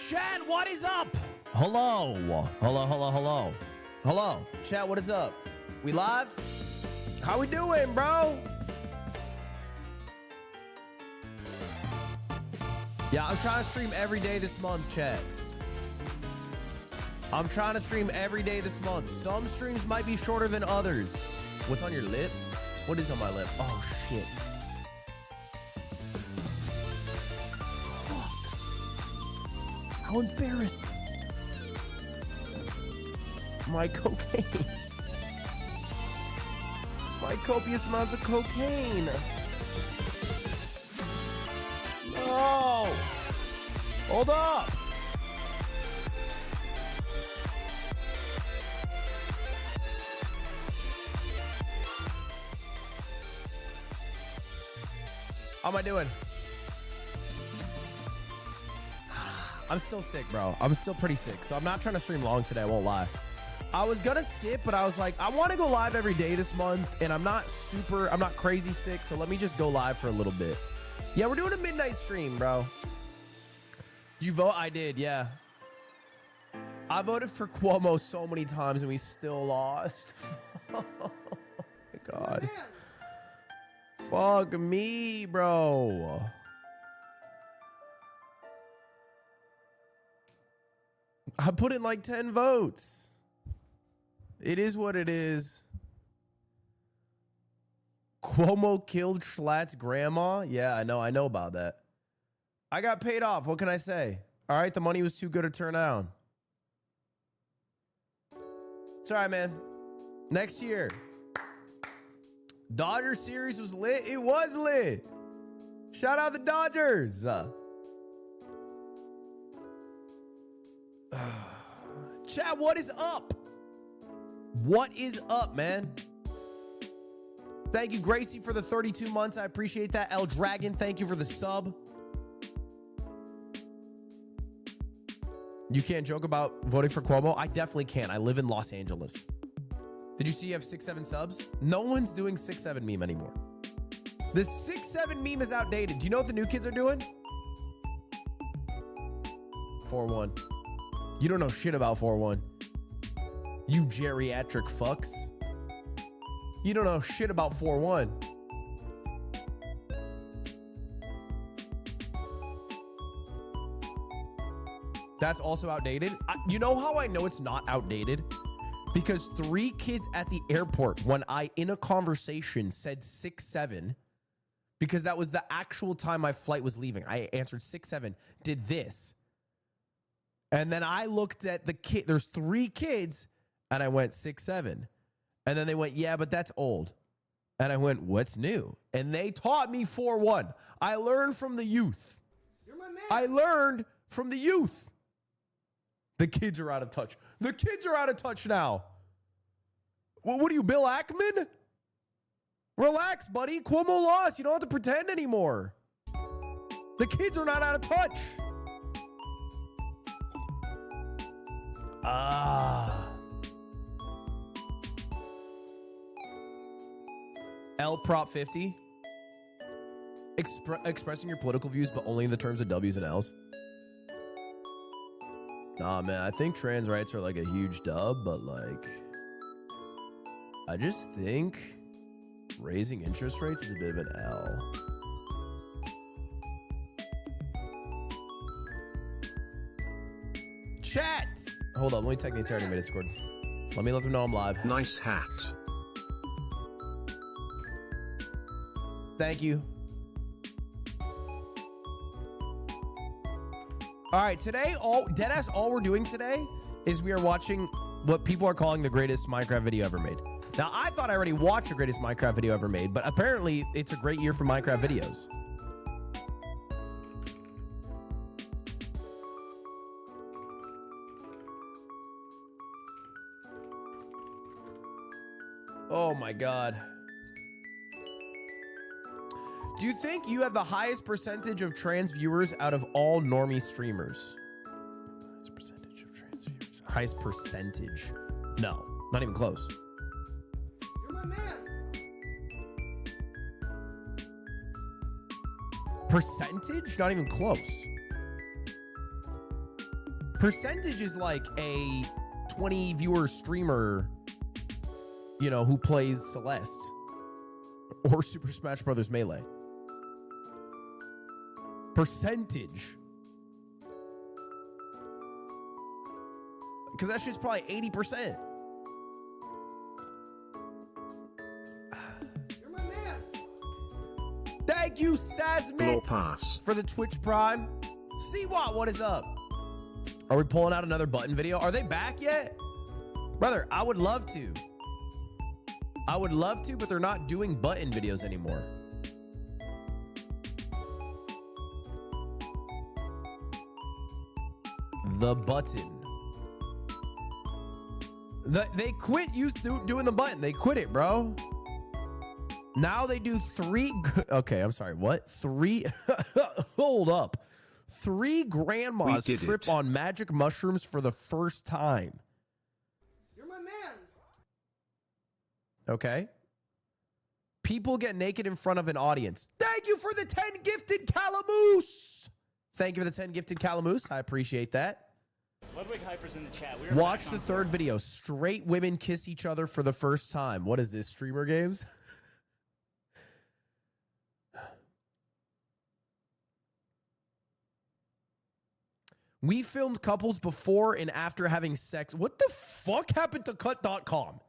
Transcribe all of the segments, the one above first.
Chat, what is up? Hello. Hello, hello, hello. Hello. Chat, what is up? We live? How we doing, bro? Yeah, I'm trying to stream every day this month, chat. I'm trying to stream every day this month. Some streams might be shorter than others. What's on your lip? What is on my lip? Oh, shit. How embarrassing. My cocaine. My copious amounts of cocaine. No. Hold up. How am I doing? I'm still sick, bro. I'm still pretty sick. So I'm not trying to stream long today. I won't lie. I was gonna skip, but I was like, I want to go live every day this month, and I'm not crazy sick. So let me just go live for a little bit. Yeah, we're doing a midnight stream, bro. Did you vote? I did, yeah. I voted for Cuomo so many times, and we still lost. Oh my God. Fuck me, bro. I put in like 10 votes. It is what it is. Cuomo killed Schlatt's grandma. Yeah, I know about that. I got paid off. What can I say? All right, the money was too good to turn down. It's all right, man. Next year. Dodgers series was lit. It was lit. Shout out the Dodgers. Chat, what is up? What is up, man? Thank you, Gracie, for the 32 months. I appreciate that. El Dragon, thank you for the sub. You can't joke about voting for Cuomo? I definitely can't. I live in Los Angeles. Did you see you have 6-7 subs? No one's doing 6-7 meme anymore. The 6-7 meme is outdated. Do you know what the new kids are doing? 4-1. You don't know shit about 4-1. You geriatric fucks. You don't know shit about 4-1. That's also outdated. You know how I know it's not outdated? Because 3 kids at the airport, when I, in a conversation, said 6-7, because that was the actual time my flight was leaving. I answered 6-7, did this. And then I looked at the kid. There's 3 kids, and I went 6-7. And then they went, yeah, but that's old. And I went, what's new? And they taught me 4-1. I learned from the youth. You're my man. I learned from the youth. The kids are out of touch. The kids are out of touch now. Well, what are you, Bill Ackman? Relax, buddy. Cuomo lost. You don't have to pretend anymore. The kids are not out of touch. L Prop 50. Expressing your political views, but only in the terms of W's and L's. Nah, man, I think trans rights are like a huge dub, but like, I just think raising interest rates is a bit of an L. Chat! Hold up, let me take the entirety of my Discord. Let me let them know I'm live. Nice hat. Thank you. All right, today, deadass, all we're doing today is we are watching what people are calling the greatest Minecraft video ever made. Now, I thought I already watched the greatest Minecraft video ever made, but apparently it's a great year for Minecraft videos. Oh my God. Do you think you have the highest percentage of trans viewers out of all normie streamers? Highest percentage of trans viewers. Highest percentage. No, not even close. You're my mans. Percentage? Not even close. Percentage is like a 20 viewer streamer, you know, who plays Celeste or Super Smash Brothers Melee. Percentage. Because that shit's probably 80%. You're my man. Thank you, Sasmit, for the Twitch Prime. See what is up? Are we pulling out another button video? Are they back yet? Brother, I would love to. I would love to, but they're not doing button videos anymore. The button. They quit doing the button. They quit it, bro. Now they do three. Okay, I'm sorry. What? Three? Hold up. 3 grandmas trip on magic mushrooms for the first time. You're my mans. Okay. People get naked in front of an audience. Thank you for the 10 gifted calamoose. Thank you for the 10 gifted calamoose. I appreciate that. Ludwig Hyper's in the chat. Watch the third video. Straight women kiss each other for the first time. What is this, streamer games? We filmed couples before and after having sex. What the fuck happened to cut.com?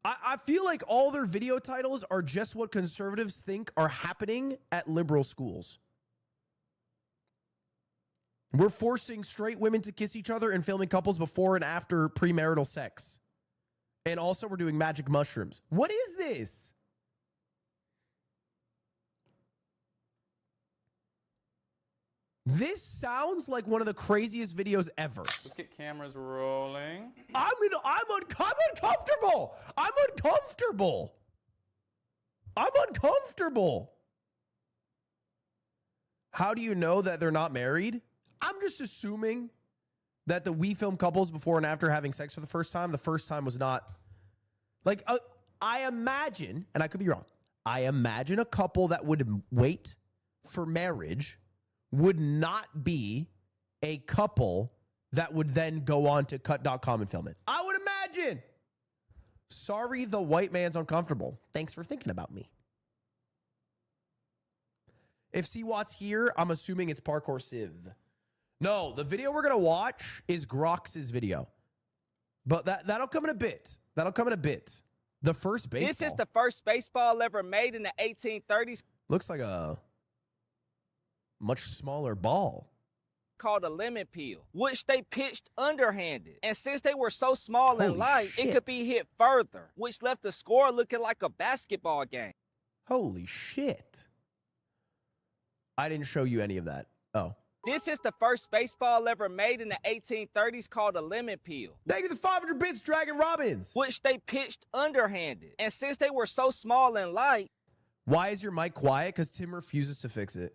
I feel like all their video titles are just what conservatives think are happening at liberal schools. We're forcing straight women to kiss each other and filming couples before and after premarital sex. And also we're doing magic mushrooms. What is this? This sounds like one of the craziest videos ever. Let's get cameras rolling. I'm uncomfortable. I'm uncomfortable. I'm uncomfortable. How do you know that they're not married? I'm just assuming that we film couples before and after having sex for the first time. The first time was not like I imagine, and I could be wrong. I imagine a couple that would wait for marriage would not be a couple that would then go on to cut.com and film it. I would imagine. Sorry, the white man's uncomfortable. Thanks for thinking about me. If CWAT's here, I'm assuming it's Parkour Civ. No, the video we're going to watch is Grox's video. But that'll come in a bit. That'll come in a bit. The first baseball. This is the first baseball ever made in the 1830s. Looks like a much smaller ball. Called a lemon peel, which they pitched underhanded. And since they were so small and light, it could be hit further, which left the score looking like a basketball game. Holy shit. I didn't show you any of that. Oh. This is the first baseball ever made in the 1830s called a lemon peel. Thank you for the 500 bits, Dragon Robbins. Which they pitched underhanded. And since they were so small and light. Why is your mic quiet? Because Tim refuses to fix it.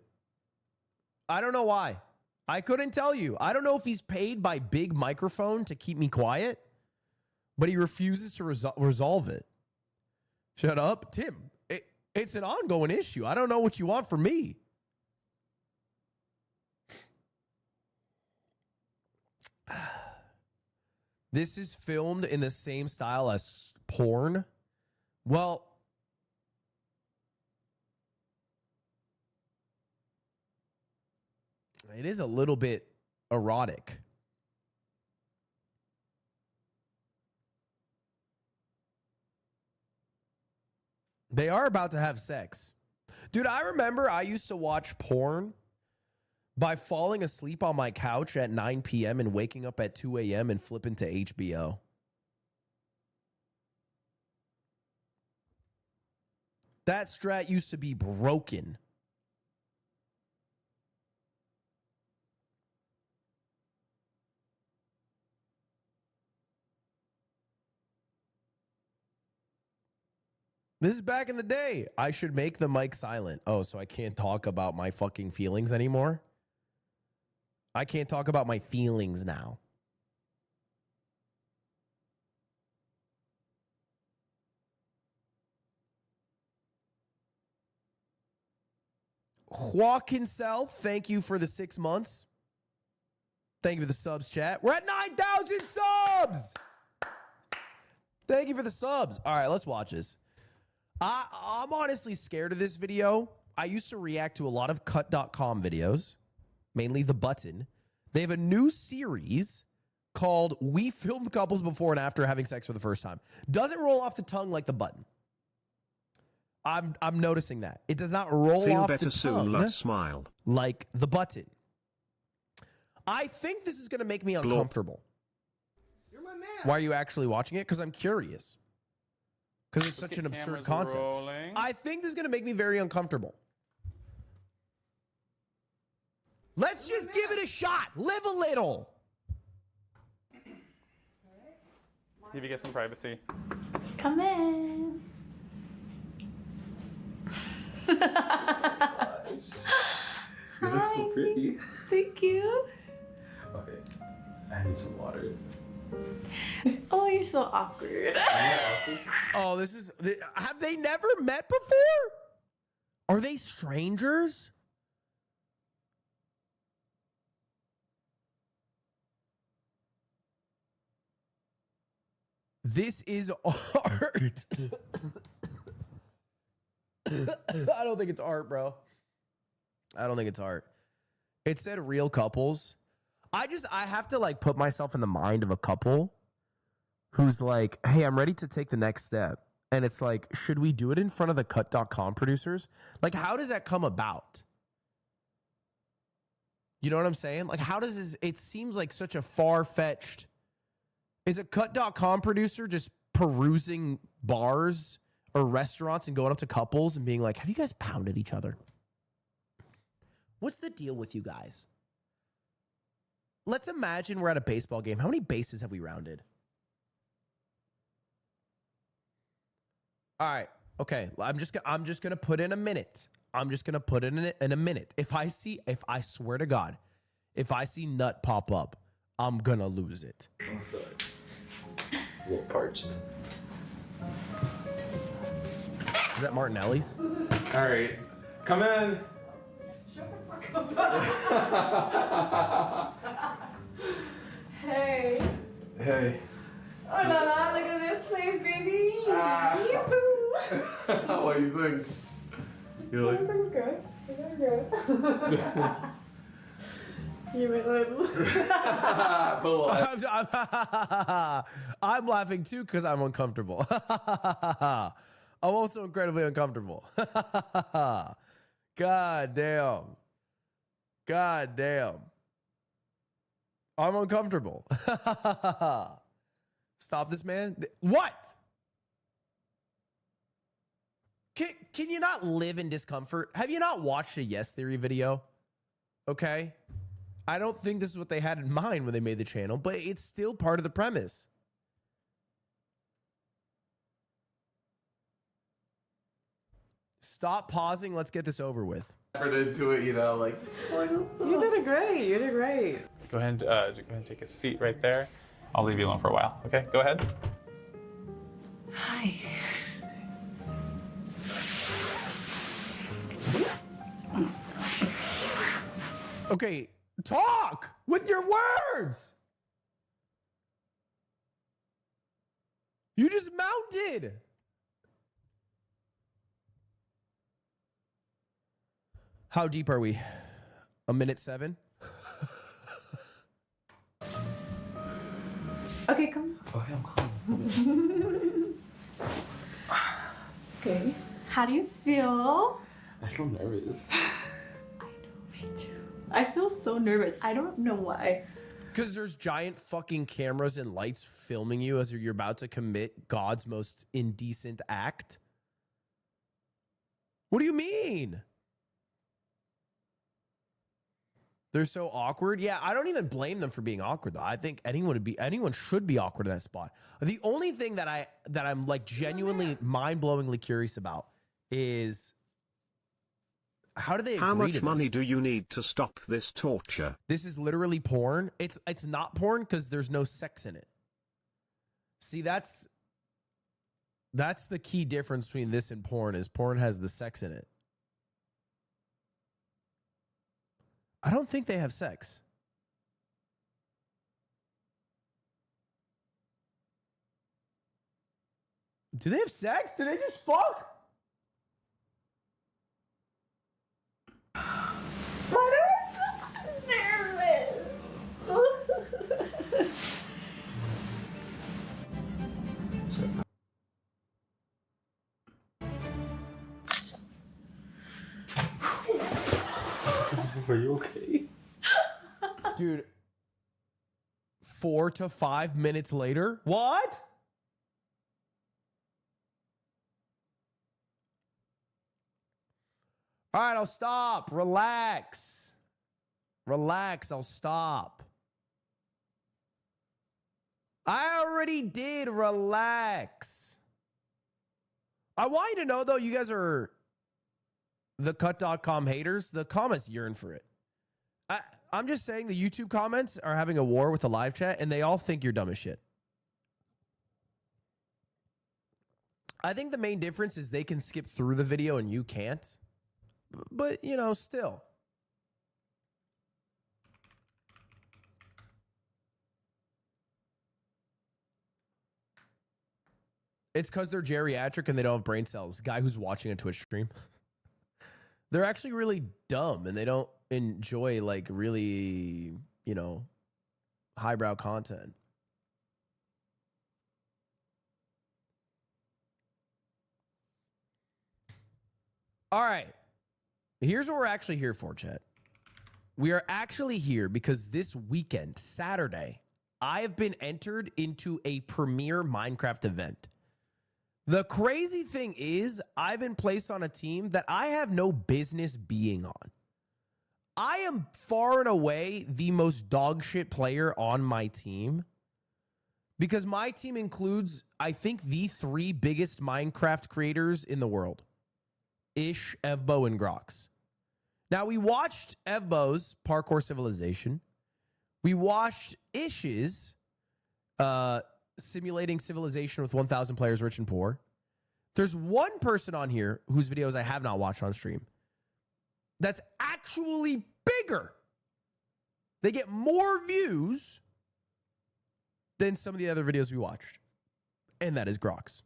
I don't know why. I couldn't tell you. I don't know if he's paid by Big Microphone to keep me quiet, but he refuses to resolve it. Shut up. Tim, it's an ongoing issue. I don't know what you want from me. This is filmed in the same style as porn. Well, it is a little bit erotic. They are about to have sex. Dude, I remember I used to watch porn by falling asleep on my couch at 9 p.m. and waking up at 2 a.m. and flipping to HBO. That strat used to be broken. This is back in the day. I should make the mic silent. Oh, so I can't talk about my fucking feelings anymore? I can't talk about my feelings now. Joaquin Self, thank you for the 6 months. Thank you for the subs, chat. We're at 9,000 subs. Thank you for the subs. All right, let's watch this. I'm honestly scared of this video. I used to react to a lot of cut.com videos, mainly The Button. They have a new series called We Filmed Couples Before and After Having Sex for the First Time. Doesn't roll off the tongue like The Button. I'm noticing that. It does not roll Feel off better the soon, tongue let's smile. like The Button. I think this is going to make me uncomfortable. You're my man. Why are you actually watching it? Because I'm curious. Because it's such an absurd Cameras concept. rolling. I think this is going to make me very uncomfortable. Let's just give it a shot. Live a little. Need to get some privacy. Come in. You look so pretty. Thank you. Okay, I need some water. Oh, you're so awkward. Oh, this is... Have they never met before? Are they strangers? This is art. I don't think it's art, bro. I don't think it's art. It said real couples. I have to like put myself in the mind of a couple who's like, hey, I'm ready to take the next step. And it's like, should we do it in front of the cut.com producers? Like, how does that come about? You know what I'm saying? Like, how does this, it seems like such a far-fetched, is a cut.com producer just perusing bars or restaurants and going up to couples and being like, have you guys pounded each other? What's the deal with you guys? Let's imagine we're at a baseball game. How many bases have we rounded? All right. Okay. I'm just going to put in a minute. I'm just going to put in a minute. If I swear to God, if I see nut pop up, I'm going to lose it. I'm sorry. A little parched. Is that Martinelli's? All right, come in. Hey. Hey. Oh la la, look at this place, baby. Yoo-hoo. What do you think? You like? Everything's good. Everything's good. You went little. I'm laughing too because I'm uncomfortable. I'm also incredibly uncomfortable. God damn. God damn. I'm uncomfortable. Stop this, man. What? Can you not live in discomfort? Have you not watched a Yes Theory video? Okay. I don't think this is what they had in mind when they made the channel, but it's still part of the premise. Stop pausing. Let's get this over with. Effort into it, you know, like. You did great. You did great. Go ahead and take a seat right there. I'll leave you alone for a while. Okay, go ahead. Hi. Okay, talk with your words. You just mounted. How deep are we? A minute 7? Okay, come. Okay, I'm calm. Okay. How do you feel? I feel nervous. I know, me too. I feel so nervous. I don't know why. Because there's giant fucking cameras and lights filming you as you're about to commit God's most indecent act. What do you mean? They're so awkward. Yeah, I don't even blame them for being awkward though. I think anyone should be awkward in that spot. The only thing that I'm like genuinely mind-blowingly curious about is how do they agree How much to money this? do you need to stop this torture? This is literally porn. It's not porn because there's no sex in it. See, that's the key difference between this and porn is porn has the sex in it. don't think they have sex. Do they have sex? Do they just fuck? Why do I feel nervous? Are you okay? Dude, 4 to 5 minutes later? What? All right, I'll stop. Relax. Relax, I'll stop. I already did. Relax. I want you to know, though, you guys are the cut.com haters. The comments yearn for it. I'm just saying the YouTube comments are having a war with the live chat, and they all think you're dumb as shit. I think the main difference is they can skip through the video and you can't. But, you know, still. It's because they're geriatric and they don't have brain cells. Guy who's watching a Twitch stream. They're actually really dumb and they don't enjoy, like, really, you know, highbrow content. All right. Here's what we're actually here for, chat. We are actually here because this weekend, Saturday, I have been entered into a premier Minecraft event. The crazy thing is, I've been placed on a team that I have no business being on. I am far and away the most dog shit player on my team because my team includes, I think, the 3 biggest Minecraft creators in the world. Ish, Evbo, and Grox. Now, we watched Evbo's Parkour Civilization. We watched Ish's Simulating Civilization with 1,000 Players, Rich and Poor. There's one person on here whose videos I have not watched on stream that's actually bigger. They get more views than some of the other videos we watched. And that is Grox.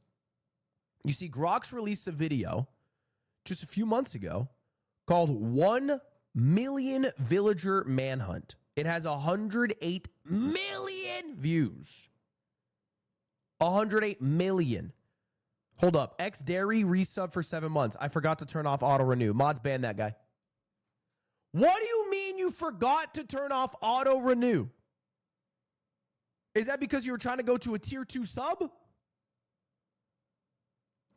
You see, Grox released a video just a few months ago called 1 Million Villager Manhunt. It has 108 million views. 108 million. Hold up. X Dairy resub for 7 months. I forgot to turn off auto renew. Mods ban that guy. What do you mean you forgot to turn off auto renew? Is that because you were trying to go to a tier 2 sub?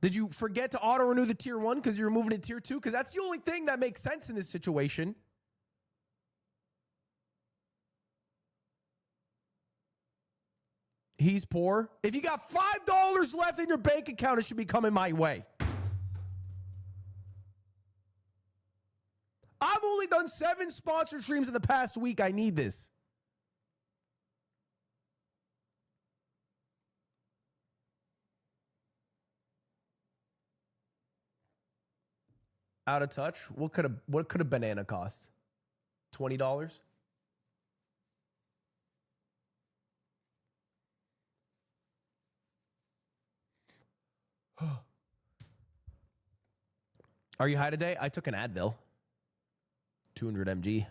Did you forget to auto renew the tier 1 because you were moving to tier 2? Because that's the only thing that makes sense in this situation. He's poor. If you got $5 left in your bank account, it should be coming my way. I've only done 7 sponsor streams in the past week. I need this. Out of touch. What could a banana cost? $20? Are you high today? I took an Advil. 200 mg.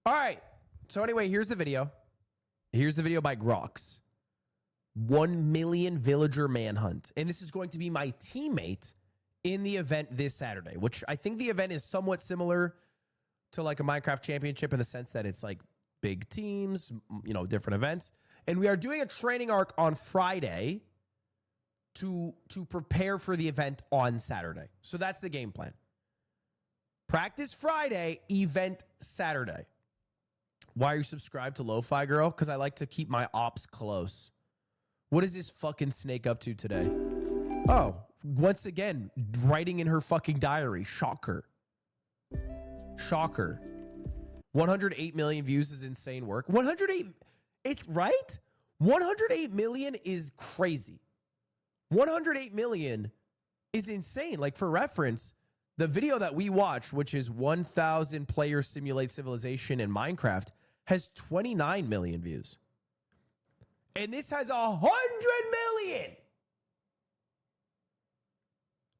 All right. So anyway, here's the video. Here's the video by Grox. 1 Million Villager Manhunt. And this is going to be my teammate in the event this Saturday, which I think the event is somewhat similar to like a Minecraft championship in the sense that it's like big teams, you know, different events. And we are doing a training arc on Friday to prepare for the event on Saturday. So that's the game plan. Practice Friday, event Saturday. Why are you subscribed to Lo-Fi Girl? Because I like to keep my ops close. What is this fucking snake up to today? Oh, once again, writing in her fucking diary. Shocker. Shocker. 108 million views is insane work. 108, it's right? 108 million is crazy. 108 million is insane. Like, for reference, the video that we watched, which is 1,000 players simulate civilization in Minecraft, has 29 million views. And this has 100 million.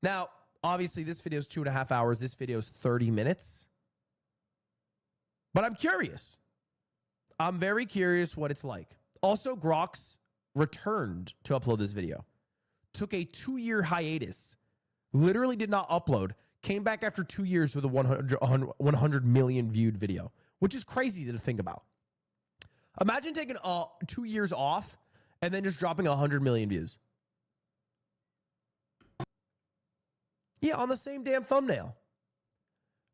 Now, obviously, this video is 2.5 hours. This video is 30 minutes. But I'm curious. I'm very curious what it's like. Also, Grox returned to upload this video. Took a 2-year hiatus. Literally did not upload. Came back after 2 years with a 100 million viewed video, which is crazy to think about. Imagine taking 2 years off and then just dropping 100 million views. Yeah, on the same damn thumbnail.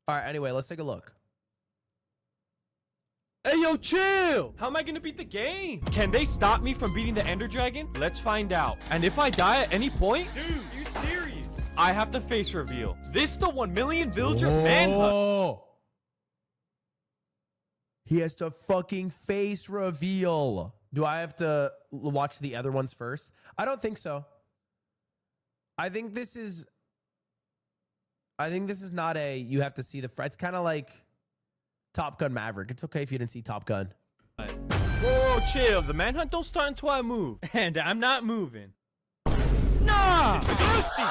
All right, anyway, let's take a look. Hey, yo, chill! How am I gonna beat the game? Can they stop me from beating the Ender Dragon? Let's find out. And if I die at any point, dude, you're serious? I have to face reveal. This the 1 million villager manhunt. He has to fucking face reveal. Do I have to watch the other ones first? I don't think so. I think this is not a, you have to see the, it's kind of like Top Gun Maverick. It's okay if you didn't see Top Gun. Whoa, chill. The manhunt don't start until I move. And I'm not moving. Nah! Disgusting!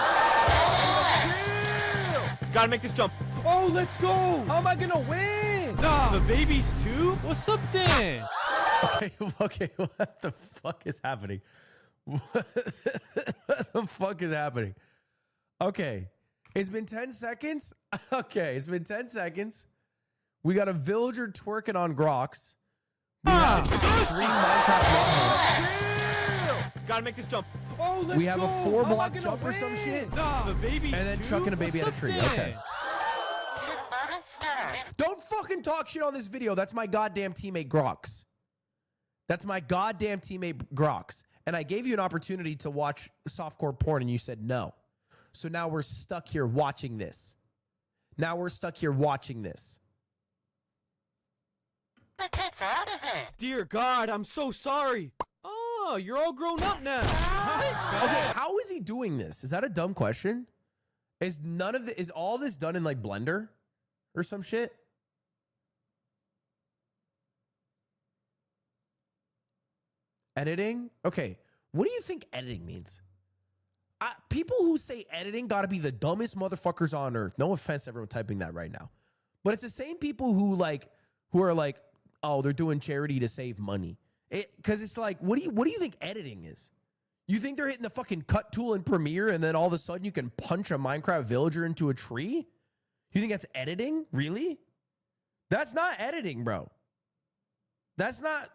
Chill! Gotta make this jump. Oh, let's go! How am I gonna win? Nah! The babies too? What's up then? Okay, what the fuck is happening? What the fuck is happening? Okay, it's been 10 seconds. Okay, it's been 10 seconds. We got a villager twerking on Grox. We have 3 Minecraft manhunts. Gotta make this jump. Oh, let's go. We have a 4-block jump or some shit. Nah, the babies and then too? chucking a baby at a What's tree. up then? Okay. Don't fucking talk shit on this video. That's my goddamn teammate Grox. That's my goddamn teammate Grox. And I gave you an opportunity to watch softcore porn and you said no. So now we're stuck here watching this. Dear God, I'm so sorry. Oh, you're all grown up now. Okay, how is he doing this? Is that a dumb question? Is all this done in like Blender or some shit? Editing? Okay, what do you think editing means? People who say editing gotta be the dumbest motherfuckers on earth. No offense to everyone typing that right now. But it's the same people who are like, oh, they're doing charity to save money. Because it's like, what do you think editing is? You think they're hitting the fucking cut tool in Premiere and then all of a sudden you can punch a Minecraft villager into a tree? You think that's editing? Really? That's not editing, bro. That's not.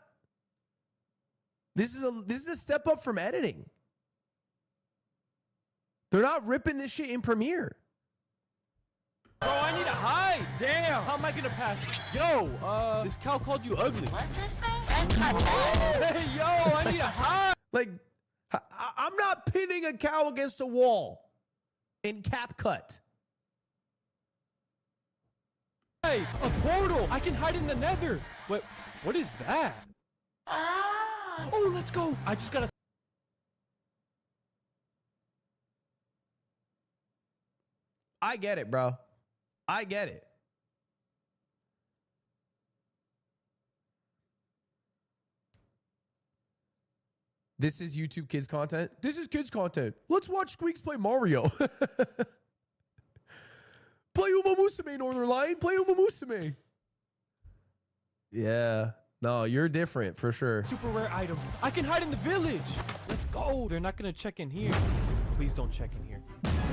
This is a step up from editing. They're not ripping this shit in Premiere. Bro, I need to hide. Damn. How am I gonna pass? Yo, this cow called you ugly. Hey, yo, I need to hide. Like, I'm not pinning a cow against a wall in CapCut. Hey, a portal. I can hide in the Nether. What is that? Oh, let's go. I just gotta. I get it, bro. I get it. This is YouTube kids content. This is kids content. Let's watch Squeaks play Mario. Play Uma Musume, Northern Lion. Play Uma Musume. Yeah. No, you're different for sure. Super rare item. I can hide in the village. Let's go. They're not gonna check in here. Please don't check in here.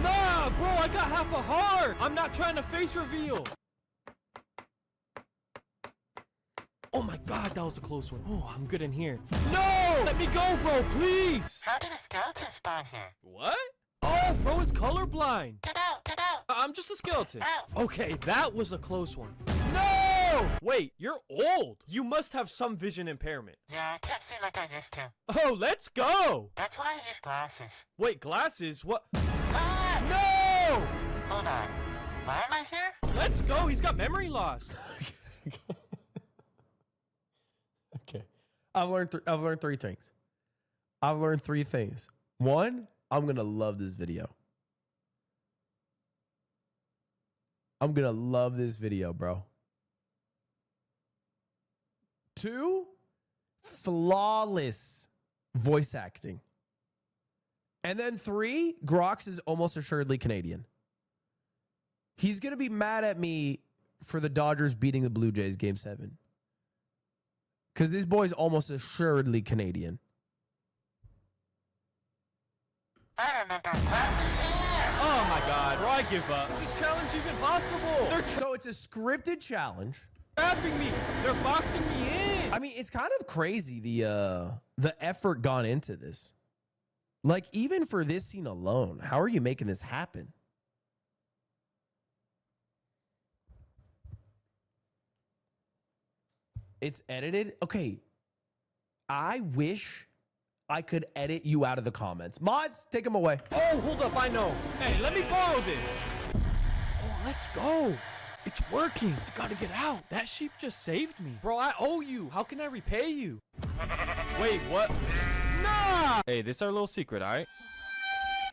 Nah, bro, I got half a heart. I'm not trying to face reveal. Oh my God, that was a close one. Oh, I'm good in here. No! Let me go, bro, please! How did a skeleton spawn here? What? Oh, bro is colorblind. Get out, get out! I'm just a skeleton. Out. Okay, that was a close one. No! Wait, you're old. You must have some vision impairment. Yeah, I can't see like I used to. Oh, let's go! That's why I use glasses. Wait, glasses? What? Ah! No! Hold on. Why am I here? Let's go. He's got memory loss. Okay. I've learned 3 things. I've learned 3 things. 1, I'm going to love this video. I'm going to love this video, bro. 2, flawless voice acting. And then 3, Grox is almost assuredly Canadian. He's going to be mad at me for the Dodgers beating the Blue Jays game 7. Because this boy's almost assuredly Canadian. I remember classes here. Oh my god, bro, I give up. Is this challenge even possible? They're So it's a scripted challenge. trapping me. They're boxing me in. I mean, it's kind of crazy the effort gone into this. Like, even for this scene alone, how are you making this happen? It's edited. Okay. I wish I could edit you out of the comments. Mods, take them away. Oh, hold up, I know. Hey, let me borrow this. Oh, let's go. It's working. I gotta get out. That sheep just saved me. Bro, I owe you. How can I repay you? Wait, what? Nah! Hey, this is our little secret, all right?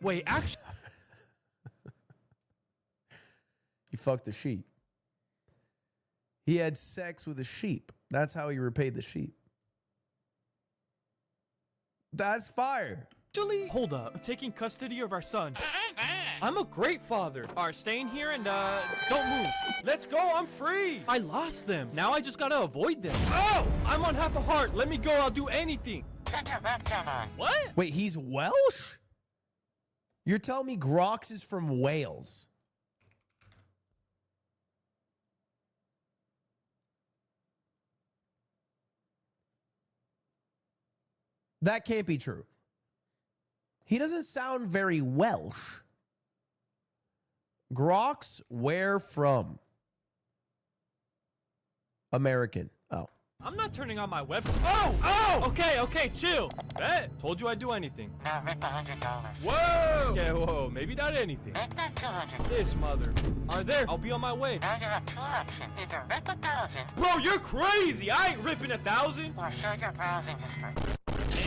Wait, actually... He fucked a sheep. He had sex with a sheep. That's how he repaid the sheep. That's fire. Hold up. I'm taking custody of our son. I'm a great father. All right, stay in here and, don't move. Let's go. I'm free. I lost them. Now I just gotta avoid them. Oh! I'm on half a heart. Let me go. I'll do anything. Turn your webcam on. What? Wait, he's Welsh? You're telling me Grox is from Wales? That can't be true. He doesn't sound very Welsh. Grox, where from? American. Oh. I'm not turning on my weapon. Oh! Oh! Okay, chill. Bet. Told you I'd do anything. Now rip $100. Whoa! Okay, whoa. Maybe not anything. Make that 200. This mother. Are there? I'll be on my way. Now you have 2 options. Either rip 1,000 Bro, you're crazy. I ain't ripping 1,000. or show your browsing history.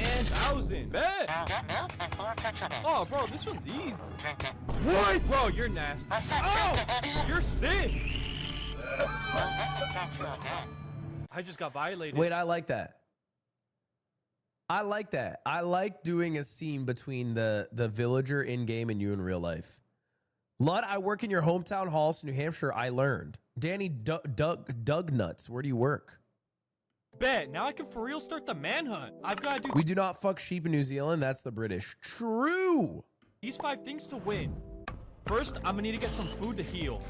And 1,000. Bet. Now get milk and pour peppermint. Oh, bro, this one's easy. Drink it. What? Bro, you're nasty. I said Oh! drink it, idiot. You're sick. Don't let me catch you again. I just got violated. Wait, I like that. I like that. I like doing a scene between the villager in-game and you in real life. Lud, I work in your hometown, Halls, New Hampshire. I learned. Danny Doug Nuts, where do you work? Bet. Now I can for real start the manhunt. I've got to do We do not fuck sheep in New Zealand. That's the British. True. these 5 things to win. First, I'm gonna need to get some food to heal.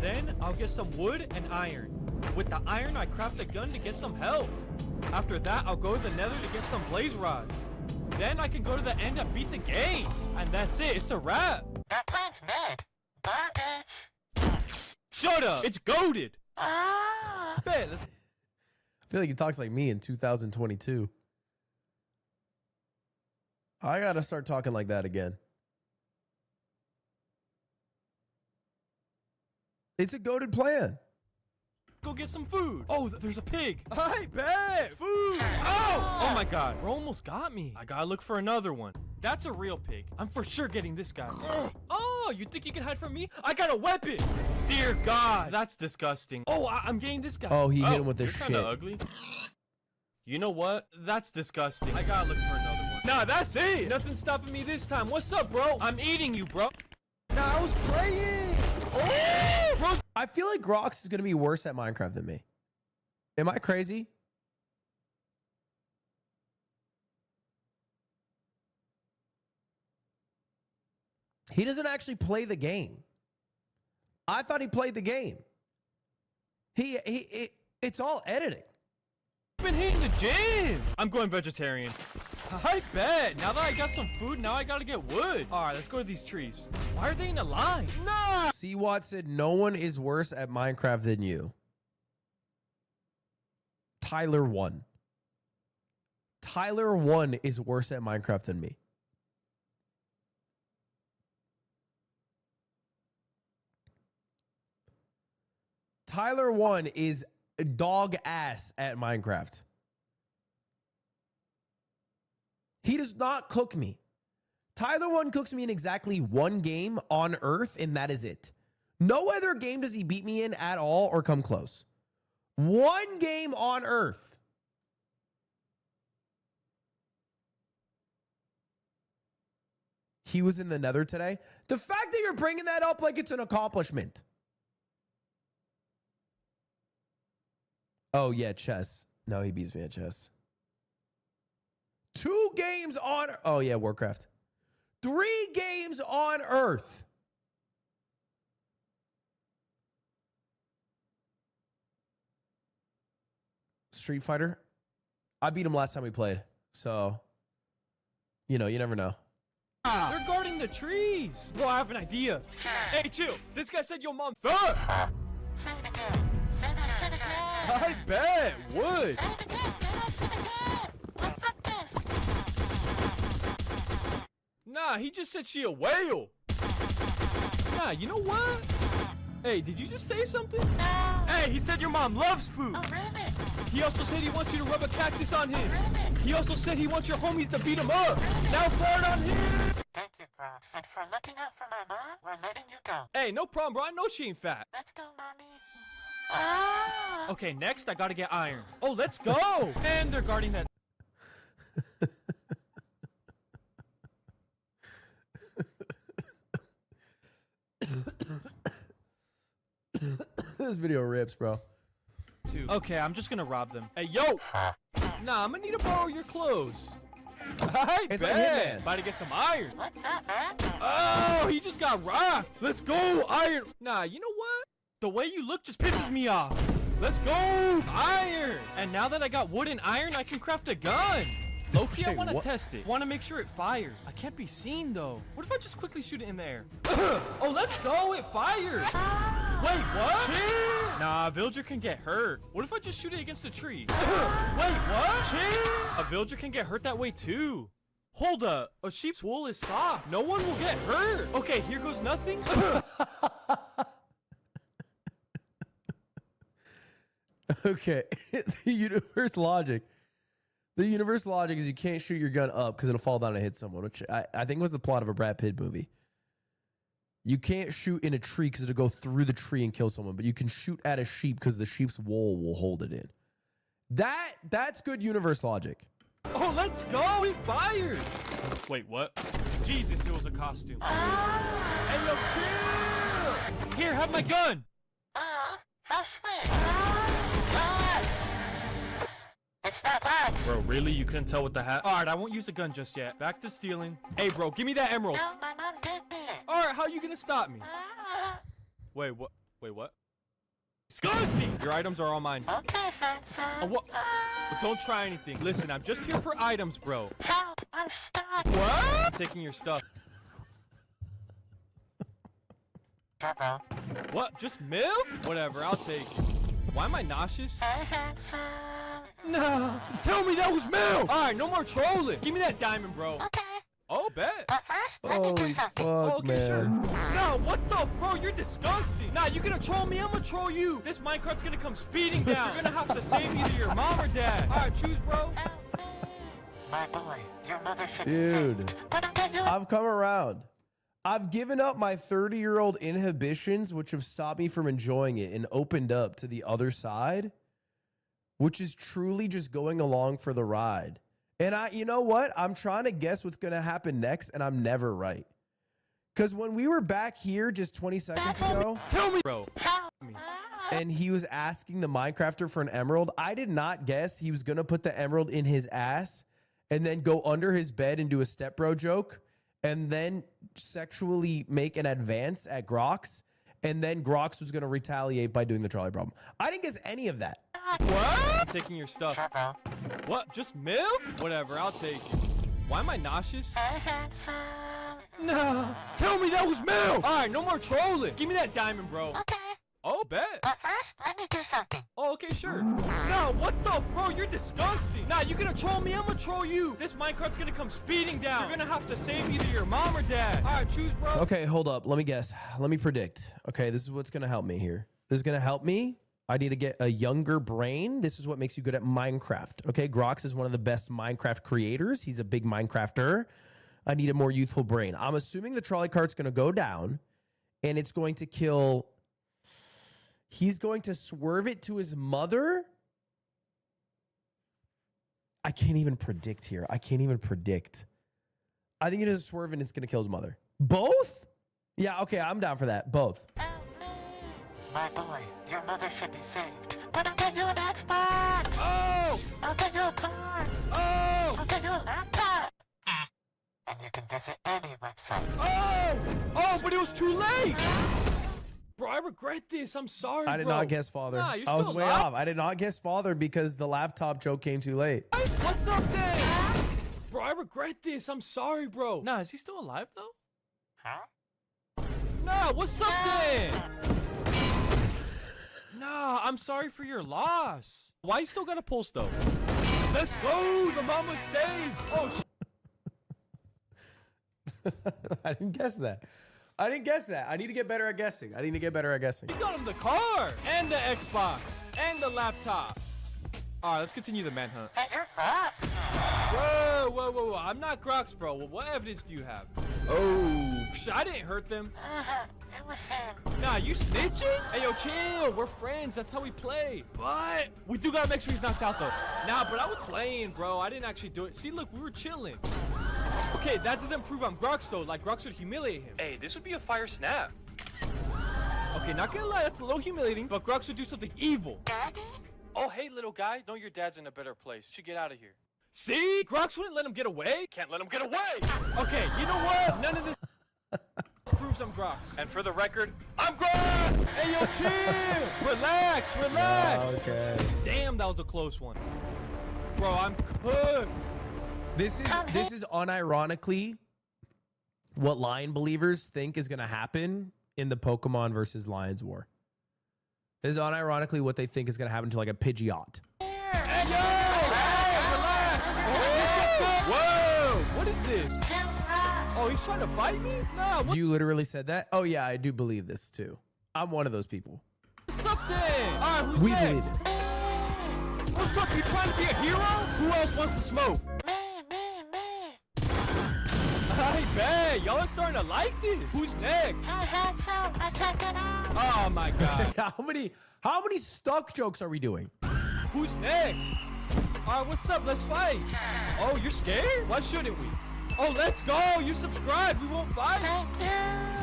Then, I'll get some wood and iron. With the iron, I craft a gun to get some health. After that, I'll go to the Nether to get some blaze rods. Then I can go to the end and beat the game. And that's it. It's a wrap. That plan's made. Garbage. Shut up. It's goated. Ah. Bet. Let's I feel like he talks like me in 2022. I gotta start talking like that again. It's a goated plan. go get some food. Oh, there's a pig. I bet. Food. Oh! Oh my god. Bro almost got me. I gotta look for another one. That's a real pig. I'm for sure getting this guy. Oh, you think you can hide from me? I got a weapon. Dear God. That's disgusting. Oh, I'm getting this guy. Oh, he hit him with the you're kinda shit. ugly. You know what? That's disgusting. I gotta look for another one. Nah, that's it. Nothing's stopping me this time. What's up, bro? I'm eating you, bro. Nah, I was playing. Oh, bro. I feel like Grox is going to be worse at Minecraft than me. Am I crazy? He doesn't actually play the game. I thought he played the game. It's all editing. I've been hitting the gym. I'm going vegetarian. I bet. Now that I got some food, now I gotta get wood. All right, let's go to these trees. Why are they in a line? Nah. C-Watt said, no one is worse at Minecraft than you. Tyler 1. Tyler 1 is worse at Minecraft than me. Tyler 1 is dog ass at Minecraft. He does not cook me. Tyler 1 cooks me in exactly one game on Earth, and that is it. No other game does he beat me in at all or come close. One game on Earth. He was in the Nether today. The fact that you're bringing that up like it's an accomplishment. Oh, yeah, chess. No, he beats me at chess. 2 games on... Oh, yeah, Warcraft. 3 games on Earth. Street Fighter. I beat him last time we played. So, you know, you never know. They're guarding the trees. Bro, I have an idea. Hey, chill. This guy said your mom thug. Say it again. Say it again. I bet. Would. Say it again. Say it again. What's up this? Nah, he just said she a whale. Nah, you know what? Hey, did you just say something? No. Hey, he said your mom loves food. Oh, really? He also said he wants you to rub a cactus on him. Really? He also said he wants your homies to beat him up. Now fart on him. Thank you, bro. And for looking out for my mom, we're letting you go. Hey, no problem, bro. I know she ain't fat. Let's go, mommy. Ah! Okay, next I gotta get iron. Oh, let's go. And they're guarding that. This video rips, bro. Okay, I'm just gonna rob them. Hey, yo! Nah, I'm gonna need to borrow your clothes. I It's bet. like Hitman. About to get some iron. What's up, man? Oh, he just got rocked. Let's go, iron. Nah, you know what? The way you look just pisses me off. Let's go, iron. And now that I got wood and iron, I can craft a gun. Loki, I Okay, want to what? test it. Want to make sure it fires. I can't be seen, though. What if I just quickly shoot it in the air? Oh, let's go. It fires. Wait, what? Chill. Nah, a villager can get hurt. What if I just shoot it against a tree? Wait, what? Chill. A villager can get hurt that way, too. Hold up. A sheep's wool is soft. No one will get hurt. Okay, here goes nothing. Okay. The universe logic. The universe logic is you can't shoot your gun up because it'll fall down and hit someone, which I think was the plot of a Brad Pitt movie. You can't shoot in a tree because it'll go through the tree and kill someone, but you can shoot at a sheep because the sheep's wool will hold it in. That's good universe logic. Oh, let's go. He fired. Wait, what? Jesus, it was a costume. Hey, yo, chill. Here, have my gun. How sweet. It's not that. Bro, really? You couldn't tell with the hat? All right, I won't use the gun just yet. Back to stealing. Hey, bro, give me that emerald. No, my mom did me. All right, how you gonna stop me? Wait, what? Wait, what? Disgusting! Your items are all mine. Okay, handsome. Oh, what? But don't try anything. Listen, I'm just here for items, bro. Help, I'm stuck. What? I'm taking your stuff. Turbo. What? Just milk? Whatever, I'll take it. Why am I nauseous? Hey, handsome. No. Tell me that was milk! All right, no more trolling. Give me that diamond, bro. Okay. Oh, bet. But first, let me do Holy something. fuck, Okay, man. sure. No, what the? Bro, you're disgusting. Nah, you gonna troll me? I'm gonna troll you. This minecart's gonna come speeding down. You're gonna have to save either your mom or dad. All right, choose, bro. Help me. My boy, your mother should be Dude. saved. But I'll get you I've come around. I've given up my 30-year-old inhibitions, which have stopped me from enjoying it, and opened up to the other side, which is truly just going along for the ride. And you know what? I'm trying to guess what's going to happen next, and I'm never right. Because when we were back here just 20 seconds ago, Tell me, bro. help. and he was asking the Minecrafter for an emerald, I did not guess he was going to put the emerald in his ass and then go under his bed and do a stepbro joke and then sexually make an advance at Grox. And then Grox was going to retaliate by doing the trolley problem. I didn't guess any of that. What? I'm taking your stuff. Turbo. What? Just milk? Whatever, I'll take it. Why am I nauseous? Hey, handsome. No. Tell me that was milk. All right, no more trolling. Give me that diamond, bro. Okay. Oh, bet. But first, let me do something. Oh, okay, sure. No, what the? Bro, you're disgusting. Nah, you gonna troll me? I'm gonna troll you. This minecart's gonna come speeding down. You're gonna have to save either your mom or dad. All right, choose, bro. Okay, hold up. Let me guess. Let me predict. Okay, this is what's going to help me here. This is going to help me. I need to get a younger brain. This is what makes you good at Minecraft. Okay, Grox is one of the best Minecraft creators. He's a big Minecrafter. I need a more youthful brain. I'm assuming the trolley cart's going to go down and it's going to kill. He's going to swerve it to his mother. I can't even predict here. I can't even predict. I think it is a swerve and it's going to kill his mother. Both? Yeah, okay, I'm down for that. Both. Oh no! My boy, your mother should be saved. But I'll get you an Xbox! Oh! I'll get you a car! Oh! I'll get you a laptop! And you can visit any website. Oh! Oh, but it was too late! Bro, I regret this. I'm sorry, I did not guess father. Nah, you're I was still way alive. off. I did not guess father because the laptop joke came too late. What's up then? Bro, I regret this. I'm sorry, bro. Nah, is he still alive, though? Huh? Nah, what's up then? Nah, I'm sorry for your loss. Why you still got a pulse, though? Let's go. The mama's saved. Oh, I didn't guess that. I didn't guess that. I need to get better at guessing. I need to get better at guessing. you got him the car and the Xbox and the laptop. All right, let's continue the manhunt. Hey, you're Crocs! Whoa, whoa, whoa, whoa. I'm not Crocs, bro. Well, what evidence do you have? Oh, I didn't hurt them. It was him. Nah, you snitching? Hey, yo, chill. We're friends. That's how we play. But we do gotta make sure he's knocked out, though. Nah, but I was playing, bro. I didn't actually do it. See, look, we were chilling. Okay, that doesn't prove I'm Grox, though. Like, Grox would humiliate him. Hey, this would be a fire snap. Okay, not gonna lie. That's a little humiliating, but Grox would do something evil. Daddy? Oh, hey, little guy. Know your dad's in a better place. You should get out of here. See? Grox wouldn't let him get away. Can't let him get away. Okay, you know what? None of this proves I'm Grox. And for the record, I'm Grox! Hey, yo, chill! Relax, relax! Okay. Damn, that was a close one. Bro, I'm cooked. This is unironically what lion believers think is going to happen in the Pokemon versus Lions war. This is unironically what they think is going to happen to like a Pidgeot. Hey, yo! Hey, relax! Whoa! What is this? Oh, he's trying to fight me? Nah, what? You literally said that? Oh yeah, I do believe this too. I'm one of those people. What's up then? All right, who's We next? believe it. What's up? You trying to be a hero? Who else wants to smoke? Me. I bet. Y'all are starting to like this. Who's next? I had some. I checked it out. Oh my god. How many stuck jokes are we doing? Who's next? All right, what's up? Let's fight. Oh, you're scared? Why shouldn't we? Oh, let's go. You subscribed. We won't fight. Thank you.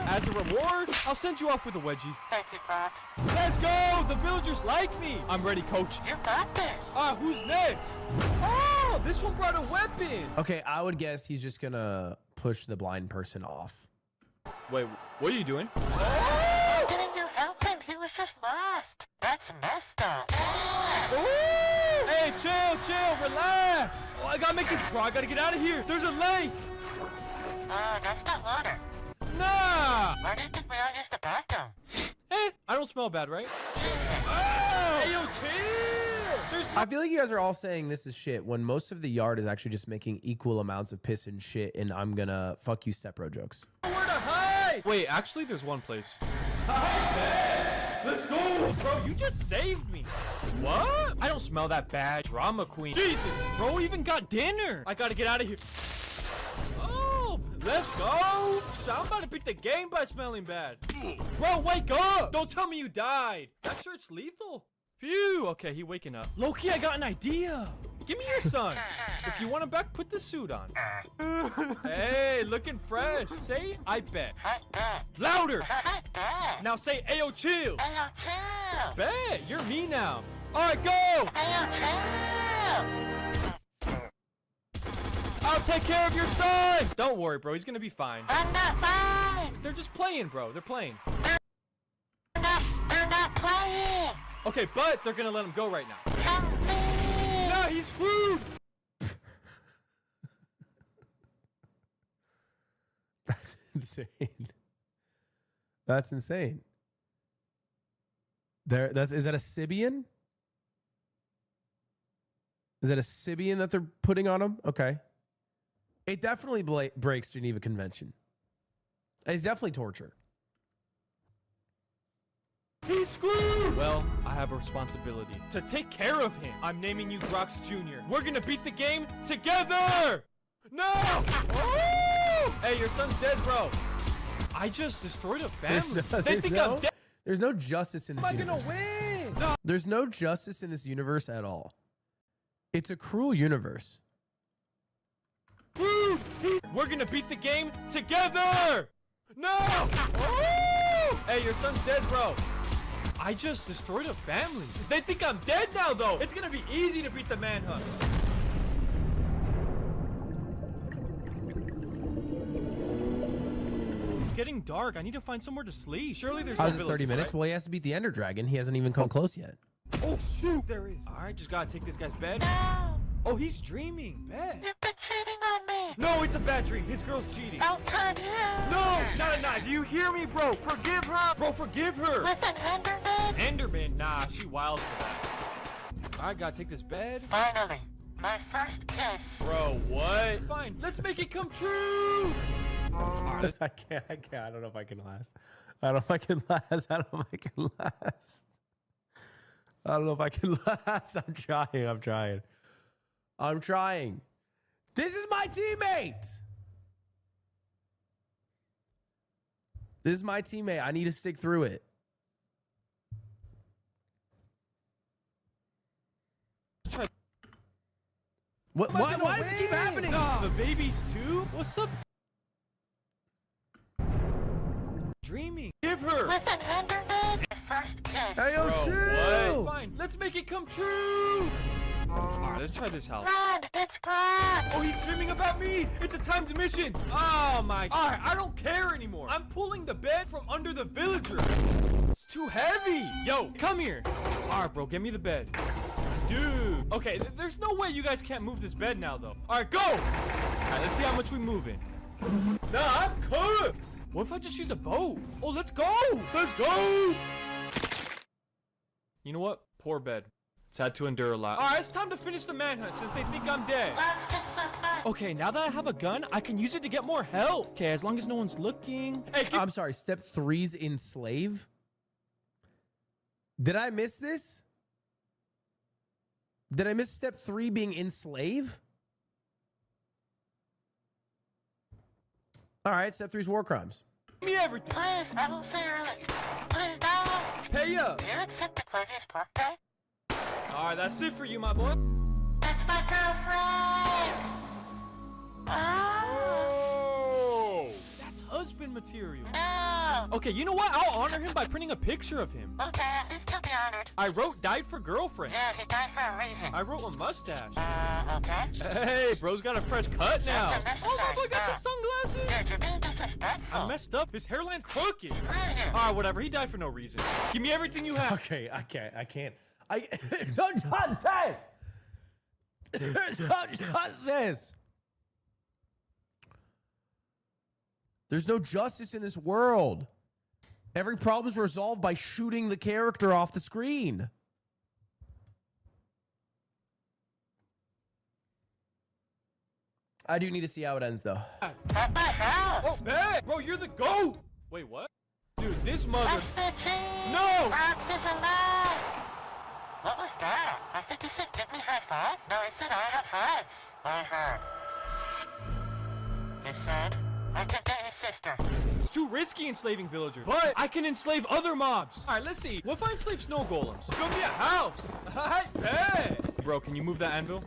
As a reward, I'll send you off with a wedgie. Thank you, Crocs. Let's go. The villagers like me. I'm ready, coach. You got this. All right, who's next? Oh, this one brought a weapon. Okay, I would guess he's just gonna push the blind person off. Wait, what are you doing? Didn't you help him? He was just lost. That's messed up. Hey, chill, relax. Oh, I gotta make this, bro. I gotta get out of here. There's a lake. That's not water. Nah. Why do you think we all use the bathroom? I don't smell bad, right? Hey, yo, chill. There's I feel like you guys are all saying this is shit when most of the yard is actually just making equal amounts of piss and shit, and I'm gonna fuck you step bro jokes. nowhere to hide. Wait, actually, there's one place. Let's go. Bro, you just saved me. What? I don't smell that bad. Drama queen. Jesus, bro even got dinner. I gotta get out of here. Oh, let's go. So I'm about to beat the game by smelling bad. Bro, wake up. Don't tell me you died. That shirt's lethal. Phew. Okay, he waking up. Loki, I got an idea. Give me your son. If you want him back, put the suit on. Hey, looking fresh. Say, I bet. Louder. Now say, ayo, chill. Ayo, chill. Bet. You're me now. All right, go. Ayo, chill. I'll take care of your son. Don't worry, bro. He's going to be fine. I'm not fine. They're just playing, bro. They're playing. They're not playing. Okay, but they're going to let him go right now. Help me. No, he's screwed. That's insane. That's insane. Is that a Sibian? Is that a Sibian that they're putting on him? Okay. It definitely breaks Geneva Convention. It's definitely torture. He's screwed. Well, I have a responsibility to take care of him. I'm naming you Grox Jr. We're going to beat the game together. No. Oh! Hey, your son's dead, bro. I just destroyed a family. They think I'm dead. There's no justice in this Am I universe. gonna win? No. There's no justice in this universe at all. It's a cruel universe. We're gonna beat the game together. No. Oh! Hey, your son's dead, bro. I just destroyed a family. They think I'm dead now, though. It's gonna be easy to beat the manhunt. It's getting dark. I need to find somewhere to sleep. Surely there's no How's it village, 30 minutes? right? Well, he has to beat the Ender Dragon. He hasn't even come close yet. Oh, shoot. There is. All right, just gotta take this guy's bed. No! Oh, he's dreaming. Bed. You've been cheating on me! No, it's a bad dream. His girl's cheating. Don't turn you! No, nah. Do you hear me, bro? Forgive her. Bro, forgive her. With an Enderman? Enderman? Nah, she wild for that. I gotta take this bed. Finally, my first kiss. Bro, what? Fine, let's make it come true. I can't. I don't know if I can last. I don't know if I can last. I don't know if I can last. I don't know if I can last. I'm trying. This is my teammate. This is my teammate. I need to stick through it. What? Why does it keep happening? The babies too? What's up? Dreaming. Give her. With an Enderman? Your first kiss. Hey, yo, Bro, chill. what? Fine, let's make it come true. Alright, let's try this house. Run! It's gone! Oh, he's dreaming about me! It's a timed mission! Oh my... Alright, I don't care anymore! I'm pulling the bed from under the villager! It's too heavy! Yo, come here! Alright, bro, get me the bed. Dude! Okay, there's no way you guys can't move this bed now, though. Alright, go! Alright, let's see how much we move it. Nah, I'm cooked! What if I just use a boat? Oh, let's go! Let's go! You know what? Poor bed. It's had to endure a lot. Alright, it's time to finish the manhunt since they think I'm dead. That's just so nice. Okay, now that I have a gun, I can use it to get more help. Okay, as long as no one's looking. Hey, I'm sorry. Step 3's enslave. Did I miss this? Did I miss step 3 being enslave? All right, step 3's war crimes. give me everything. Please, I will see you early. Please don't. Pay up. Do you accept the previous birthday? Alright, that's it for you, my boy. That's my girlfriend! Oh! That's husband material. No! Okay, you know what? I'll honor him by printing a picture of him. Okay, at least he'll be honored. I wrote died for girlfriend. Yeah, he died for a reason. I wrote a mustache. Okay. Hey, bro's got a fresh cut now. That's unnecessary Oh, my boy got the stuff. sunglasses. Dude, you're being disrespectful. I messed up. His hairline's crooked. Screw you. Alright, whatever. He died for no reason. Give me everything you have. Okay, I can't. There's no justice. There's no justice. There's no justice in this world. Every problem is resolved by shooting the character off the screen. I do need to see how it ends, though. At my house! Oh, bad. Bro, you're the GOAT. Wait, what? Dude, this mother... That's the cheese! No! Fox is alive! What was that? I think he said give me high five? No, he said I have hives. I heard. He said, I can get his sister. It's too risky enslaving villagers, but I can enslave other mobs. All right, let's see. What if I enslave snow golems? Build me a house. I bet. Bro, can you move that anvil?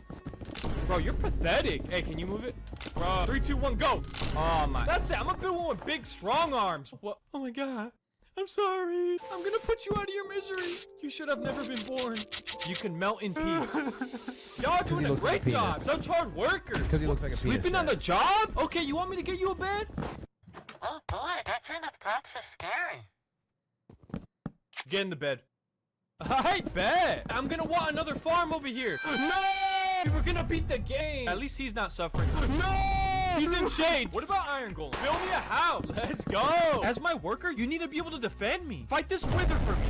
Bro, you're pathetic. Hey, can you move it? Bro, 3, 2, 1, go. Oh my. That's it. I'm gonna build one with big, strong arms. What? Oh my God. I'm sorry. I'm gonna put you out of your misery. You should have never been born. You can melt in peace. Y'all are doing a looks like great a job. penis. Such hard workers. Because he looks like a penis. Sleeping on the job? Okay, you want me to get you a bed? Oh boy, that train of thoughts is scary. Get in the bed. I bet. I'm gonna want another farm over here. No! We're gonna beat the game. At least he's not suffering. No! He's in shade. What about Iron Golem? Build me a house. Let's go. As my worker, you need to be able to defend me. Fight this wither for me.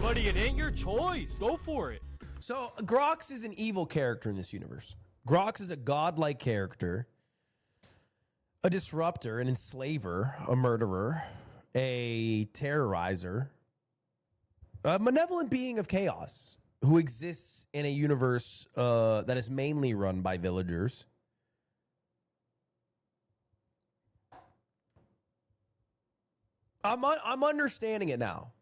Buddy, it ain't your choice. Go for it. So, Grox is an evil character in this universe. Grox is a godlike character, a disruptor, an enslaver, a murderer, a terrorizer, a malevolent being of chaos who exists in a universe that is mainly run by villagers. I'm understanding it now.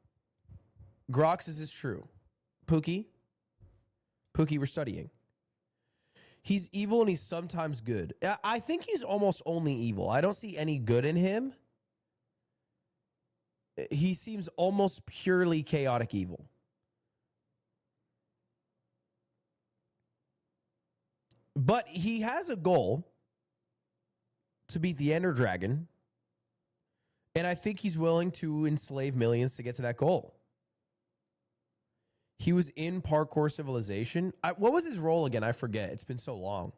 Grox, is this true? Pookie, we're studying. He's evil and he's sometimes good. I think he's almost only evil. I don't see any good in him. He seems almost purely chaotic evil. But he has a goal to beat the Ender Dragon. And I think he's willing to enslave millions to get to that goal. He was in Parkour Civilization. What was his role again? I forget. It's been so long.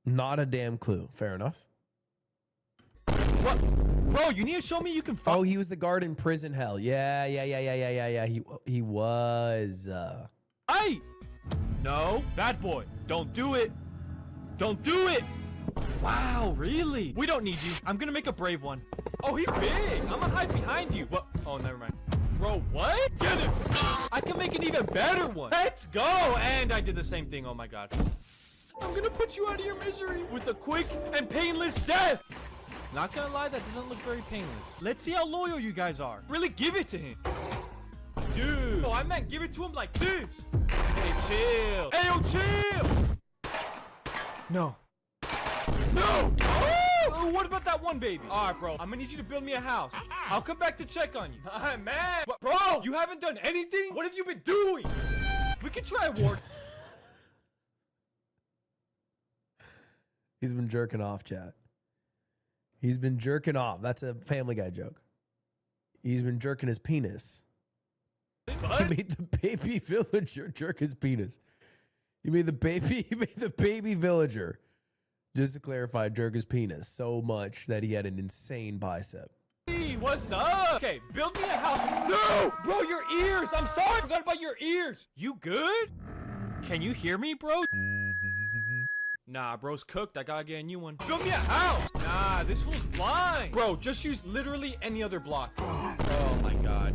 Not a damn clue. Fair enough. What? Bro, you need to show me you can Oh, he was the guard in prison hell. Yeah. He was. Hey! No, bad boy. Don't do it. Don't do it. Wow, really? We don't need you. I'm gonna make a brave one. Oh, he's big. I'm gonna hide behind you. What? Oh, never mind. Bro, what? Get him. I can make an even better one. Let's go. And I did the same thing. Oh my God. I'm gonna put you out of your misery with a quick and painless death. Not gonna lie, that doesn't look very painless. Let's see how loyal you guys are. Really give it to him. Dude. Oh, I meant give it to him like this. Hey, chill. Hey, yo, chill. No. No. Oh! What about that one baby? All right, bro. I'm gonna need you to build me a house. I'll come back to check on you. Man. But, bro, you haven't done anything? What have you been doing? We can try a ward. He's been jerking off, chat. He's been jerking off. That's a Family Guy joke. He's been jerking his penis. What? He made the baby villager jerk his penis. He made the baby villager, just to clarify, jerk his penis so much that he had an insane bicep. Hey, what's up? Okay, build me a house. No! Bro, your ears! I'm sorry, I forgot about your ears. You good? Can you hear me, bro? Nah, bro's cooked. I gotta get a new one. Build me a house! Nah, this fool's blind. Bro, just use literally any other block. Oh my God.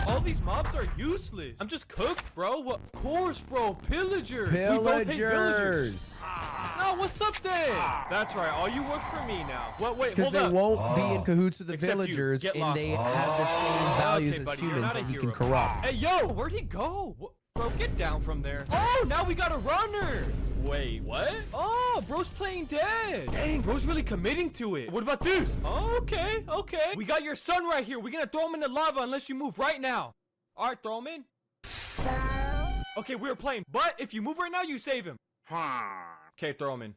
All these mobs are useless. I'm just cooked, bro. What? Of course, bro. Pillager. We both hate villagers. No, what's up then? That's right. All you work for me now. What? Wait, Because hold they up. won't be in cahoots with the Except you. villagers, Get and lost. they have the same values Okay, as buddy, you're humans not a that he hero. can corrupt. Hey, yo, where'd he go? Bro, get down from there. Oh, now we got a runner. Wait, what? Oh, bro's playing dead. Dang, bro's really committing to it. What about this? Oh, okay. We got your son right here. We're gonna throw him in the lava unless you move right now. All right, throw him in. Okay, we were playing, but if you move right now, you save him. Okay, throw him in.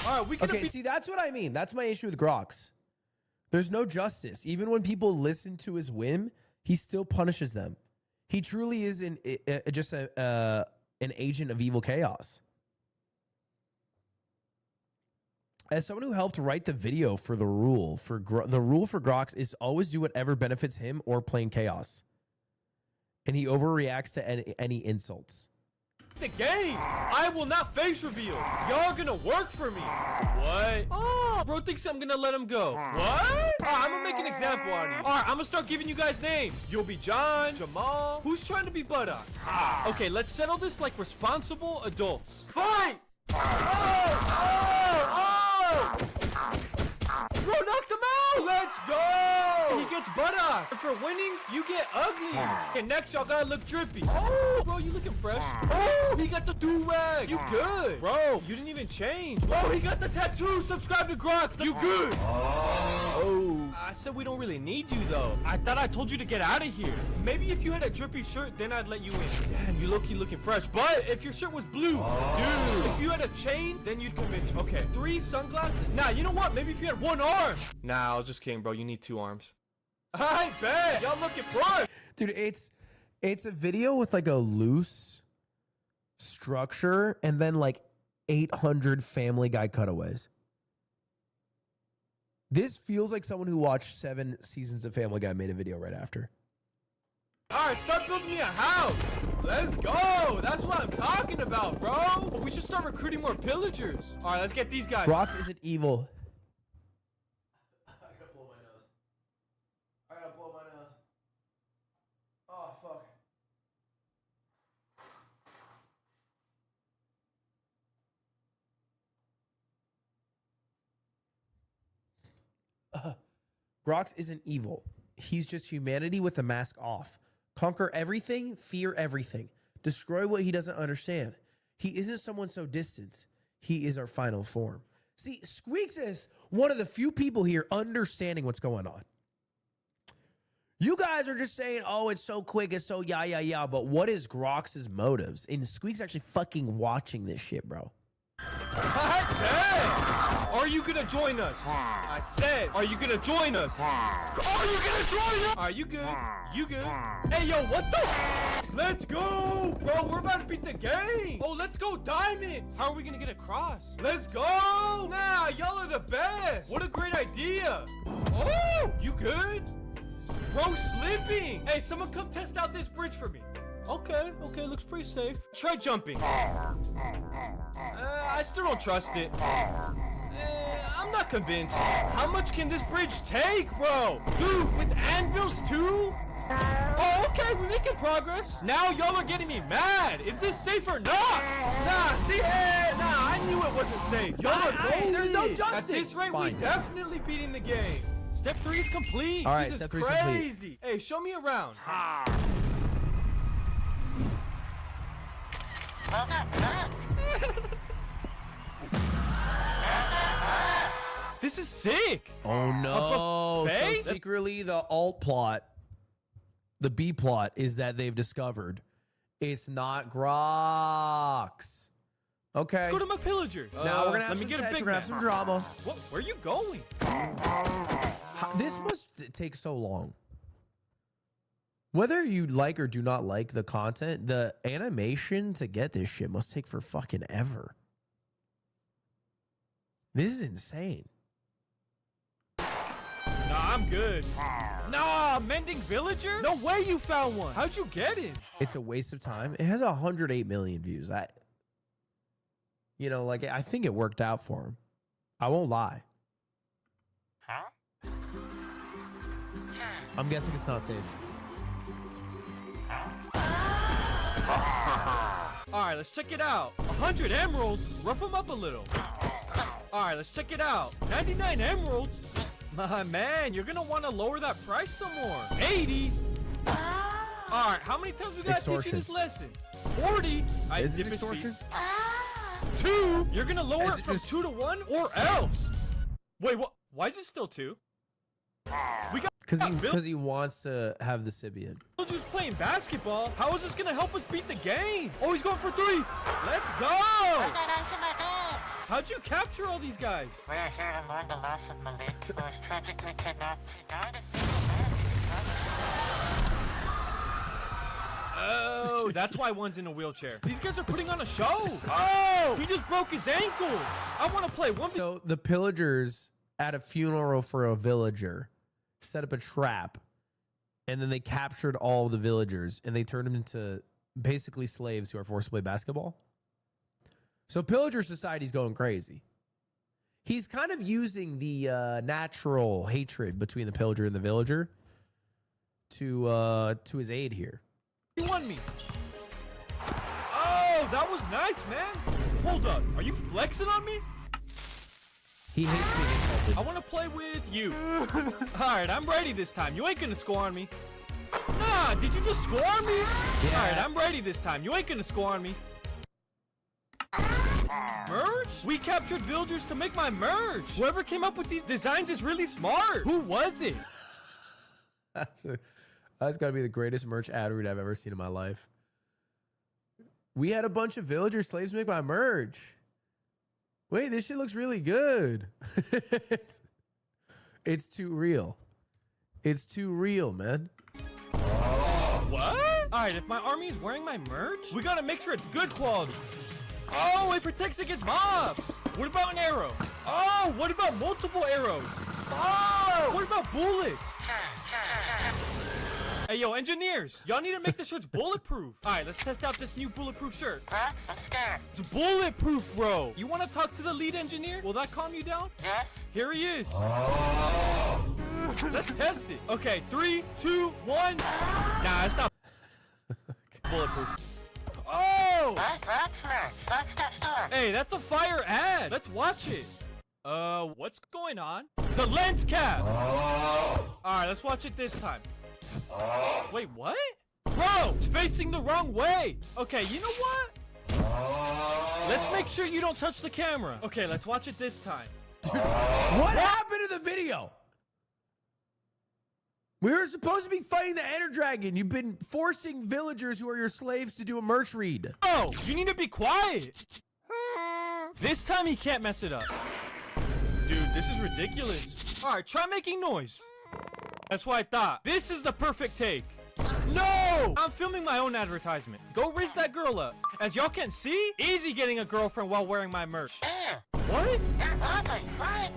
All right, we can. Okay, see, that's what I mean. That's my issue with Grox. There's no justice. Even when people listen to his whim, he still punishes them. He truly is just an agent of evil chaos. As someone who helped write the video for the rule for Grox is always do whatever benefits him or plain chaos, and he overreacts to any insults. The game. I will not face reveal. Y'all gonna work for me. What? Oh, bro thinks I'm gonna let him go. What? I'm gonna make an example out of you. All right, I'm gonna start giving you guys names. You'll be John, Jamal. Who's trying to be buttocks? Okay, let's settle this like responsible adults. Fight! Bro, knocked him out! Let's go! He gets buttocks. For winning, you get ugly. And next, y'all gotta look drippy. Oh, bro, you looking fresh. Oh, he got the do-rag. You good. Bro, you didn't even change. Bro, he got the tattoo. Subscribe to Grox. You good. Oh. I said we don't really need you, though. I thought I told you to get out of here. Maybe if you had a drippy shirt, then I'd let you in. Damn, you low-key looking fresh. But if your shirt was blue, dude, if you had a chain, then you'd convince me. Okay, 3 sunglasses. Nah, you know what? Maybe if you had 1 arm. Nah, I was just kidding, bro. You need 2 arms. I bet. Y'all looking fresh. Dude, it's a video with like a loose structure and then like 800 Family Guy cutaways. This feels like someone who watched 7 seasons of Family Guy made a video right after. All right, start building me a house. Let's go. That's what I'm talking about, bro. We should start recruiting more pillagers. All right, let's get these guys. Grox isn't evil. I gotta blow my nose. I gotta blow my nose. Oh, fuck. Grox isn't evil. He's just humanity with the mask off. Conquer everything, fear everything. Destroy what he doesn't understand. He isn't someone so distant. He is our final form. See, Squeaks is one of the few people here understanding what's going on. You guys are just saying, oh, it's so quick, it's so yeah. But what is Grox's motives? And Squeak's actually fucking watching this shit, bro. Are you gonna join us? I said, are you gonna join us? Are you gonna join us? Are you good? You good? Hey, yo, what the? Let's go, bro. We're about to beat the game. Oh, let's go diamonds. How are we gonna get across? Let's go. Nah, y'all are the best. What a great idea. Oh, you good? Bro, slipping. Hey, someone come test out this bridge for me. Okay, looks pretty safe. Try jumping. I still don't trust it. I'm not convinced. How much can this bridge take, bro? Dude, with anvils too? Oh, okay, we're making progress. Now y'all are getting me mad. Is this safe or not? Nah, see, I knew it wasn't safe. Y'all are gold. There's no justice. At this rate, we definitely beating the game. Step 3 is complete. All right, this step is 3 is complete. crazy. Hey, show me around. Well done, good. This is sick. Oh no. So Hey? secretly the alt plot, the B plot is that they've discovered it's not Grox. Okay. Let's go to my pillagers. Now we're gonna have let me some get a tension, big we're gonna have man. some drama. What? Where are you going? This must take so long. Whether you like or do not like the content, the animation to get this shit must take for fucking ever. This is insane. Nah, I'm good. Nah, mending villager? No way you found one. How'd you get it? It's a waste of time. It has 108 million views. I think it worked out for him. I won't lie. Huh? I'm guessing it's not safe. All right, let's check it out. 100 emeralds. Rough them up a little. All right, let's check it out. 99 emeralds. My man, you're gonna want to lower that price some more. 80. All right, how many times we gotta teach you Extortion. this lesson? 40. Is this different extortion? speed. 2. You're gonna lower Is it it from just- 2 to 1 or else. Wait, what? Why is it still 2? We got Because he wants to have the Sibian. villagers playing basketball. How is this gonna help us beat the game? Oh, he's going for 3. Let's go. I got ice in my pants. How'd you capture all these guys? We are here to mourn the loss of Malik, who was tragically kidnapped. He died a single man. Oh, that's why one's in a wheelchair. These guys are putting on a show. Oh, he just broke his ankles. I want to play one. So the pillagers at a funeral for a villager set up a trap, and then they captured all the villagers and they turned them into basically slaves who are forced to play basketball. So pillager society's going crazy. He's kind of using the natural hatred between the pillager and the villager to his aid here. You won me. Oh, that was nice, man. Hold up. Are you flexing on me? He hates being insulted. I want to play with you. All right, I'm ready this time. You ain't going to score on me. Nah, did you just score on me? Yeah. All right, I'm ready this time. You ain't going to score on me. Merge? We captured villagers to make my merge. Whoever came up with these designs is really smart. Who was it? That's got to be the greatest merch ad read I've ever seen in my life. We had a bunch of villager slaves make my merch. Wait, this shit looks really good. It's too real. It's too real, man. What? All right, if my army is wearing my merch, we gotta make sure it's good quality. Oh, it protects against mobs. What about an arrow? Oh, what about multiple arrows? Oh, what about bullets? Hey, yo, engineers, y'all need to make the shirts bulletproof. All right, let's test out this new bulletproof shirt. What? I'm scared. It's bulletproof, bro. You want to talk to the lead engineer? Will that calm you down? Yes? Here he is. Let's test it. Okay, 3, 2, 1. Nah, it's not bulletproof. Oh! That's that store. Hey, that's a fire ad. Let's watch it. What's going on? The lens cap. All right, let's watch it this time. Wait, what? Bro, it's facing the wrong way. Okay, you know what? Let's make sure you don't touch the camera. Okay, let's watch it this time. What happened to the video? We were supposed to be fighting the Ender Dragon. You've been forcing villagers who are your slaves to do a merch read. Oh, you need to be quiet. This time he can't mess it up. Dude, this is ridiculous. All right, try making noise. That's what I thought. This is the perfect take. No! I'm filming my own advertisement. Go raise that girl up. As y'all can see, easy getting a girlfriend while wearing my merch. What? You're ugly, right?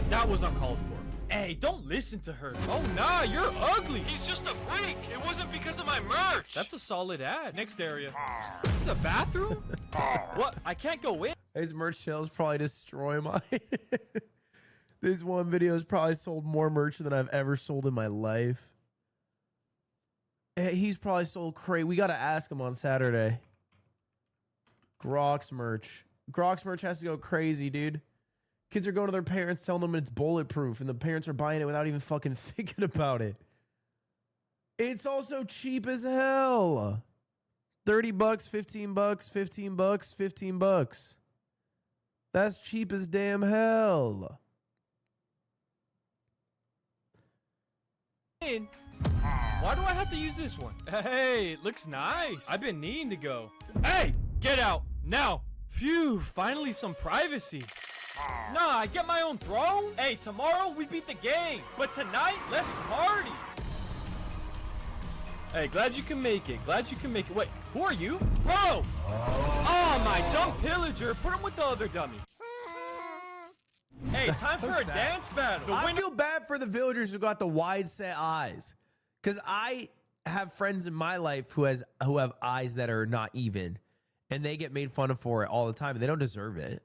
That was uncalled for. Hey, don't listen to her. Oh, nah, you're ugly. He's just a freak. It wasn't because of my merch. That's a solid ad. Next area. The bathroom? What? I can't go in. His merch sales probably destroy mine. This one video has probably sold more merch than I've ever sold in my life. He's probably sold crazy. We got to ask him on Saturday. Grok's merch. Grok's merch has to go crazy, dude. Kids are going to their parents telling them it's bulletproof, and the parents are buying it without even fucking thinking about it. It's also cheap as hell. 30 bucks, 15 bucks, 15 bucks, 15 bucks. That's cheap as damn hell. Why do I have to use this one? Hey, it looks nice. I've been needing to go. Hey, get out now. Phew, finally some privacy. Nah, I get my own throne. Hey, tomorrow we beat the game, but tonight, let's party. Hey, glad you can make it. Glad you can make it. Wait, who are you? Bro! Oh, my dumb pillager. Put him with the other dummy. Hey, That's time so for a sad. dance battle. I feel bad for the villagers who got the wide set eyes, because I have friends in my life who have eyes that are not even, and they get made fun of for it all the time, and they don't deserve it.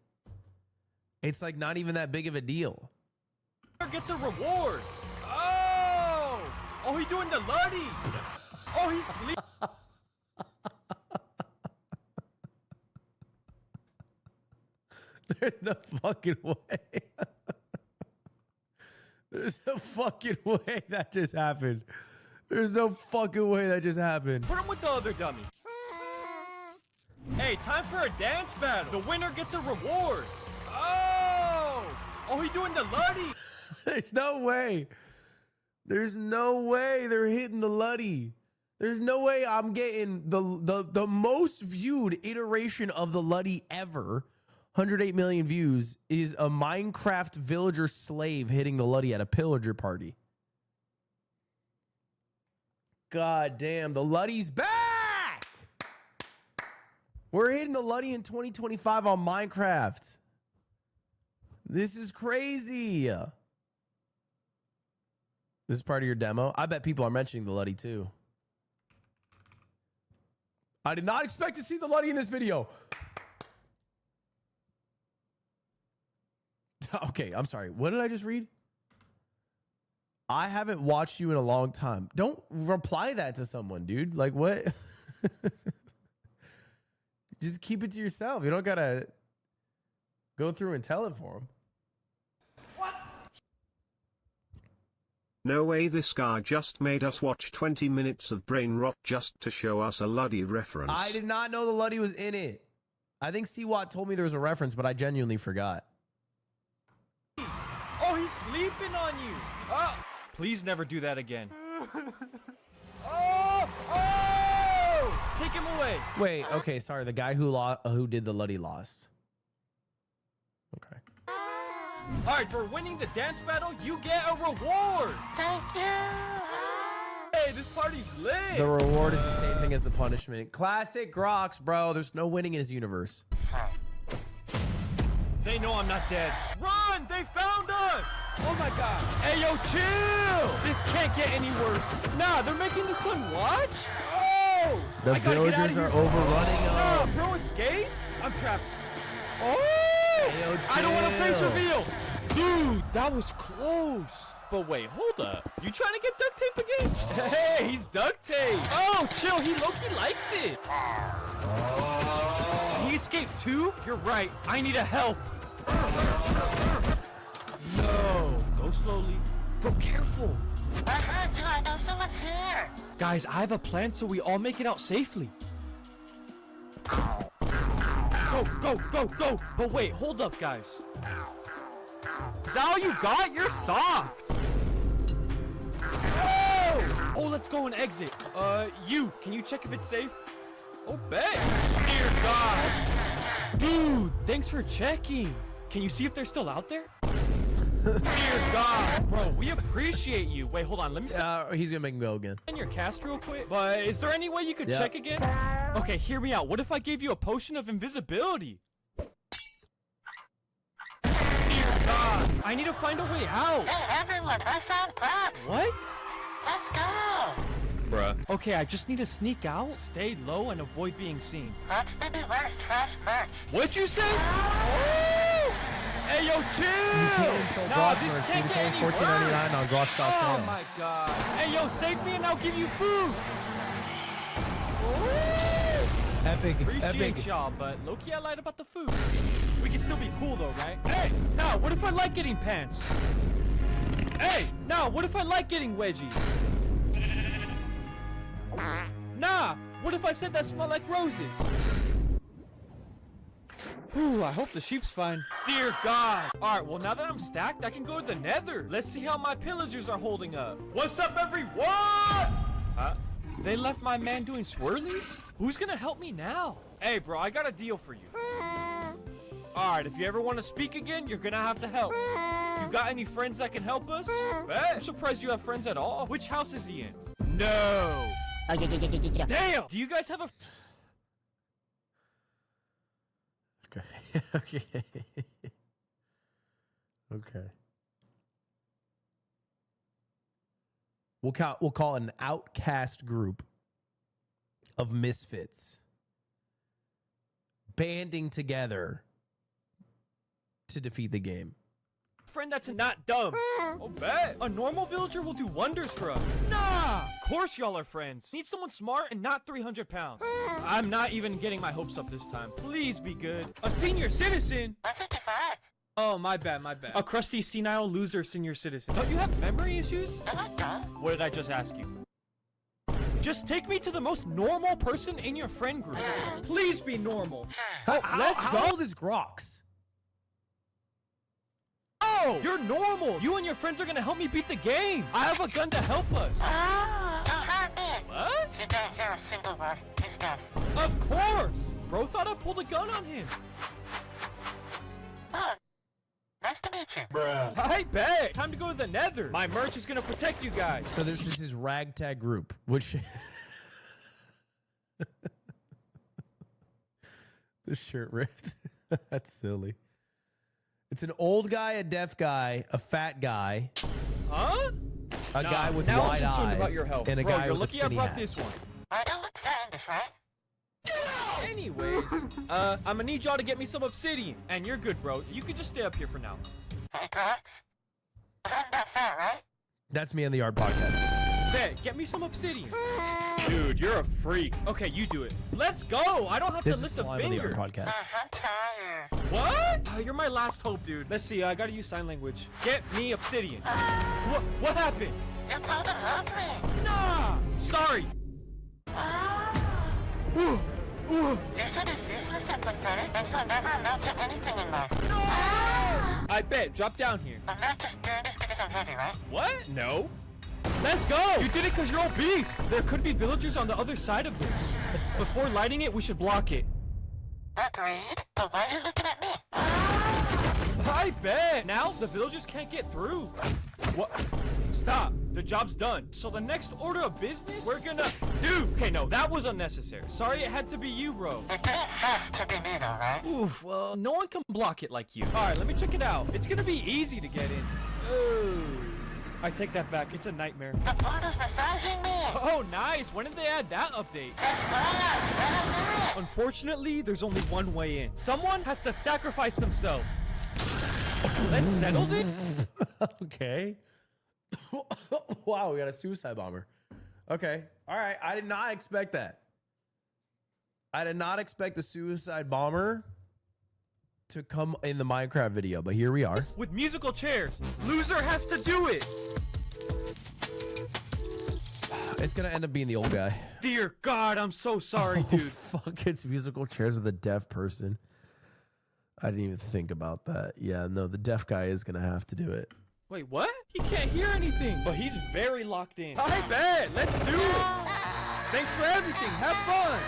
It's like not even that big of a deal. Gets a reward. Oh, he's doing the Luddy. Oh, he's sleep. There's no fucking way. There's no fucking way that just happened. There's no fucking way that just happened. Put him with the other dummy. Hey, time for a dance battle. The winner gets a reward. Oh, he's doing the Luddy. There's no way. There's no way they're hitting the Luddy. There's no way I'm getting the most viewed iteration of the Luddy ever. 108 million views is a Minecraft villager slave hitting the Luddy at a pillager party. God damn, the Luddy's back! We're hitting the Luddy in 2025 on Minecraft. This is crazy. This is part of your demo. I bet people are mentioning the Luddy too. I did not expect to see the Luddy in this video. Okay, I'm sorry. What did I just read? I haven't watched you in a long time. Don't reply that to someone, dude. Like, what? Just keep it to yourself. You don't gotta go through and tell it for him. No way, this guy just made us watch 20 minutes of brain rot just to show us a Luddy reference. I did not know the Luddy was in it. I think C-Watt told me there was a reference, but I genuinely forgot. Oh, he's sleeping on you. Oh, please never do that again. Oh! Take him away. Wait, okay, sorry. The guy who did the Luddy lost. Okay. All right, for winning the dance battle, you get a reward. Thank you. Hey, this party's lit. The reward is the same thing as the punishment. Classic Grox, bro. There's no winning in his universe. They know I'm not dead. Run! They found us! Oh my god. Hey, yo, chill! This can't get any worse. Nah, they're making the sun watch? Oh! The I gotta get villagers out of are here. overrunning Nah, them. bro, escape? I'm trapped. Oh! Hey, yo, I don't want to face chill. reveal. Dude, that was close. But wait, hold up. You trying to get duct tape again? Hey, he's duct tape. Oh, chill. He low-key likes it. He escaped too? You're right. I need a help. No. Go slowly. Go careful. I heard you. I know someone's here. Guys, I have a plan so we all make it out safely. Go, go, go, go. But wait, hold up, guys. Is that all you got? You're soft. Oh, let's go and exit. Can you check if it's safe? Oh, bet. Dear God. Dude, thanks for checking. Can you see if they're still out there? Dear God. Bro, we appreciate you. Wait, hold on. Let me see. He's gonna make him go again. In your cast real quick. But is there any way you could Yeah. check again? Okay, hear me out. What if I gave you a potion of invisibility? Dear God. I need to find a way out. Hey, everyone, I found Box. What? Let's go. Bruh. Okay, I just need to sneak out, stay low, and avoid being seen. Box maybe wears trash merch. What'd you say? Oh! Hey, yo, chill! You can't install Grok this merch, can't dude. It's get only any $14.99 worse. on Grok.sale. Oh my God. Hey, yo, save me and I'll give you food. Epic, Appreciate epic. y'all, but low-key I lied about the food. We can still be cool though, right? Hey, now what if I like getting pants? Hey, now what if I like getting wedgies? Nah, what if I said that smell like roses? Whew, I hope the sheep's fine. Dear God. All right, well now that I'm stacked, I can go to the Nether. Let's see how my pillagers are holding up. What's up, everyone? They left my man doing swirlies? Who's gonna help me now? Hey, bro, I got a deal for you. All right, if you ever want to speak again, you're gonna have to help. You got any friends that can help us? I'm surprised you have friends at all. Which house is he in? No. Damn. Do you guys have a... Okay. Okay. Okay. We'll call it an outcast group of misfits banding together to defeat the game. friend that's not dumb. Oh, bet. A normal villager will do wonders for us. Nah! Of course y'all are friends. Need someone smart and not 300 pounds. I'm not even getting my hopes up this time. Please be good. A senior citizen? 155. Oh, my bad, my bad. A crusty, senile, loser senior citizen. Don't you have memory issues? What did I just ask you? Just take me to the most normal person in your friend group. Please be normal. Let's go. How old is Grox? Oh, you're normal. You and your friends are gonna help me beat the game. I have a gun to help us. Don't hurt me. What? You don't hear a single word. He's dead. Of course. Bro thought I pulled a gun on him. Oh, nice to meet you. I bet. Time to go to the Nether. My merch is gonna protect you guys. So this is his ragtag group, which the shirt ripped. That's silly. It's an old guy, a deaf guy, a fat guy, Huh? a guy with now wide I'm concerned eyes, about your health. and a Bro, guy you're with a lucky I spinny brought hat. this one. I don't look Spanish, right? Anyways, I'm gonna need y'all to get me some obsidian. And you're good, bro. You can just stay up here for now. Hey, Grox. I'm not fair, right? That's me on the Yard Podcast. Bet, get me some obsidian. Dude, you're a freak. Okay, you do it. Let's go. I don't have This to is lift a Slime on the Yard finger. Podcast. I'm tired. What? Oh, you're my last hope, dude. Let's see. I gotta use sign language. Get me obsidian. What happened? You pulled an opening. Nah. Sorry. Ooh. Ooh. You said it's useless and pathetic, and you'll never amount to anything in life. I bet. Drop down here. I'm not just doing this because I'm heavy, right? What? No. Let's go! You did it because you're obese! There could be villagers on the other side of this. Before lighting it, we should block it. Agreed. But why are you looking at me? I bet. Now the villagers can't get through. What? Stop. The job's done. So the next order of business, we're gonna... Dude! Okay, no, that was unnecessary. Sorry it had to be you, bro. It didn't have to be me though, right? Oof, well, no one can block it like you. All right, let me check it out. It's gonna be easy to get in. Oh, I take that back. It's a nightmare. The portal's massaging me! Oh, nice. When did they add that update? Unfortunately, there's only one way in. Someone has to sacrifice themselves. Let's settle it. Okay. Wow, we got a suicide bomber. Okay. All right. I did not expect that. I did not expect the suicide bomber to come in the Minecraft video, but here we are. With musical chairs. Loser has to do it. It's going to end up being the old guy. Dear God, I'm so sorry, dude. Fuck, it's musical chairs with a deaf person. I didn't even think about that. Yeah, no, the deaf guy is going to have to do it. Wait, what? He can't hear anything, but he's very locked in. I bet. Let's do it. Thanks for everything. Have fun.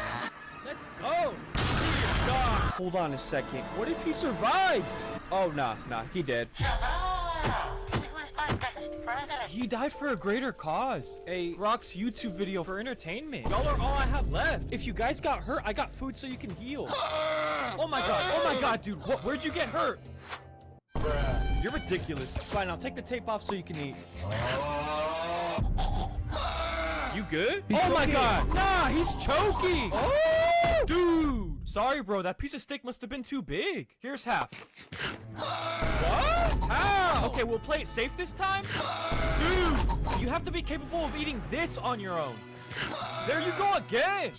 Let's go. Dear God. Hold on a second. What if he survived? Oh, nah, he dead. He died for a greater cause. A Rock's YouTube video for entertainment. Y'all are all I have left. If you guys got hurt, I got food so you can heal. Oh my God, dude. Where'd you get hurt? Bruh. You're ridiculous. Fine, I'll take the tape off so you can eat. You good? Oh my God. Nah, he's choking. Oh! Dude. Sorry, bro. That piece of steak must have been too big. Here's half. What? How? Okay, we'll play it safe this time. Dude, you have to be capable of eating this on your own. There you go again.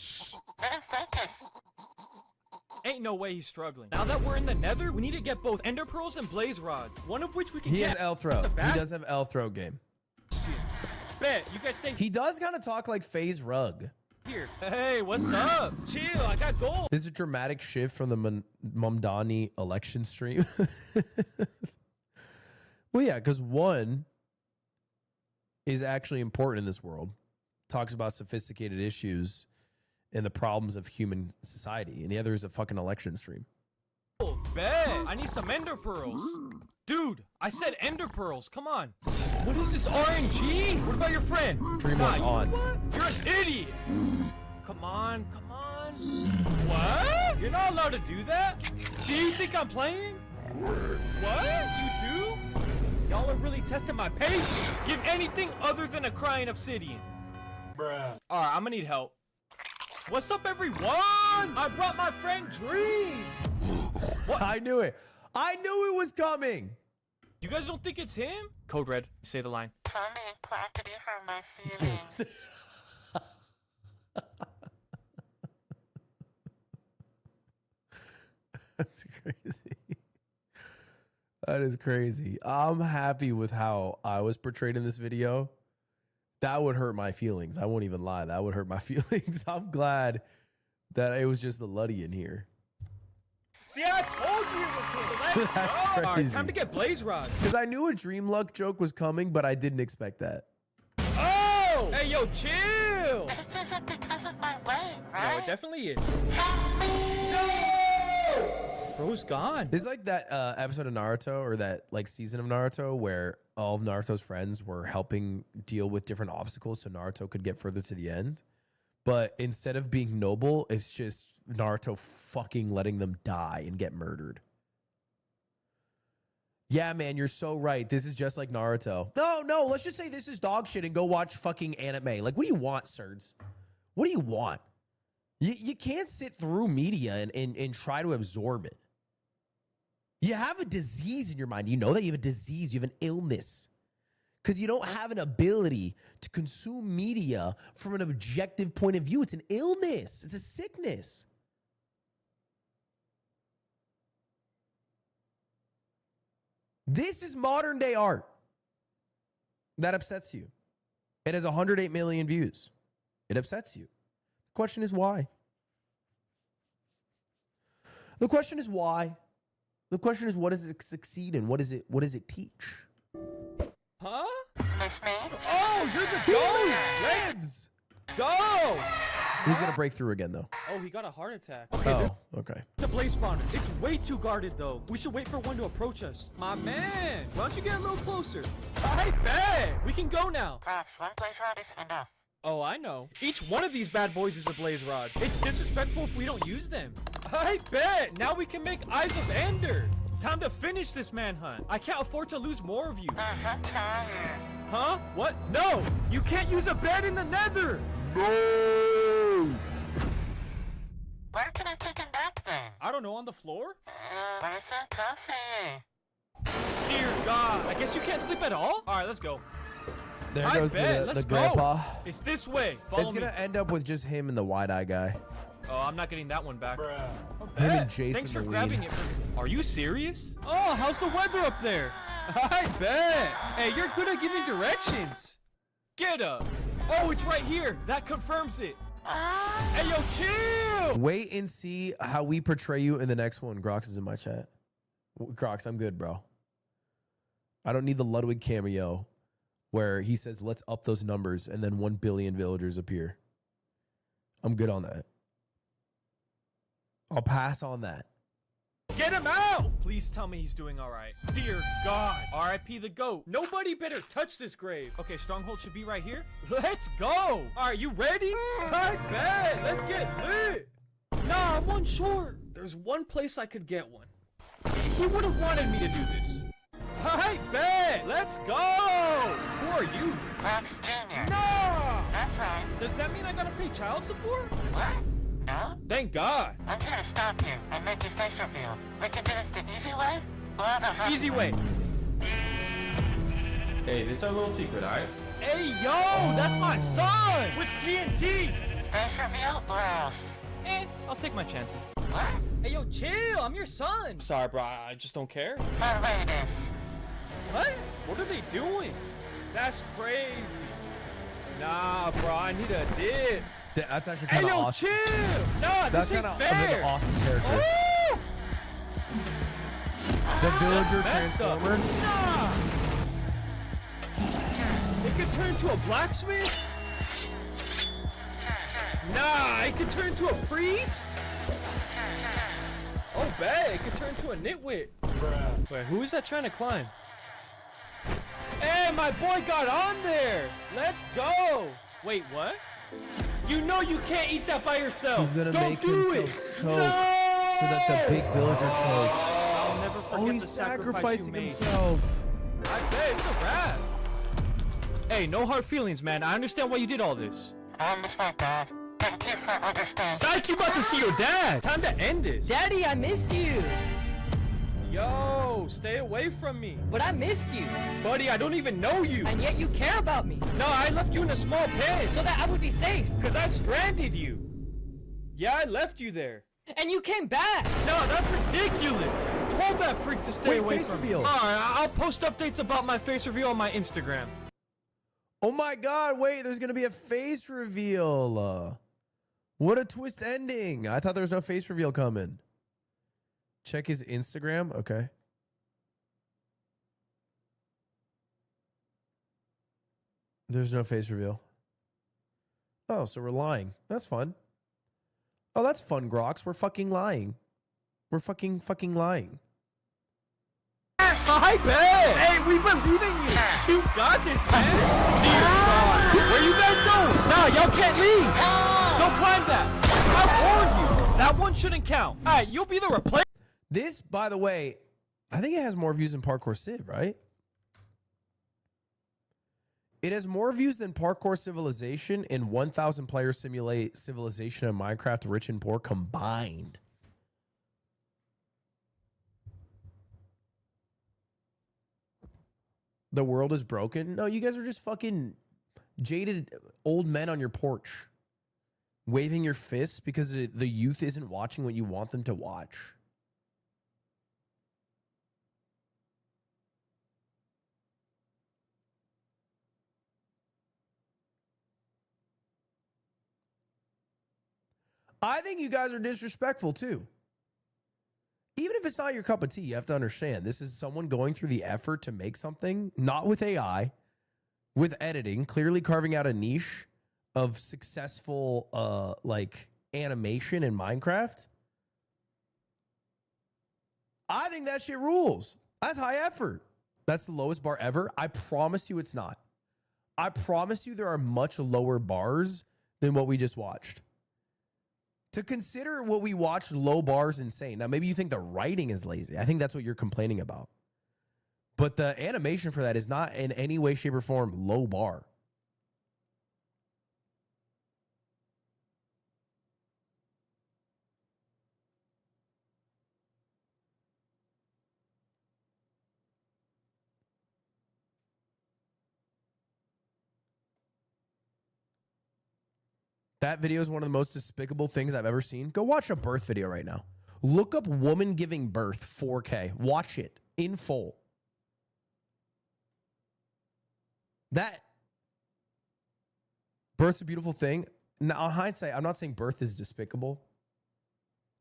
Ain't no way he's struggling. Now that we're in the Nether, we need to get both ender pearls and blaze rods. One of which we can He get. has L throw. He does have L throw game. Bet you guys stay He does kind of talk like FaZe Rug. here. Hey, what's up? Chill, I got gold. This is a dramatic shift from the Mamdani election stream. Well, yeah, because one is actually important in this world. Talks about sophisticated issues and the problems of human society. And the other is a fucking election stream. Oh, bet. I need some ender pearls. Dude, I said ender pearls. Come on. What is this RNG? What about your friend? Dreamlock on. What? You're an idiot. Come on. What? You're not allowed to do that? Do you think I'm playing? What? You do? Y'all are really testing my patience. Give anything other than a crying obsidian. Bruh. All right, I'm gonna need help. What's up, everyone? I brought my friend Dream. What? I knew it. I knew it was coming. You guys don't think it's him? Code Red, say the line. Tommy practically hurt my feelings. That's crazy. That is crazy. I'm happy with how I was portrayed in this video. That would hurt my feelings. I won't even lie. That would hurt my feelings. I'm glad that it was just the Luddy in here. See, I told you it was him. Let's That's go. crazy. All right, time to get blaze rods. Because I knew a Dream Luck joke was coming, but I didn't expect that. Oh! Hey, yo, chill. This isn't because of my weight, right? No, it definitely is. Help me! No! Bro's gone. This is like that episode of Naruto or that like season of Naruto where all of Naruto's friends were helping deal with different obstacles so Naruto could get further to the end. But instead of being noble, it's just Naruto fucking letting them die and get murdered. Yeah, man, you're so right. This is just like Naruto. No, let's just say this is dog shit and go watch fucking anime. Like, what do you want, Serds? What do you want? You can't sit through media and try to absorb it. You have a disease in your mind. You know that you have a disease. You have an illness. Because you don't have an ability to consume media from an objective point of view. It's an illness. It's a sickness. This is modern day art. That upsets you. It has 108 million views. It upsets you. The question is why? The question is why? The question is, what does it succeed in? What does it teach? Huh? Miss me? Oh, you're the ghost! Lives! go. He's gonna break through again though. Oh, he got a heart attack. Okay, Oh, okay. it's a blaze spawner. It's way too guarded though. We should wait for one to approach us. My man, why don't you get a little closer? I bet. We can go now. Perhaps one blaze rod is enough. Oh, I know. Each one of these bad boys is a blaze rod. It's disrespectful if we don't use them. I bet. Now we can make Eyes of Ender. Time to finish this manhunt. I can't afford to lose more of you. I'm tired. Huh? What? No! You can't use a bed in the Nether! Where can I take a nap then? I don't know, on the floor? But it's so comfy. Dear God. I guess you can't sleep at all? Alright, let's go. There I goes bet. the Let's grandpa. go. It's this way. Follow It's me. gonna end up with just him and the wide-eye guy. Oh, I'm not getting that one back. Him and Bet. Jason Thanks for the grabbing lead. it for me. Are you serious? Oh, how's the weather up there? I bet. Hey, you're good at giving directions. Get up. Oh, it's right here. That confirms it. Hey, yo, chill. Wait and see how we portray you in the next one. Grox is in my chat. Grox, I'm good, bro. I don't need the Ludwig cameo where he says, let's up those numbers, and then 1 billion villagers appear. I'm good on that. I'll pass on that. Get him out! Please tell me he's doing all right. Dear God. R.I.P. the goat. Nobody better touch this grave. Okay, stronghold should be right here. Let's go. All right, you ready? I bet. Let's get lit. Nah, I'm one short. There's one place I could get one. He would have wanted me to do this. I bet. Let's go. Who are you? Perhaps Junior. No. That's right. Does that mean I gotta pay child support? What? No? Thank God. I'm here to stop you and make your face reveal. We can do this the easy way or the hard Easy way. Hey, this is our little secret, alright? Hey, yo, that's my son with TNT. Face reveal or else? I'll take my chances. What? Hey, yo, chill. I'm your son. Sorry, bro. I just don't care. Outrageous. What? What are they doing? That's crazy. Nah, bro. I need a dip. That's actually Hey, kind of yo, awesome. chill. Nah, That's this ain't kind of fair. an awesome character. Oh! The villager Messed up. transformer. Nah. It could turn to a blacksmith. Nah, it could turn to a priest. Oh, bad. It could turn to a nitwit. Wait, who is that trying to climb? Hey, my boy got on there. Let's go. Wait, what? You know you can't eat that by yourself. He's gonna Don't make do himself it. choke No! so that the big villager chokes. I'll never forget Oh, he's the sacrifice sacrificing you made. himself. I bet it's a wrap. Hey, no hard feelings, man. I understand why you did all this. I understand, Dad. Thank you for understanding. Psych, you about to see your dad. Time to end this. Daddy, I missed you. Yo, stay away from me. But I missed you. Buddy, I don't even know you. And yet you care about me. No, I left you in a small pen. So that I would be safe. Because I stranded you. Yeah, I left you there. And you came back. No, that's ridiculous. Told that freak to stay Wait, away face from reveal. me. Alright, I'll post updates about my face reveal on my Instagram. Oh my God! Wait, there's gonna be a face reveal. What a twist ending! I thought there was no face reveal coming. Check his Instagram. Okay. There's no face reveal. Oh, so we're lying. That's fun. Oh, that's fun, Grox. We're fucking lying. We're fucking lying. Hi, Ben! Hey, we believe in you! You got this, man! Dear God! Where you guys going? Nah, y'all can't leave! Don't climb that! I warned you! That one shouldn't count. Alright, you'll be the replacement. This, by the way, I think it has more views than Parkour Civ, right? It has more views than Parkour Civilization and 1,000 player simulate Civilization and Minecraft Rich and Poor combined. The world is broken. No, you guys are just fucking jaded old men on your porch waving your fists because the youth isn't watching what you want them to watch. I think you guys are disrespectful too. Even if it's not your cup of tea, you have to understand this is someone going through the effort to make something, not with AI, with editing, clearly carving out a niche of successful like animation in Minecraft, I think that shit rules. That's high effort. That's the lowest bar ever. I promise you it's not. I promise you there are much lower bars than what we just watched. To consider what we watched low bars insane. Now, maybe you think the writing is lazy. I think that's what you're complaining about. But the animation for that is not in any way, shape, or form low bar. That video is one of the most despicable things I've ever seen. Go watch a birth video right now. Look up woman giving birth 4K. Watch it in full. That birth's a beautiful thing. Now, in hindsight, I'm not saying birth is despicable,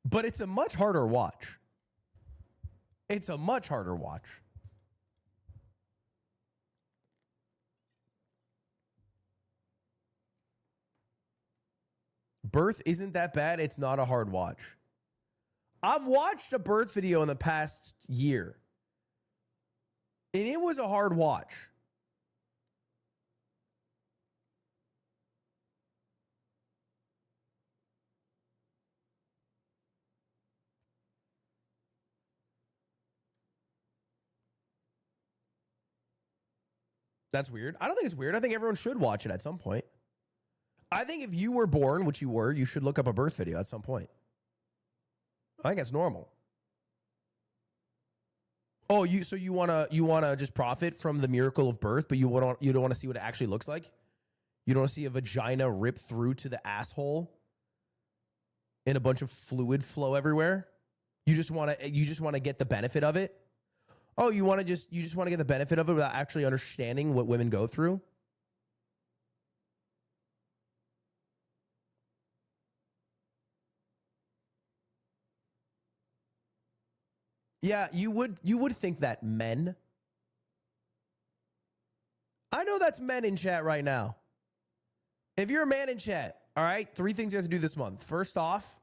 but it's a much harder watch. It's a much harder watch. Birth isn't that bad. It's not a hard watch. I've watched a birth video in the past year, and it was a hard watch. That's weird. I don't think it's weird. I think everyone should watch it at some point. I think if you were born, which you were, you should look up a birth video at some point. I think that's normal. Oh, you wanna just profit from the miracle of birth, but you don't want to see what it actually looks like? You don't want to see a vagina rip through to the asshole and a bunch of fluid flow everywhere? You just want to get the benefit of it? Oh, you just want to get the benefit of it without actually understanding what women go through? Yeah, you would think that men. I know that's men in chat right now. If you're a man in chat, all right, 3 things you have to do this month. First off,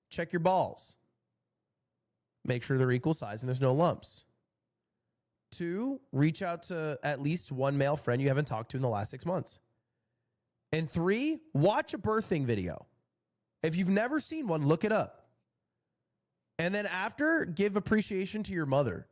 check your balls. Make sure they're equal size and there's no lumps. 2, reach out to at least one male friend you haven't talked to in the last 6 months. And 3, watch a birthing video. If you've never seen one, look it up. And then after, give appreciation to your mother.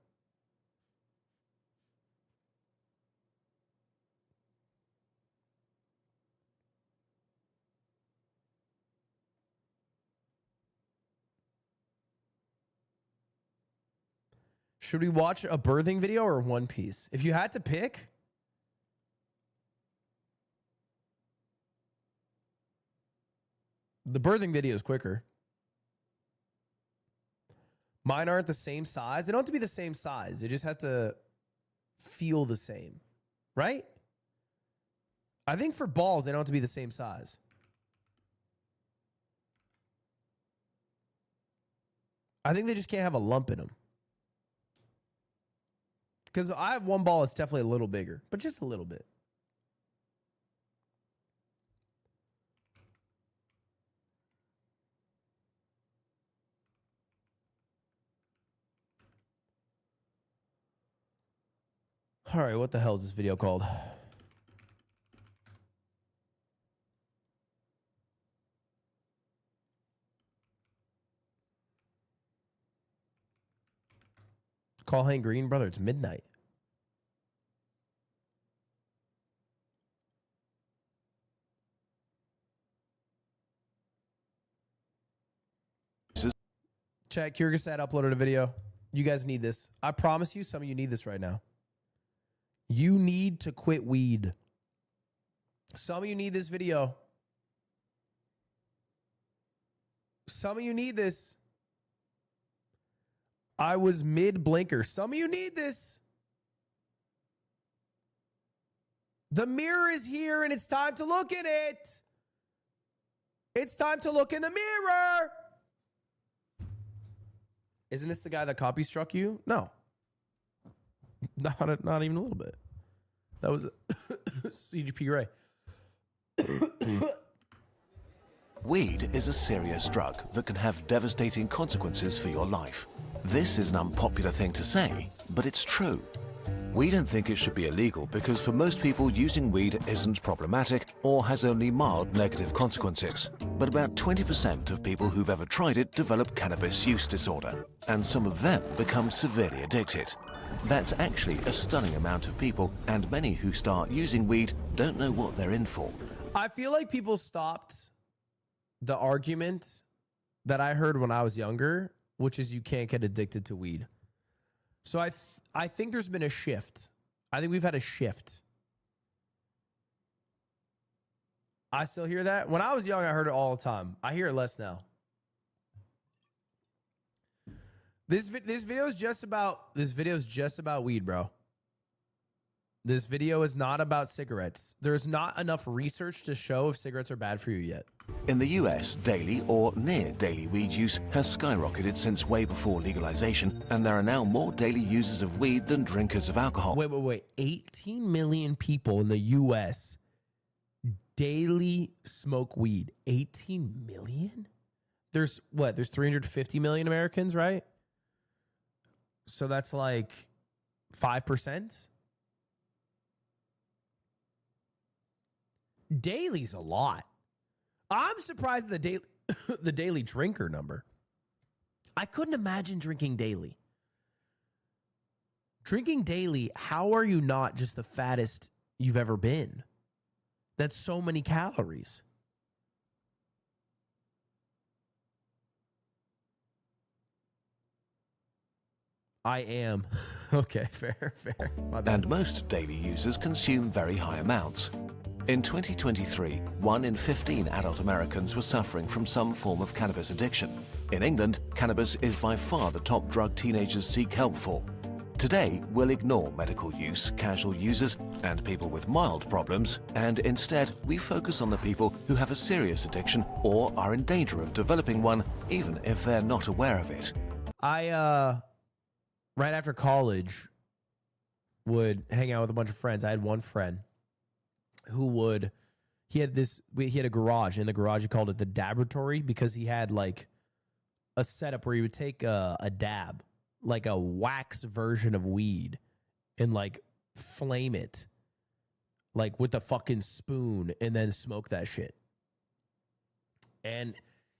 Should we watch a birthing video or One Piece? If you had to pick, the birthing video is quicker. Mine aren't the same size. They don't have to be the same size. They just have to feel the same, right? I think for balls, they don't have to be the same size. I think they just can't have a lump in them. Because I have one ball that's definitely a little bigger, but just a little bit. All right, what the hell is this video called? Call Hank Green, brother. It's midnight. Chat, Kurzgesagt uploaded a video. You guys need this. I promise you, some of you need this right now. You need to quit weed. Some of you need this video. Some of you need this. I was mid-blinker. Some of you need this. The mirror is here and it's time to look in it. It's time to look in the mirror. Isn't this the guy that copy struck you? No. Not even a little bit. That was CGP Ray. Weed is a serious drug that can have devastating consequences for your life. This is an unpopular thing to say, but it's true. We don't think it should be illegal because for most people using weed isn't problematic or has only mild negative consequences. But about 20% of people who've ever tried it develop cannabis use disorder, and some of them become severely addicted. That's actually a stunning amount of people, and many who start using weed don't know what they're in for. I feel like people stopped the argument that I heard when I was younger, which is you can't get addicted to weed. So I think there's been a shift. I think we've had a shift. I still hear that. When I was young, I heard it all the time. I hear it less now. This video is just about weed, bro. This video is not about cigarettes. There's not enough research to show if cigarettes are bad for you yet. In the US, daily or near daily weed use has skyrocketed since way before legalization, and there are now more daily users of weed than drinkers of alcohol. Wait. 18 million people in the US daily smoke weed. 18 million? There's 350 million Americans, right? So that's like 5%. Daily's a lot. I'm surprised at the daily drinker number. I couldn't imagine drinking daily. Drinking daily, how are you not just the fattest you've ever been? That's so many calories. I am. Okay, fair. My bad. And most daily users consume very high amounts. In 2023, 1 in 15 adult Americans were suffering from some form of cannabis addiction. In England, cannabis is by far the top drug teenagers seek help for. Today, we'll ignore medical use, casual users, and people with mild problems, and instead, we focus on the people who have a serious addiction or are in danger of developing one, even if they're not aware of it. I, right after college, would hang out with a bunch of friends. I had one friend who he had a garage. In the garage, he called it the dabratory because he had like a setup where he would take a dab, like a wax version of weed, and like flame it like with a fucking spoon and then smoke that shit. And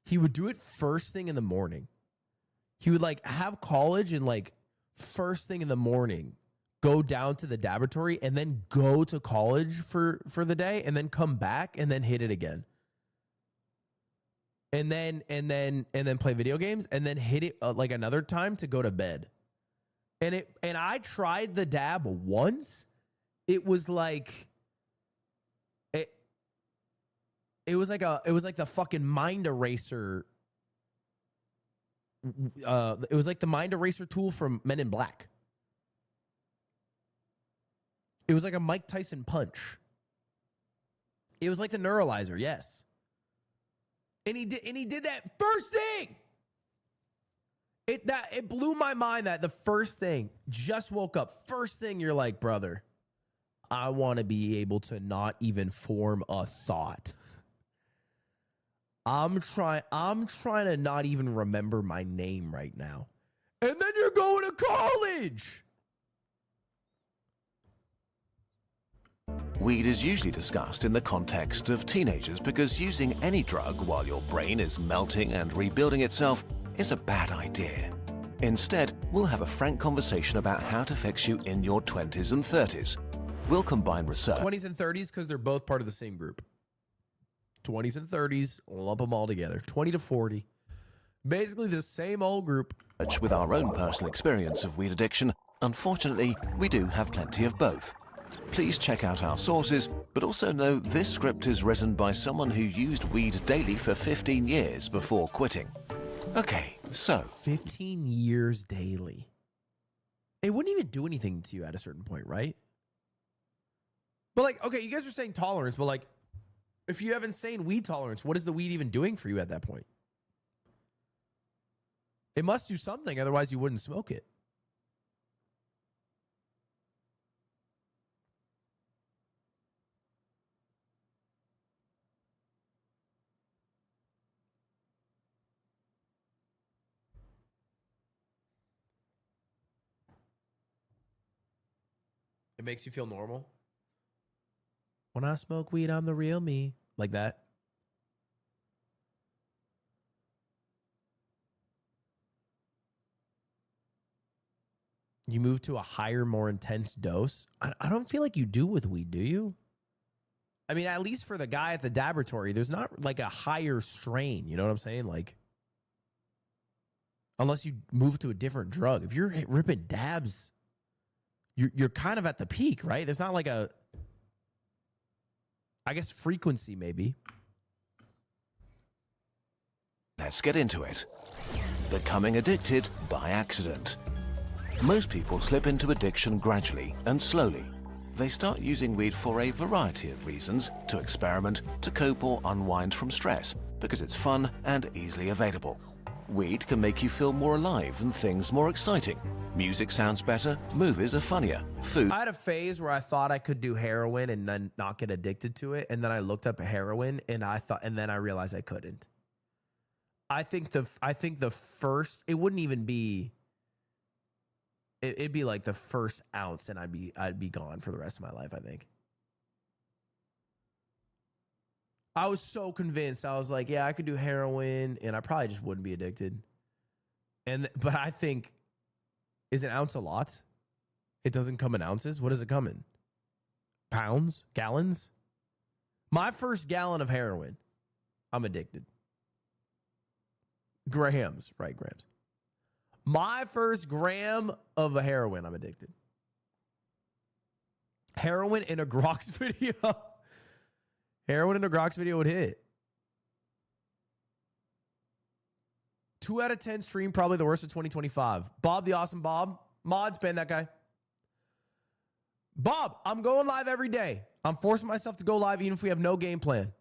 he would do it first thing in the morning. He would like have college and like first thing in the morning go down to the laboratory and then go to college for the day and then come back and then hit it again. And then play video games and then hit it like another time to go to bed. And I tried the dab once. It was like it was like the fucking mind eraser. It was like the mind eraser tool from Men in Black. It was like a Mike Tyson punch. It was like the neuralizer, yes. And he did that first thing. It blew my mind that the first thing, just woke up, first thing you're like, brother, I want to be able to not even form a thought. I'm trying to not even remember my name right now. And then you're going to college. Weed is usually discussed in the context of teenagers because using any drug while your brain is melting and rebuilding itself is a bad idea. Instead, we'll have a frank conversation about how it affects you in your 20s and 30s. We'll combine research. 20s and 30s because they're both part of the same group. 20s and 30s, lump them all together. 20 to 40. Basically the same old group. With our own personal experience of weed addiction, unfortunately, we do have plenty of both. Please check out our sources, but also know this script is written by someone who used weed daily for 15 years before quitting. Okay, so 15 years daily. It wouldn't even do anything to you at a certain point, right? But like, okay, you guys are saying tolerance, but like, if you have insane weed tolerance, what is the weed even doing for you at that point? It must do something, otherwise you wouldn't smoke it. It makes you feel normal. When I smoke weed, I'm the real me. Like that. You move to a higher, more intense dose. I don't feel like you do with weed, do you? I mean, at least for the guy at the laboratory, there's not like a higher strain. You know what I'm saying? Like, unless you move to a different drug. If you're ripping dabs, you're kind of at the peak, right? There's not like a, I guess, frequency maybe. Let's get into it. Becoming addicted by accident. Most people slip into addiction gradually and slowly. They start using weed for a variety of reasons, to experiment, to cope or unwind from stress, because it's fun and easily available. Weed can make you feel more alive and things more exciting. Music sounds better, movies are funnier, food... I had a phase where I thought I could do heroin and then not get addicted to it, and then I looked up heroin and then I realized I couldn't. I think the first, it wouldn't even be... It'd be like the first ounce and I'd be gone for the rest of my life, I think. I was so convinced. I was like, yeah, I could do heroin and I probably just wouldn't be addicted. But I think, is an ounce a lot? It doesn't come in ounces. What does it come in? Pounds? Gallons? My first gallon of heroin, I'm addicted. Grams, right? Grams. My first gram of a heroin, I'm addicted. Heroin in a Grox video. Heroin in a Grox video would hit. 2 out of 10 stream, probably the worst of 2025. Bob the Awesome Bob. Mods, ban that guy. Bob, I'm going live every day. I'm forcing myself to go live even if we have no game plan.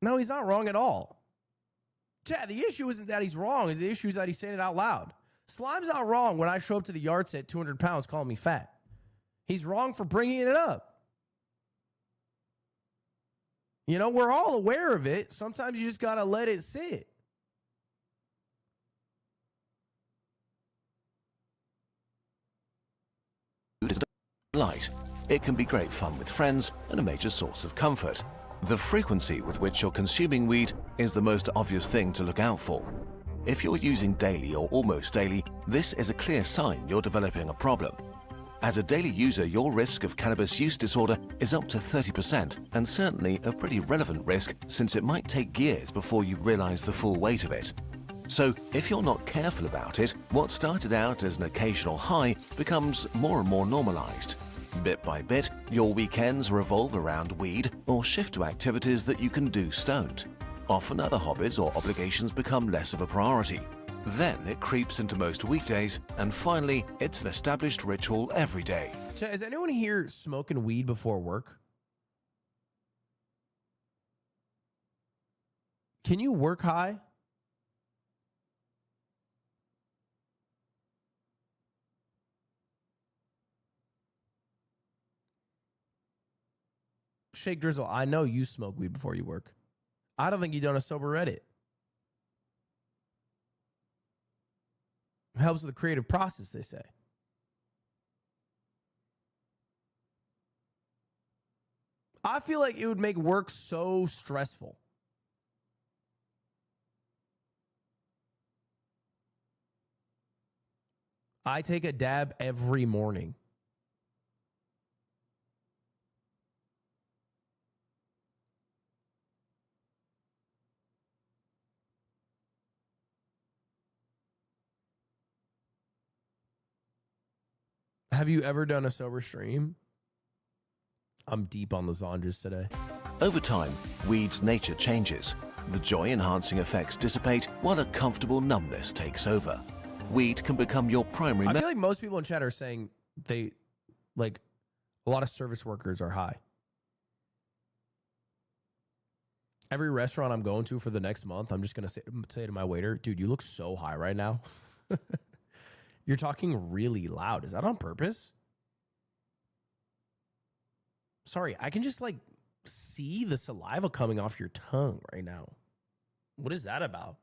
No, he's not wrong at all. Chad, the issue isn't that he's wrong. The issue is that he's saying it out loud. Slime's not wrong when I show up to the yard set 200 pounds calling me fat. He's wrong for bringing it up. You know, we're all aware of it. Sometimes you just got to let it sit. Food is light. It can be great fun with friends and a major source of comfort. The frequency with which you're consuming weed is the most obvious thing to look out for. If you're using daily or almost daily, this is a clear sign you're developing a problem. As a daily user, your risk of cannabis use disorder is up to 30%, and certainly a pretty relevant risk since it might take years before you realize the full weight of it. So, if you're not careful about it, what started out as an occasional high becomes more and more normalized. Bit by bit, your weekends revolve around weed or shift to activities that you can do stoned. Often other hobbies or obligations become less of a priority. Then it creeps into most weekdays, and finally, it's an established ritual every day. Is anyone here smoking weed before work? Can you work high? Shake Drizzle, I know you smoke weed before you work. I don't think you've done a sober Reddit. It helps with the creative process, they say. I feel like it would make work so stressful. I take a dab every morning. Have you ever done a sober stream? I'm deep on lasagnas today. Over time, weed's nature changes. The joy-enhancing effects dissipate while a comfortable numbness takes over. Weed can become your primary... I feel like most people in chat are saying they, like, a lot of service workers are high. Every restaurant I'm going to for the next month, I'm just going to say to my waiter, dude, you look so high right now. You're talking really loud. Is that on purpose? Sorry, I can just like see the saliva coming off your tongue right now. What is that about?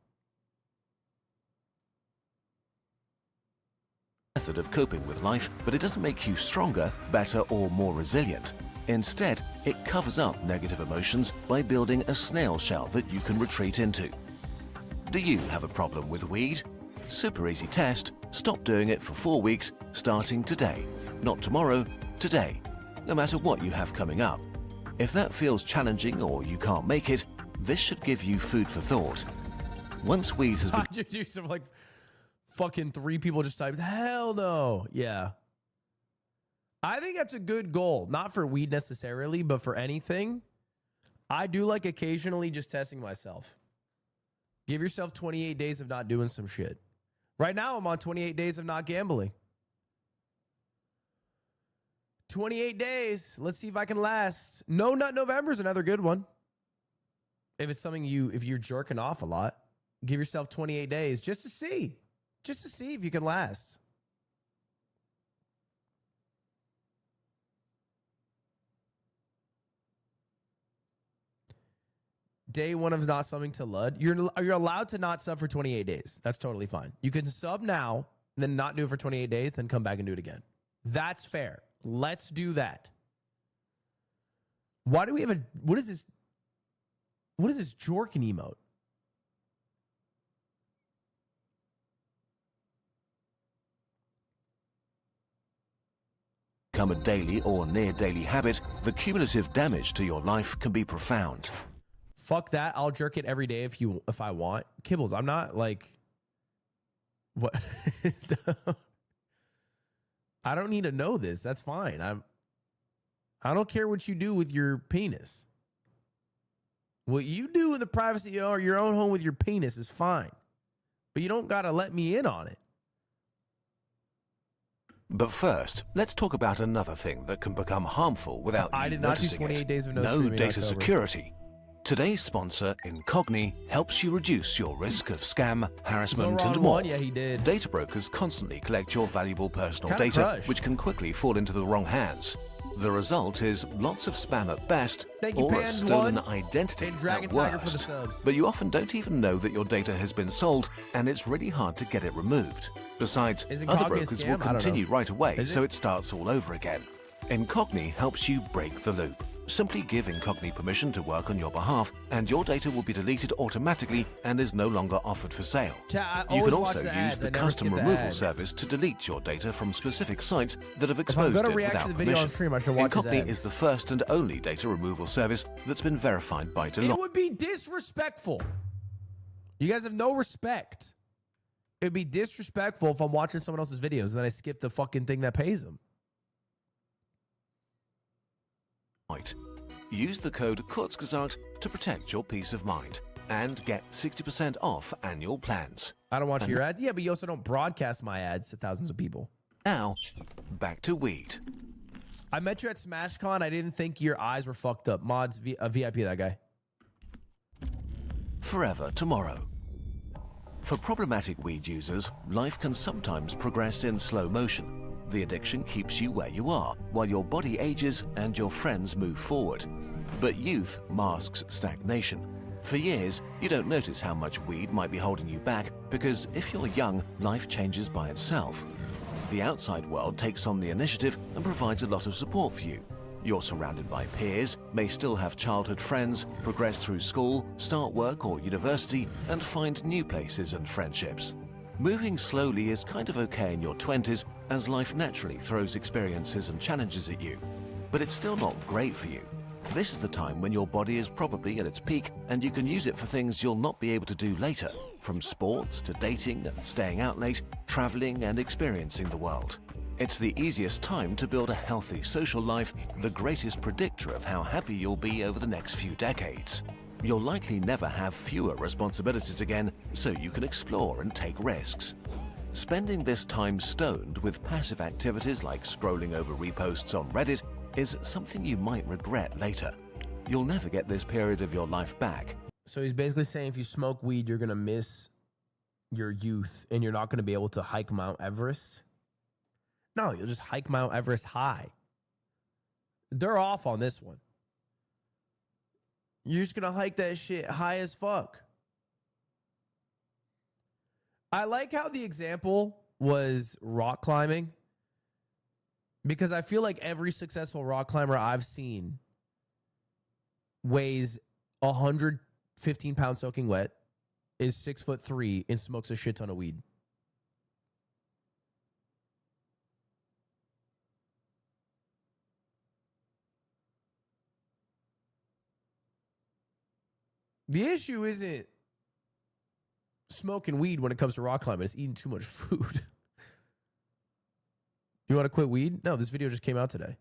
Method of coping with life, but it doesn't make you stronger, better, or more resilient. Instead, it covers up negative emotions by building a snail shell that you can retreat into. Do you have a problem with weed? Super easy test. Stop doing it for 4 weeks, starting today. Not tomorrow, today. No matter what you have coming up. If that feels challenging or you can't make it, this should give you food for thought. Once weed has been... do some like fucking 3 people just typed, hell no. Yeah. I think that's a good goal. Not for weed necessarily, but for anything. I do like occasionally just testing myself. Give yourself 28 days of not doing some shit. Right now, I'm on 28 days of not gambling. 28 days. Let's see if I can last. No Nut November is another good one. If it's something if you're jerking off a lot, give yourself 28 days just to see. Just to see if you can last. Day 1 of not subbing to Lud. You're allowed to not sub for 28 days. That's totally fine. You can sub now, then not do it for 28 days, then come back and do it again. That's fair. Let's do that. Why do we have a... What is this? What is this Jorkin emote? Become a daily or near daily habit, the cumulative damage to your life can be profound. Fuck that. I'll jerk it every day if I want. Kibbles, I'm not like... What? I don't need to know this. That's fine. I don't care what you do with your penis. What you do in the privacy of your own home with your penis is fine. But you don't got to let me in on it. But first, let's talk about another thing that can become harmful without you I did not do noticing 28 it. days of no No streaming in data October. security. Today's sponsor, Incogni, helps you reduce your risk of scam, harassment, wrong and more. one. Yeah, he did. Data brokers constantly collect your valuable personal Kinda data, crushed. which can quickly fall into the wrong hands. The result is lots of spam at best, Thank you, or a Pan stolen One identity and Dragon at Tiger worst. for the subs. But you often don't even know that your data has been sold, and it's really hard to get it removed. Besides, Is other Incogni a brokers scam? will I don't know. continue right away, Is so it? it starts all over again. Incogni helps you break the loop. Simply give Incogni permission to work on your behalf, and your data will be deleted automatically and is no longer offered for sale. Chat, I You always can watch also the use ads. the I never custom skip the removal ads. service to delete your data from specific sites that have If I'm exposed going to it react without to the video on permission. stream, I should watch his Incogni ads. is the first and only data removal service that's been verified by Deloitte. It would be disrespectful. You guys have no respect. It would be disrespectful if I'm watching someone else's videos and then I skip the fucking thing that pays them. Use the code Kurzgesagt to protect your peace of mind and get 60% off annual plans. I don't watch your ads. Yeah, but you also don't broadcast my ads to thousands of people. Now, back to weed. I met you at SmashCon. I didn't think your eyes were fucked up. Mods, VIP that guy. Forever tomorrow. For problematic weed users, life can sometimes progress in slow motion. The addiction keeps you where you are, while your body ages and your friends move forward. But youth masks stagnation. For years, you don't notice how much weed might be holding you back, because if you're young, life changes by itself. The outside world takes on the initiative and provides a lot of support for you. You're surrounded by peers, may still have childhood friends, progress through school, start work or university, and find new places and friendships. Moving slowly is kind of okay in your 20s, as life naturally throws experiences and challenges at you. But it's still not great for you. This is the time when your body is probably at its peak, and you can use it for things you'll not be able to do later, from sports to dating and staying out late, traveling and experiencing the world. It's the easiest time to build a healthy social life, the greatest predictor of how happy you'll be over the next few decades. You'll likely never have fewer responsibilities again, so you can explore and take risks. Spending this time stoned with passive activities like scrolling over reposts on Reddit is something you might regret later. You'll never get this period of your life back. So he's basically saying if you smoke weed, you're going to miss your youth and you're not going to be able to hike Mount Everest. No, you'll just hike Mount Everest high. They're off on this one. You're just going to hike that shit high as fuck. I like how the example was rock climbing, because I feel like every successful rock climber I've seen weighs 115 pounds soaking wet, is 6'3", and smokes a shit ton of weed. The issue isn't smoking weed when it comes to rock climbing. It's eating too much food. You want to quit weed? No, this video just came out today.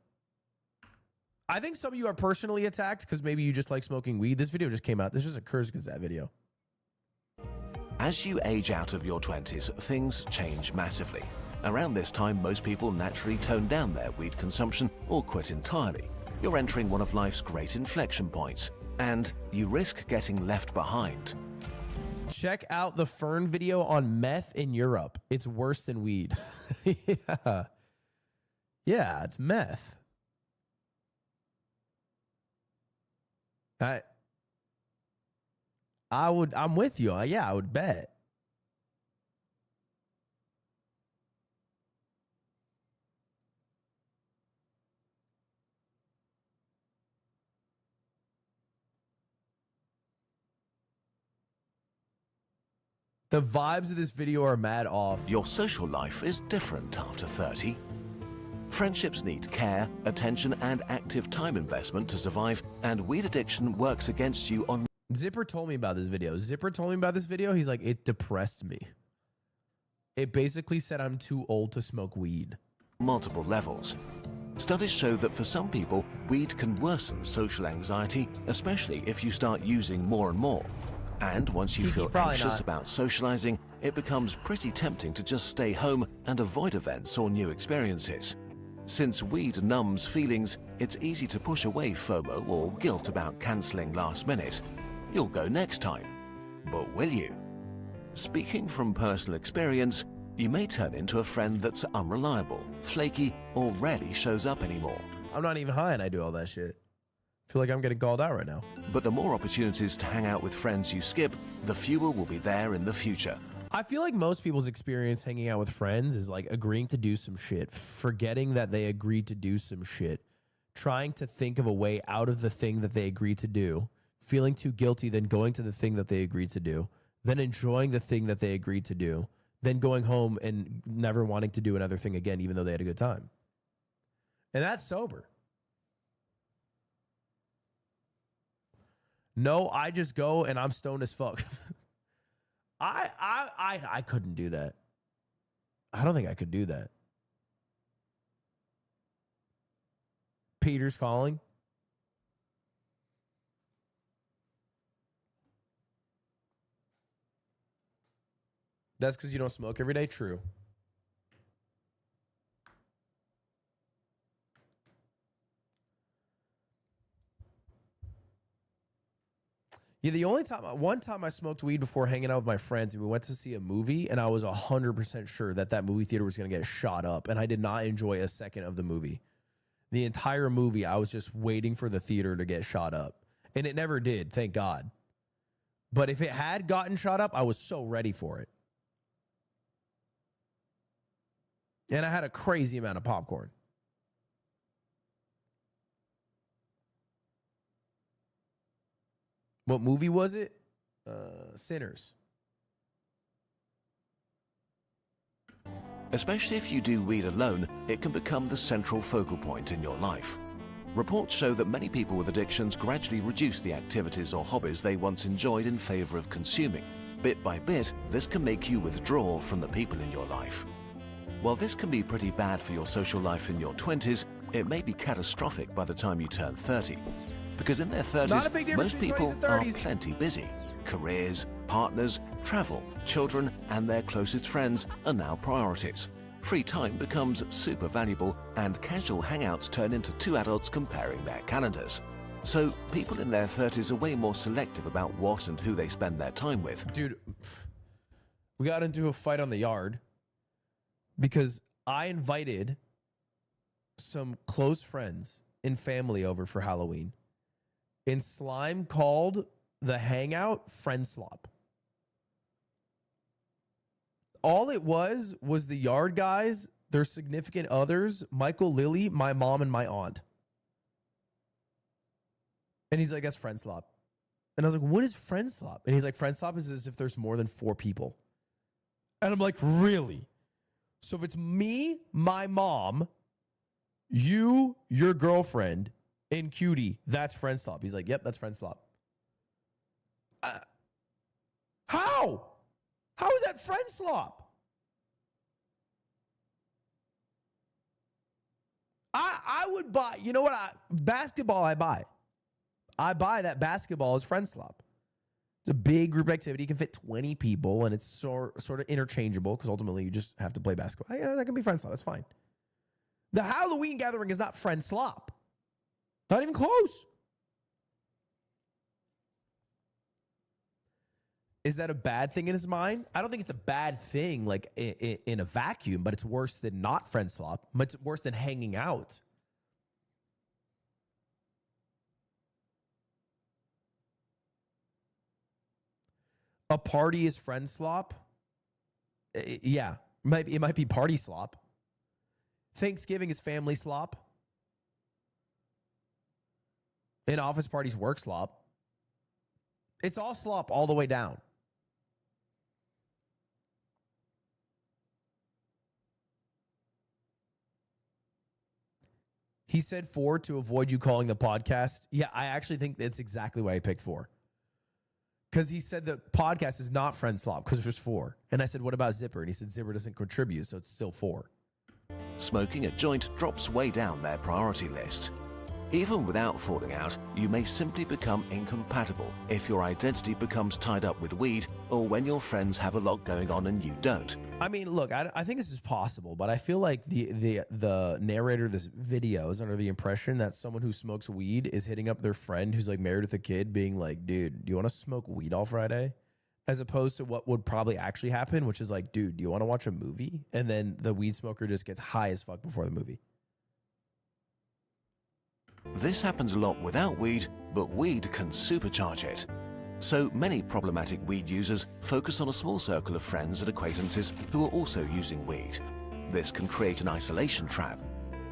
I think some of you are personally attacked because maybe you just like smoking weed. This video just came out. This is a Kurzgesagt video. As you age out of your 20s, things change massively. Around this time, most people naturally tone down their weed consumption or quit entirely. You're entering one of life's great inflection points, and you risk getting left behind. Check out the Fern video on meth in Europe. It's worse than weed. Yeah. Yeah, it's meth. I'm with you. Yeah, I would bet. The vibes of this video are mad off. Your social life is different after 30. Friendships need care, attention, and active time investment to survive, and weed addiction works against you on... Zipper told me about this video. He's like, it depressed me. It basically said I'm too old to smoke weed. Multiple levels. Studies show that for some people, weed can worsen social anxiety, especially if you start using more and more. And once you feel anxious about socializing, it becomes pretty tempting to just stay home and avoid events or new experiences. Since weed numbs feelings, it's easy to push away FOMO or guilt about cancelling last minute. You'll go next time. But will you? Speaking from personal experience, you may turn into a friend that's unreliable, flaky, or rarely shows up anymore. I'm not even high and I do all that shit. I feel like I'm getting called out right now. But the more opportunities to hang out with friends you skip, the fewer will be there in the future. I feel like most people's experience hanging out with friends is like agreeing to do some shit, forgetting that they agreed to do some shit, trying to think of a way out of the thing that they agreed to do, feeling too guilty, then going to the thing that they agreed to do, then enjoying the thing that they agreed to do, then going home and never wanting to do another thing again, even though they had a good time. And that's sober. No, I just go and I'm stoned as fuck. I couldn't do that. I don't think I could do that. Peter's calling. That's because you don't smoke every day? True. Yeah, one time I smoked weed before hanging out with my friends, and we went to see a movie, and I was 100% sure that movie theater was going to get shot up, and I did not enjoy a second of the movie. The entire movie, I was just waiting for the theater to get shot up, and it never did, thank God. But if it had gotten shot up, I was so ready for it. And I had a crazy amount of popcorn. What movie was it? Sinners. Especially if you do weed alone, it can become the central focal point in your life. Reports show that many people with addictions gradually reduce the activities or hobbies they once enjoyed in favor of consuming. Bit by bit, this can make you withdraw from the people in your life. While this can be pretty bad for your social life in your 20s, it may be catastrophic by the time you turn 30. Because in their 30s, most people are plenty busy. Careers, partners, travel, children, and their closest friends are now priorities. Free time becomes super valuable, and casual hangouts turn into two adults comparing their calendars. So people in their 30s are way more selective about what and who they spend their time with. Dude, we got into a fight on the yard because I invited some close friends and family over for Halloween. And Slime called the hangout friend slop. all it was the yard guys, their significant others, Michael, Lily, my mom, and my aunt. And he's like, that's friend slop. And I was like, what is friend slop? And he's like, friend slop is as if there's more than 4 people. And I'm like, really? So if it's me, my mom, you, your girlfriend, and Cutie, that's friend slop. He's like, yep, that's friend slop. How? How is that friend slop? I would buy, you know what? Basketball I buy. I buy that basketball as friend slop. It's a big group activity. You can fit 20 people, and it's sort of interchangeable because ultimately you just have to play basketball. Yeah, that can be friend slop. That's fine. The Halloween gathering is not friend slop. Not even close. Is that a bad thing in his mind? I don't think it's a bad thing like in a vacuum, but it's worse than not friend slop. But it's worse than hanging out. A party is friend slop? Yeah. It might be party slop. Thanksgiving is family slop. In office parties, work slop. It's all slop all the way down. He said 4 to avoid you calling the podcast. Yeah, I actually think that's exactly why I picked 4. Because he said the podcast is not friend slop because there's 4. And I said, what about Zipper? And he said Zipper doesn't contribute, so it's still 4. Smoking a joint drops way down their priority list. Even without falling out, you may simply become incompatible if your identity becomes tied up with weed or when your friends have a lot going on and you don't. I mean, look, I think this is possible, but I feel like the narrator of this video is under the impression that someone who smokes weed is hitting up their friend who's like married with a kid being like, dude, do you want to smoke weed all Friday? As opposed to what would probably actually happen, which is like, dude, do you want to watch a movie? And then the weed smoker just gets high as fuck before the movie. This happens a lot without weed, but weed can supercharge it. So many problematic weed users focus on a small circle of friends and acquaintances who are also using weed. This can create an isolation trap.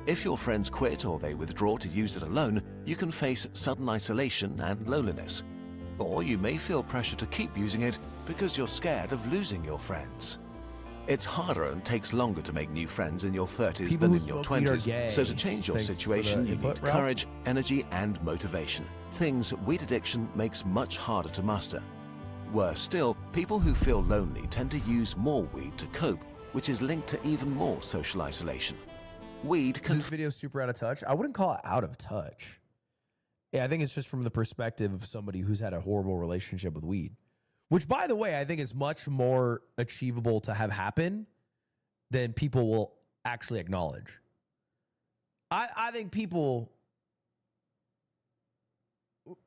If your friends quit or they withdraw to use it alone, you can face sudden isolation and loneliness. Or you may feel pressure to keep using it because you're scared of losing your friends. It's harder and takes longer to make new friends in your 30s than in your 20s, so to change your situation, you need courage, energy, and motivation. Things weed addiction makes much harder to muster. Worse still, people who feel lonely tend to use more weed to cope, which is linked to even more social isolation. Weed can... This video is super out of touch. I wouldn't call it out of touch. Yeah, I think it's just from the perspective of somebody who's had a horrible relationship with weed. Which, by the way, I think is much more achievable to have happen than people will actually acknowledge. I think people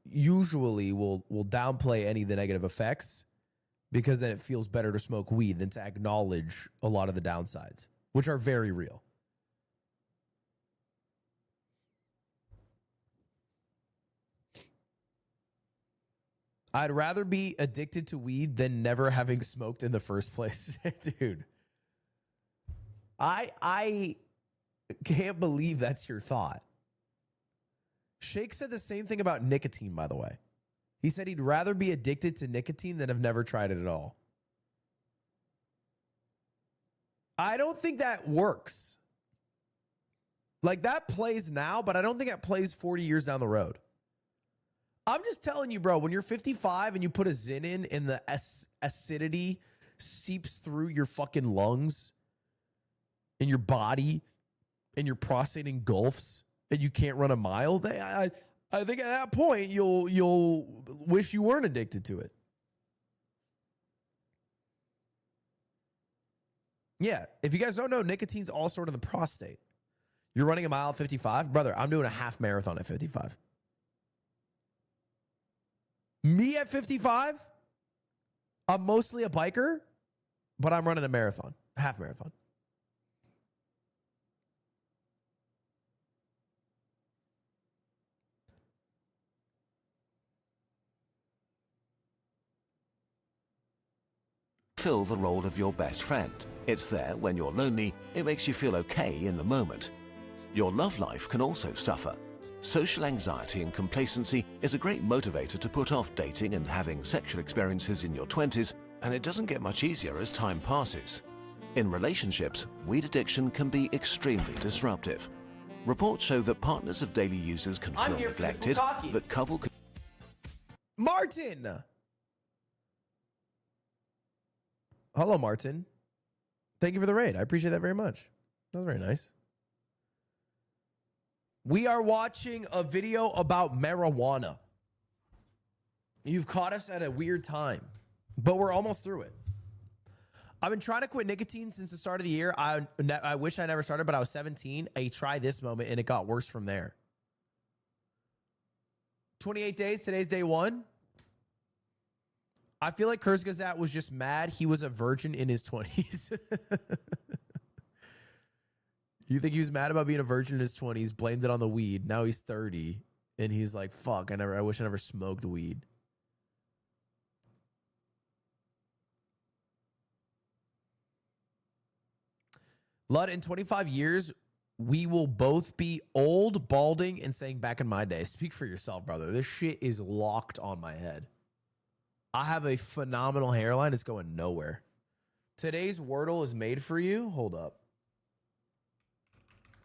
usually will downplay any of the negative effects because then it feels better to smoke weed than to acknowledge a lot of the downsides, which are very real. I'd rather be addicted to weed than never having smoked in the first place. Dude, I can't believe that's your thought. Shake said the same thing about nicotine, by the way. He said he'd rather be addicted to nicotine than have never tried it at all. I don't think that works. Like, that plays now, but I don't think it plays 40 years down the road. I'm just telling you, bro, when you're 55 and you put a Zin in and the acidity seeps through your fucking lungs and your body and your prostate engulfs and you can't run a mile, I think at that point you'll wish you weren't addicted to it. Yeah, if you guys don't know, nicotine's all sort of the prostate. You're running a mile at 55? Brother, I'm doing a half marathon at 55. Me at 55, I'm mostly a biker, but I'm running a marathon, half marathon. fulfill the role of your best friend. It's there when you're lonely, it makes you feel okay in the moment. Your love life can also suffer. Social anxiety and complacency is a great motivator to put off dating and having sexual experiences in your 20s, and it doesn't get much easier as time passes. In relationships, weed addiction can be extremely disruptive. Reports show that partners of daily users can feel neglected, that couple can... Martin! Hello, Martin. Thank you for the raid. I appreciate that very much. That was very nice. We are watching a video about marijuana. You've caught us at a weird time, but we're almost through it. I've been trying to quit nicotine since the start of the year. I wish I never started, but I was 17. I tried this moment, and it got worse from there. 28 days. Today's day 1. I feel like Kurzgesagt was just mad he was a virgin in his 20s. You think he was mad about being a virgin in his 20s, blamed it on the weed. Now he's 30, and he's like, fuck, I wish I never smoked weed. Lud, in 25 years, we will both be old, balding, and saying back in my day. Speak for yourself, brother. This shit is locked on my head. I have a phenomenal hairline. It's going nowhere. Today's Wordle is made for you. Hold up.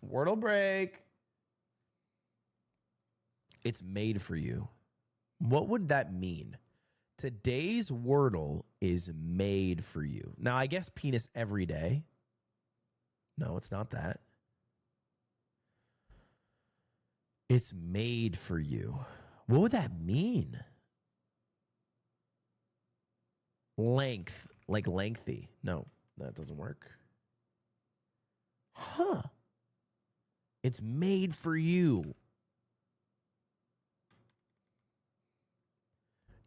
Wordle break. It's made for you. What would that mean? Today's Wordle is made for you. Now, I guess penis every day. No, it's not that. It's made for you. What would that mean? Length, like lengthy. No, that doesn't work. Huh. It's made for you.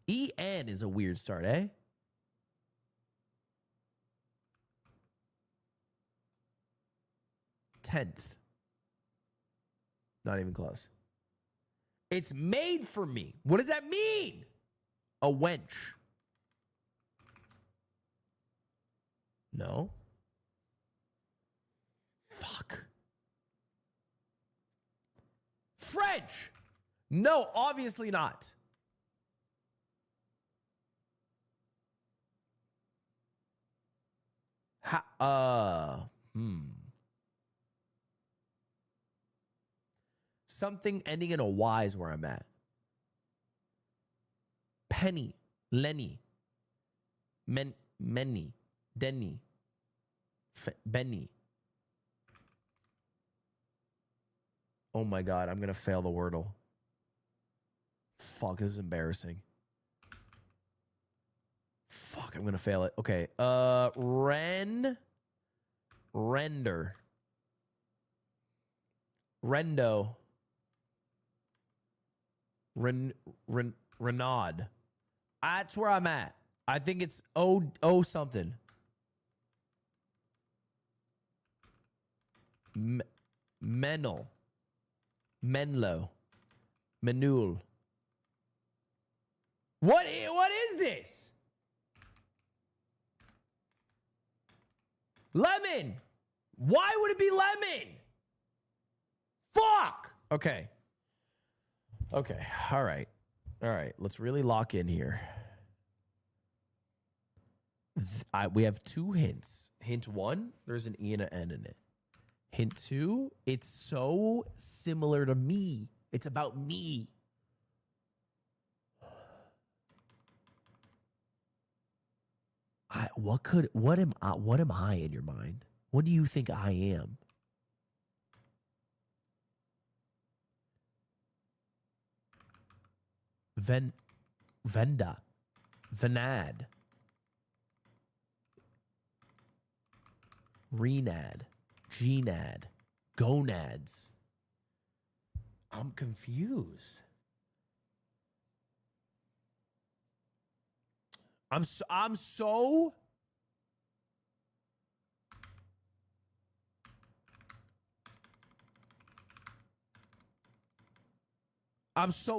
EN is a weird start, eh? Tenth. Not even close. It's made for me. What does that mean? A wench. No. Fuck. French. No, obviously not. Something ending in a Y is where I'm at. Penny, Lenny, Many, Denny, Benny. Oh my God, I'm gonna fail the Wordle. Fuck, this is embarrassing. Fuck, I'm gonna fail it. Okay, render, rendo, Renaud. That's where I'm at. I think it's O something. Menel. Menlo. Menul. What is this? Lemon. Why would it be lemon? Fuck. Okay. Okay. All right. All right. Let's really lock in here. We have 2 hints. Hint 1, there's an E and an N in it. Hint 2, it's so similar to me. It's about me. What am I in your mind? What do you think I am? Venda. Venad. Renad. Gnad. Gonads. I'm confused. I'm so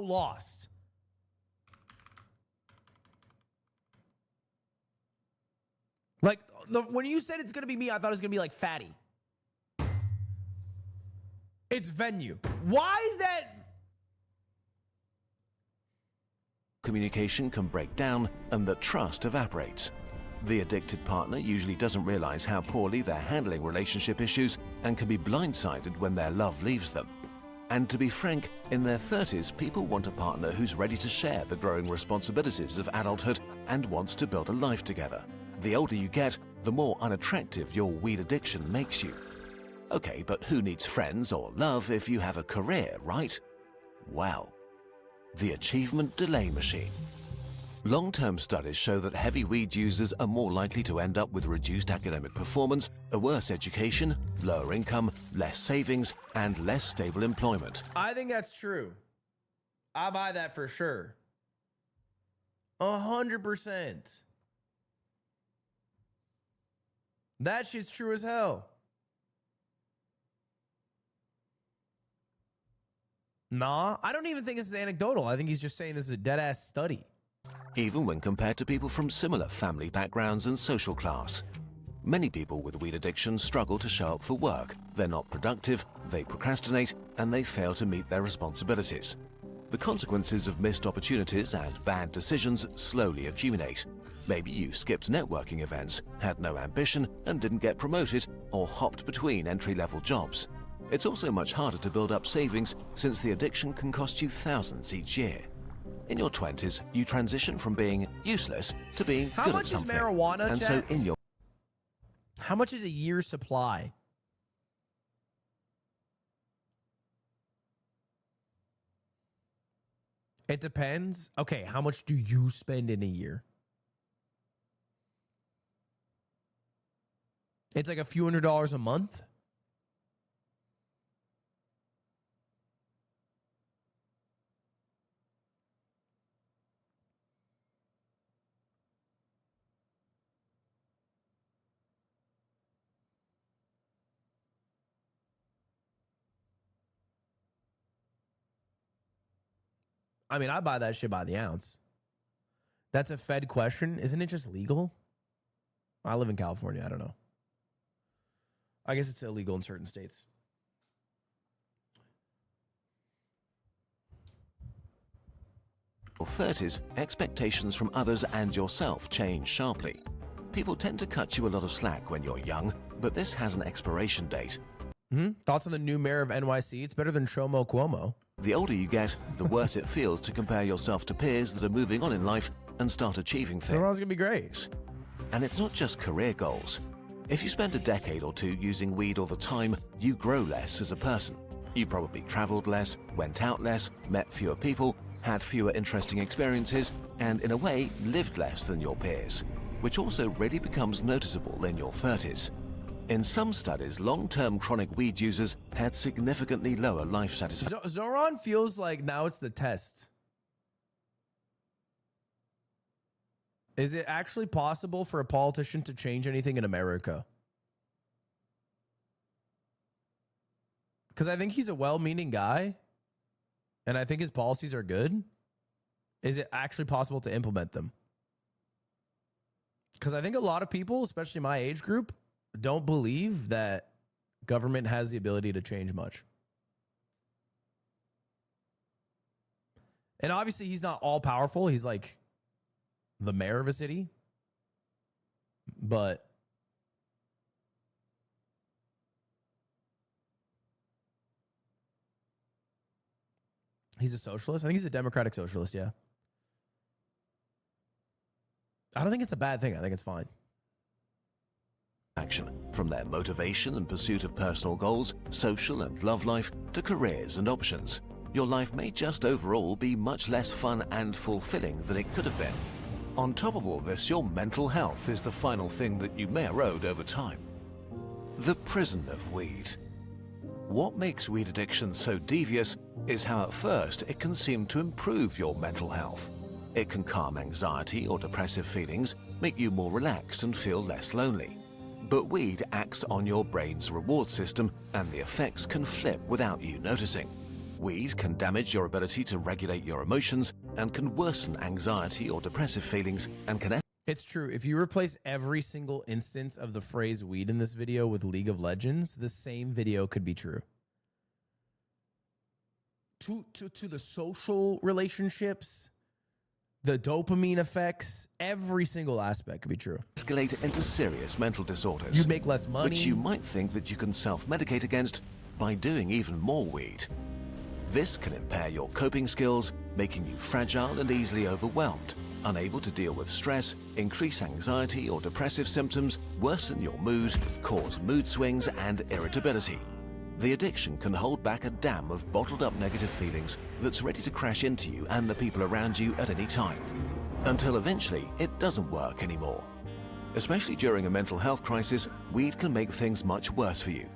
lost. Like, when you said it's going to be me, I thought it was going to be like Fatty. It's venue. Why is that? Communication can break down and that trust evaporates. The addicted partner usually doesn't realize how poorly they're handling relationship issues and can be blindsided when their love leaves them. And to be frank, in their 30s, people want a partner who's ready to share the growing responsibilities of adulthood and wants to build a life together. The older you get, the more unattractive your weed addiction makes you. Okay, but who needs friends or love if you have a career, right? Well, the achievement delay machine. Long-term studies show that heavy weed users are more likely to end up with reduced academic performance, a worse education, lower income, less savings, and less stable employment. I think that's true. I buy that for sure. 100%. That shit's true as hell. Nah, I don't even think this is anecdotal. I think he's just saying this is a dead-ass study. Even when compared to people from similar family backgrounds and social class. Many people with weed addiction struggle to show up for work. They're not productive, they procrastinate, and they fail to meet their responsibilities. The consequences of missed opportunities and bad decisions slowly accumulate. Maybe you skipped networking events, had no ambition, and didn't get promoted, or hopped between entry-level jobs. It's also much harder to build up savings since the addiction can cost you thousands each year. In your 20s, you transition from being useless to being good at something. How much is marijuana, and Jack? so in your How much is a year's supply? It depends. Okay, how much do you spend in a year? It's like a few $100s a month. I mean, I buy that shit by the ounce. That's a Fed question. Isn't it just legal? I live in California. I don't know. I guess it's illegal in certain states. In your 30s, expectations from others and yourself change sharply. People tend to cut you a lot of slack when you're young, but this has an expiration date. Thoughts on the new mayor of NYC? It's better than Shomo Cuomo. The older you get, the worse it feels to compare yourself to peers that are moving on in life and start achieving things. So everyone's gonna be great. And it's not just career goals. If you spend a decade or two using weed all the time, you grow less as a person. You probably traveled less, went out less, met fewer people, had fewer interesting experiences, and in a way, lived less than your peers, which also really becomes noticeable in your 30s. In some studies, long-term chronic weed users had significantly lower life satisfaction. Zoran feels like now it's the test. Is it actually possible for a politician to change anything in America? Because I think he's a well-meaning guy, and I think his policies are good. Is it actually possible to implement them? Because I think a lot of people, especially my age group, don't believe that government has the ability to change much. And obviously, he's not all powerful. He's like the mayor of a city. But he's a socialist. I think he's a democratic socialist, yeah. I don't think it's a bad thing. I think it's fine. Action, from their motivation and pursuit of personal goals, social and love life, to careers and options. Your life may just overall be much less fun and fulfilling than it could have been. On top of all this, your mental health is the final thing that you may erode over time. The prison of weed. What makes weed addiction so devious is how at first it can seem to improve your mental health. It can calm anxiety or depressive feelings, make you more relaxed and feel less lonely. But weed acts on your brain's reward system, and the effects can flip without you noticing. Weed can damage your ability to regulate your emotions and can worsen anxiety or depressive feelings and can It's true. If you replace every single instance of the phrase weed in this video with League of Legends, the same video could be true. To the social relationships, the dopamine effects, every single aspect could be true. Escalate into serious mental disorders. You'd make less money. Which you might think that you can self-medicate against by doing even more weed. This can impair your coping skills, making you fragile and easily overwhelmed, unable to deal with stress, increase anxiety or depressive symptoms, worsen your mood, cause mood swings and irritability. The addiction can hold back a dam of bottled up negative feelings that's ready to crash into you and the people around you at any time, until eventually it doesn't work anymore. Especially during a mental health crisis, weed can make things much worse for you.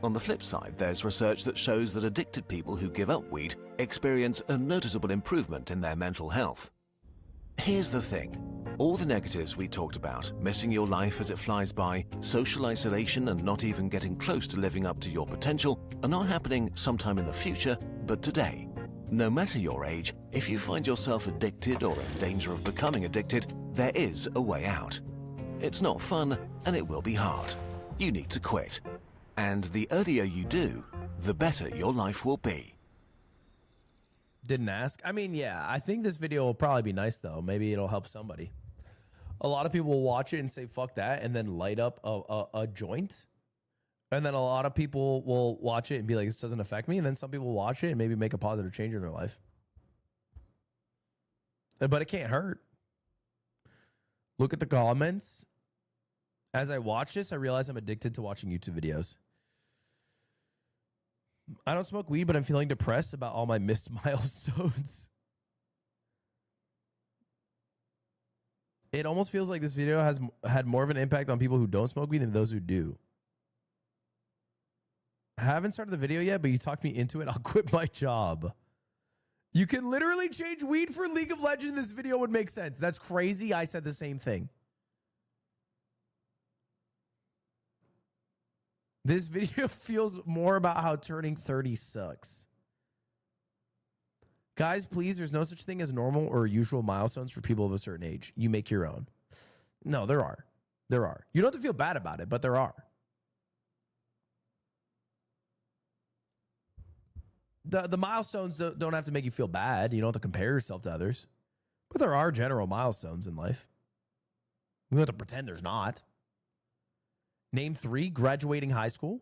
On the flip side, there's research that shows that addicted people who give up weed experience a noticeable improvement in their mental health. Here's the thing. All the negatives we talked about, missing your life as it flies by, social isolation and not even getting close to living up to your potential, are not happening sometime in the future, but today. No matter your age, if you find yourself addicted or in danger of becoming addicted, there is a way out. It's not fun, and it will be hard. You need to quit. And the earlier you do, the better your life will be. Didn't ask. I mean, yeah, I think this video will probably be nice, though. Maybe it'll help somebody. A lot of people will watch it and say, fuck that, and then light up a joint. And then a lot of people will watch it and be like, this doesn't affect me. And then some people will watch it and maybe make a positive change in their life. But it can't hurt. Look at the comments. As I watch this, I realize I'm addicted to watching YouTube videos. I don't smoke weed, but I'm feeling depressed about all my missed milestones. It almost feels like this video has had more of an impact on people who don't smoke weed than those who do. I haven't started the video yet, but you talked me into it. I'll quit my job. You can literally change weed for League of Legends. This video would make sense. That's crazy. I said the same thing. This video feels more about how turning 30 sucks. Guys, please, there's no such thing as normal or usual milestones for people of a certain age. You make your own. No, there are. There are. You don't have to feel bad about it, but there are. The milestones don't have to make you feel bad. You don't have to compare yourself to others. But there are general milestones in life. We don't have to pretend there's not. Name 3, graduating high school.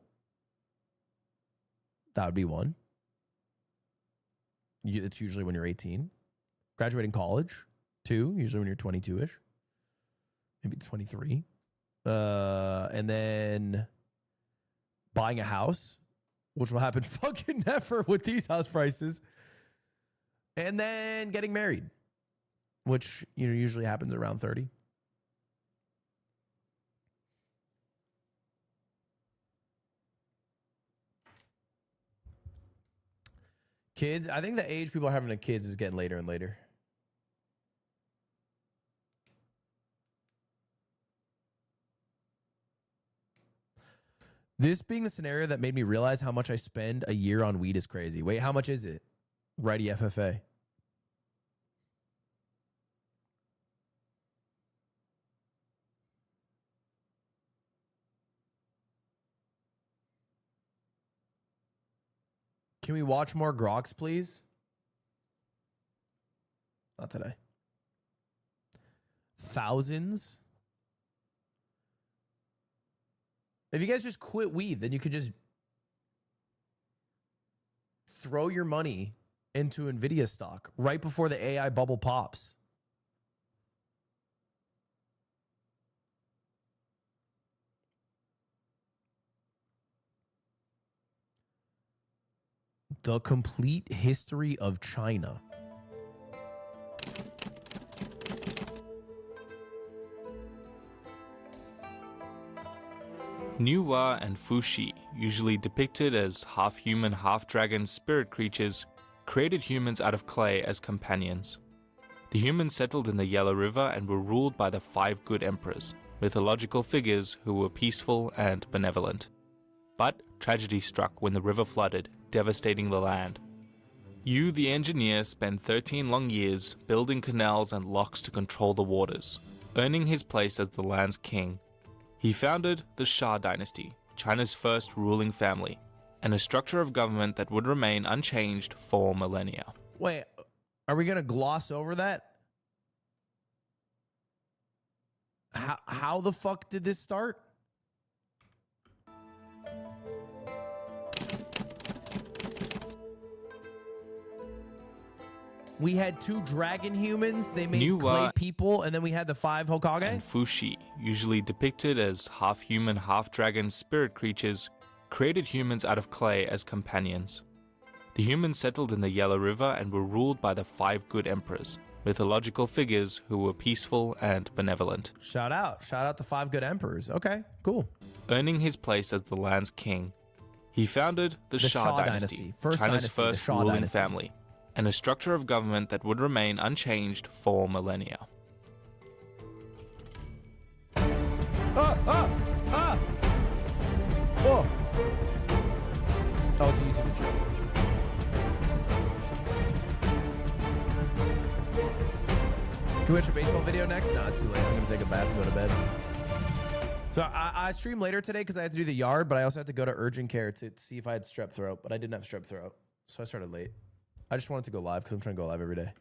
That would be 1. It's usually when you're 18. Graduating college, 2, usually when you're 22-ish. Maybe 23. And then buying a house, which will happen fucking never with these house prices. And then getting married, which usually happens around 30. Kids, I think the age people are having the kids is getting later and later. This being the scenario that made me realize how much I spend a year on weed is crazy. Wait, how much is it? Righty FFA. Can we watch more Groks, please? Not today. Thousands? If you guys just quit weed, then you could just throw your money into Nvidia stock right before the AI bubble pops. The complete history of China. Nuwa and Fuxi, usually depicted as half-human, half-dragon spirit creatures, created humans out of clay as companions. The humans settled in the Yellow River and were ruled by the 5 good emperors, mythological figures who were peaceful and benevolent. But tragedy struck when the river flooded, devastating the land. You, the engineer, spent 13 long years building canals and locks to control the waters. earning his place as the land's king. He founded the Shah dynasty, China's first ruling family, and a structure of government that would remain unchanged for millennia. Wait, are we gonna gloss over that? How the fuck did this start? We had 2 dragon humans, they made clay people, and then we had the 5 Hokage? And Fushi, usually depicted as half-human, half-dragon spirit creatures, created humans out of clay as companions. The humans settled in the Yellow River and were ruled by the 5 good emperors, mythological figures who were peaceful and benevolent. Shout out the 5 good emperors. Okay, cool. Earning his place as the land's king, he founded the Shah dynasty, China's first ruling family, and a structure of government that would remain unchanged for millennia. Whoa. Oh, it's a YouTube intro. Can we watch a baseball video next? No, it's too late. I'm gonna take a bath and go to bed. So I stream later today because I had to do the yard, but I also had to go to urgent care to see if I had strep throat, but I didn't have strep throat, so I started late. I just wanted to go live because I'm trying to go live every day.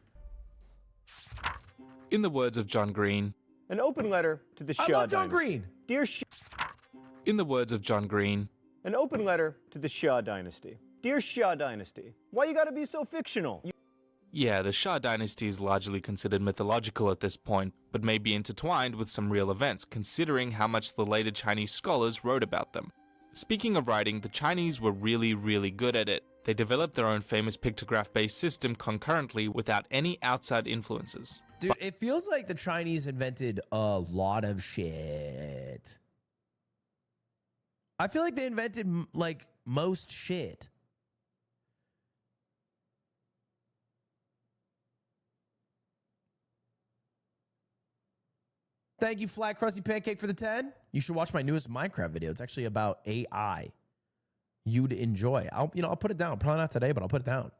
In the words of John Green, an open letter to the Shah I love John dynasty. Green. Dear In the words of John Green, an open letter to the Shah dynasty. Dear Shah dynasty, why you gotta be so fictional? yeah, the Shah dynasty is largely considered mythological at this point, but may be intertwined with some real events, considering how much the later Chinese scholars wrote about them. Speaking of writing, the Chinese were really good at it. They developed their own famous pictograph-based system concurrently without any outside influences. Dude, it feels like the Chinese invented a lot of shit. I feel like they invented, like, most shit. Thank you, Flat Crusty Pancake, for the 10. You should watch my newest Minecraft video. It's actually about AI. You'd enjoy. I'll put it down. Probably not today, but I'll put it down.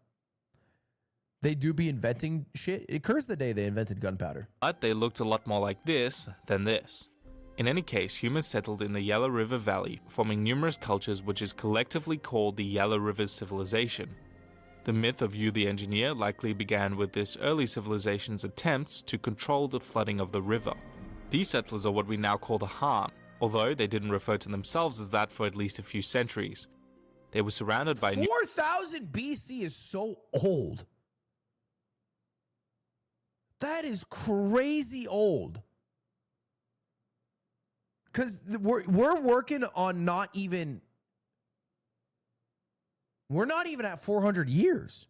They do be inventing shit. It occurs the day they invented gunpowder. But they looked a lot more like this than this. In any case, humans settled in the Yellow River Valley, forming numerous cultures which is collectively called the Yellow River Civilization. The myth of Yu the Engineer likely began with this early civilization's attempts to control the flooding of the river. These settlers are what we now call the Han, although they didn't refer to themselves as that for at least a few centuries. They were surrounded by 4,000 BC is so old. That is crazy old. Because we're working on we're not even at 400 years.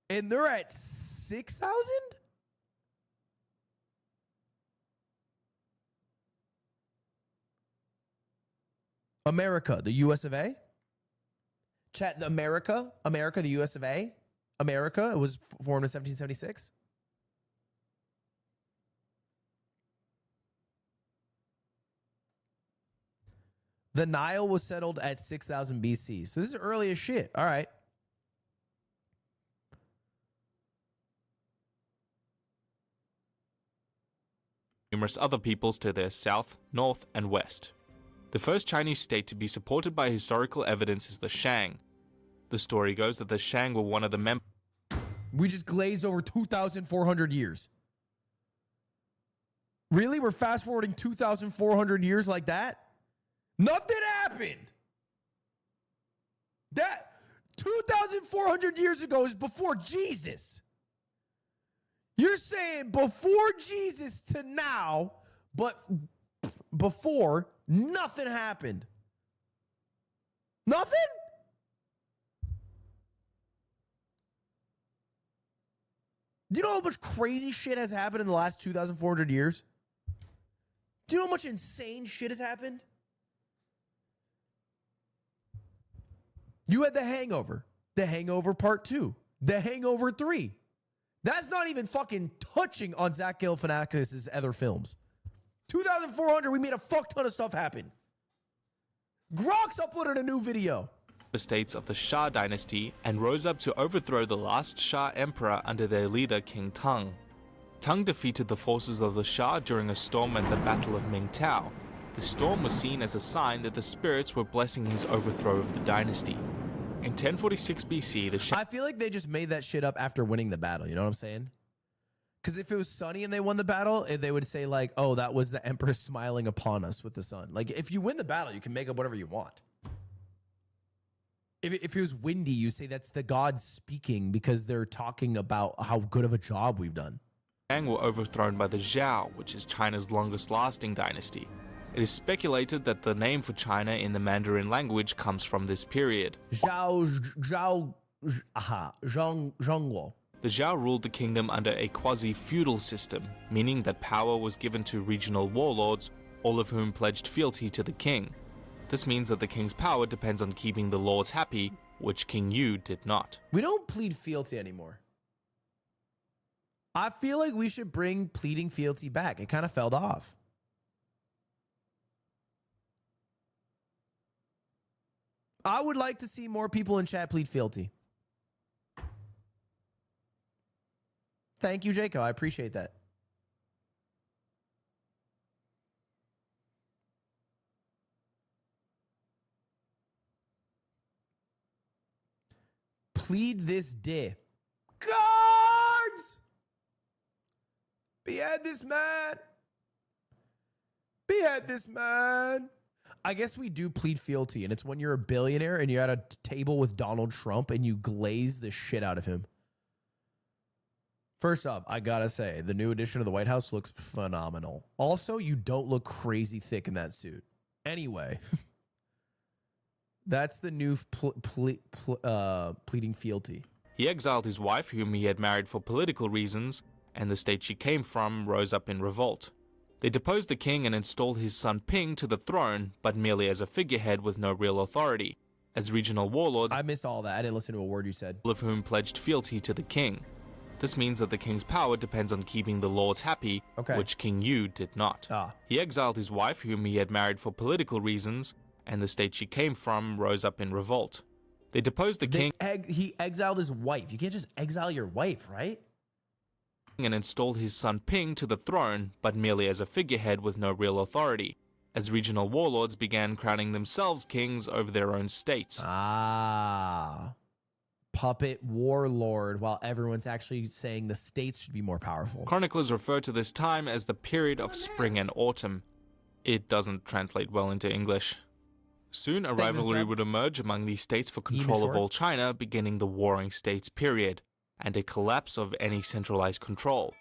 And they're at 6,000? America, the US of A? Chat, America, the US of A? America, it was formed in 1776. The Nile was settled at 6,000 BC. So this is early as shit. All right. numerous other peoples to their south, north, and west. The first Chinese state to be supported by historical evidence is the Shang. The story goes that the Shang were one of the members. We just glazed over 2,400 years. Really? We're fast forwarding 2,400 years like that? Nothing happened. That 2,400 years ago is before Jesus. You're saying before Jesus to now, but before, nothing happened. Nothing? Do you know how much crazy shit has happened in the last 2,400 years? Do you know how much insane shit has happened? You had The Hangover. The Hangover Part 2. The Hangover 3. That's not even fucking touching on Zach Galifianakis' other films. 2,400, we made a fuck ton of stuff happen. Grox uploaded a new video. States of the Shah dynasty and rose up to overthrow the last Shah emperor under their leader King Tang. Tang defeated the forces of the Shah during a storm at the Battle of Ming. The storm was seen as a sign that the spirits were blessing his overthrow of the dynasty. In 1046 BC, the Shah... I feel like they just made that shit up after winning the battle, you know what I'm saying? Because if it was sunny and they won the battle, they would say like, oh, that was the empress smiling upon us with the sun. Like, if you win the battle, you can make up whatever you want. If it was windy, you say that's the gods speaking because they're talking about how good of a job we've done. Tang were overthrown by the Zhao, which is China's longest-lasting dynasty. It is speculated that the name for China in the Mandarin language comes from this period. Zhongguo. The Zhao ruled the kingdom under a quasi-feudal system, meaning that power was given to regional warlords, all of whom pledged fealty to the king. This means that the king's power depends on keeping the lords happy, which King Yu did not. We don't plead fealty anymore. I feel like we should bring pleading fealty back. It kind of fell off. I would like to see more people in chat plead fealty. Thank you, Jaco. I appreciate that. Plead this day. Guards! Behead this man. Behead this man. I guess we do plead fealty, and it's when you're a billionaire and you're at a table with Donald Trump and you glaze the shit out of him. First off, I gotta say, the new edition of the White House looks phenomenal. Also, you don't look crazy thick in that suit. Anyway, that's the new pleading fealty. He exiled his wife, whom he had married for political reasons, and the state she came from rose up in revolt. They deposed the king and installed his son Ping to the throne, but merely as a figurehead with no real authority, as regional warlords, I missed all that. I didn't listen to a word you said. All of whom pledged fealty to the king. This means that the king's power depends on keeping the lords happy, which King Yu did not. He exiled his wife, whom he had married for political reasons, and the state she came from rose up in revolt. They deposed the king. He exiled his wife. You can't just exile your wife, right? And installed his son Ping to the throne, but merely as a figurehead with no real authority, as regional warlords began crowning themselves kings over their own states. Puppet warlord, while everyone's actually saying the states should be more powerful. Chroniclers refer to this time as the period of spring and autumn. It doesn't translate well into English. Soon a rivalry would emerge among these states for control of all China, beginning the Warring States period, and a collapse of any centralized control.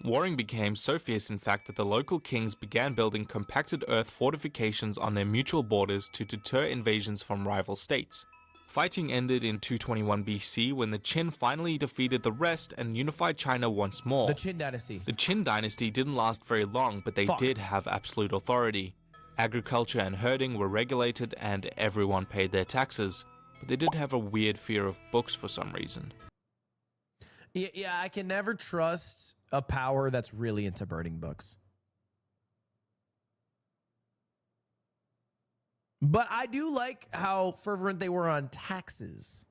Warring became so fierce in fact that the local kings began building compacted earth fortifications on their mutual borders to deter invasions from rival states. Fighting ended in 221 BC when the Qin finally defeated the rest and unified China once more. The Qin dynasty. The Qin dynasty didn't last very long, but they did have absolute authority. Agriculture and herding were regulated and everyone paid their taxes, but they did have a weird fear of books for some reason. Yeah, I can never trust a power that's really into burning books. But I do like how fervent they were on taxes.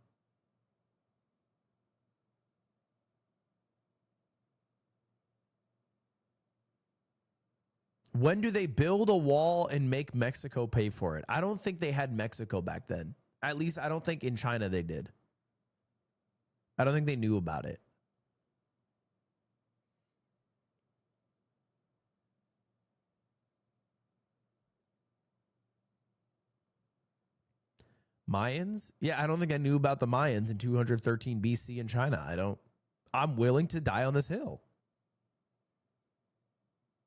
When do they build a wall and make Mexico pay for it? I don't think they had Mexico back then. At least I don't think in China they did. I don't think they knew about it. Mayans? Yeah, I don't think I knew about the Mayans in 213 BC in China. I'm willing to die on this hill.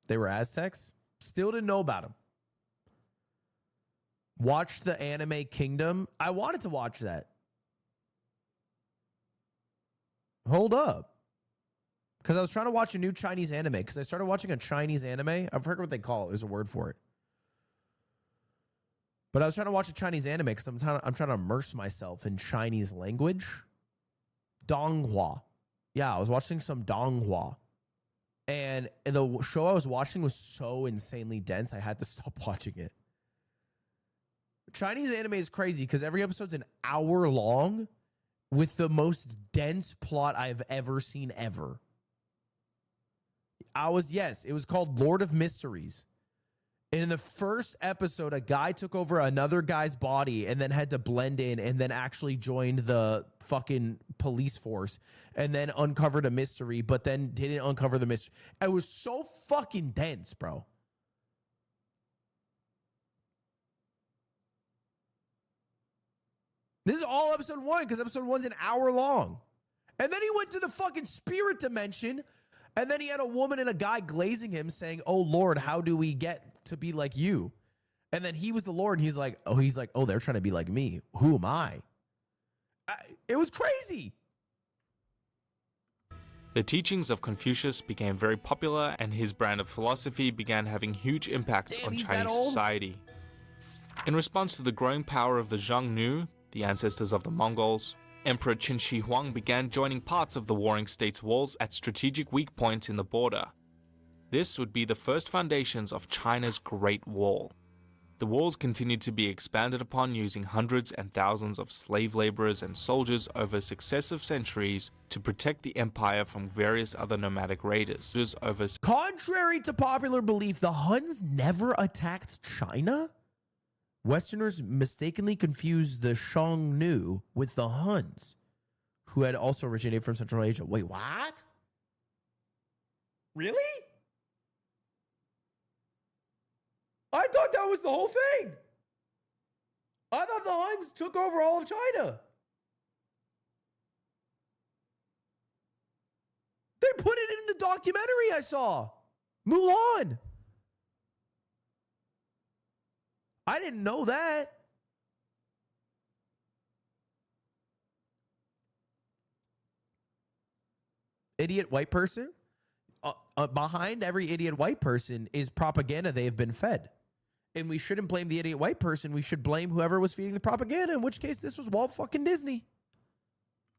They were Aztecs? Still didn't know about them. Watched the anime Kingdom. I wanted to watch that. Hold up. Because I was trying to watch a new Chinese anime. Because I started watching a Chinese anime. I've heard what they call it. There's a word for it. But I was trying to watch a Chinese anime because I'm trying to immerse myself in Chinese language. Donghua. Yeah, I was watching some Donghua. And the show I was watching was so insanely dense, I had to stop watching it. Chinese anime is crazy because every episode's an hour long with the most dense plot I've ever seen ever. Yes, it was called Lord of Mysteries. And in the first episode, a guy took over another guy's body and then had to blend in and then actually joined the fucking police force and then uncovered a mystery, but then didn't uncover the mystery. It was so fucking dense, bro. This is all episode 1 because episode 1's an hour long. And then he went to the fucking spirit dimension. And then he had a woman and a guy glazing him saying, "Oh Lord, how do we get to be like you?" And then he was the Lord, and he's like, "Oh, they're trying to be like me. Who am I?" It was crazy. The teachings of Confucius became very popular, and his brand of philosophy began having huge impacts on Chinese society. In response to the growing power of the Xiongnu, the ancestors of the Mongols, Emperor Qin Shi Huang began joining parts of the warring states' walls at strategic weak points in the border. This would be the first foundations of China's Great Wall. The walls continued to be expanded upon using hundreds and thousands of slave laborers and soldiers over successive centuries to protect the empire from various other nomadic raiders. Contrary to popular belief, the Huns never attacked China? Westerners mistakenly confused the Xiongnu with the Huns, who had also originated from Central Asia. Wait, what? Really? I thought that was the whole thing. I thought the Huns took over all of China. They put it in the documentary I saw. Mulan. I didn't know that. Idiot white person? Behind every idiot white person is propaganda they have been fed. And we shouldn't blame the idiot white person. We should blame whoever was feeding the propaganda, in which case this was Walt fucking Disney.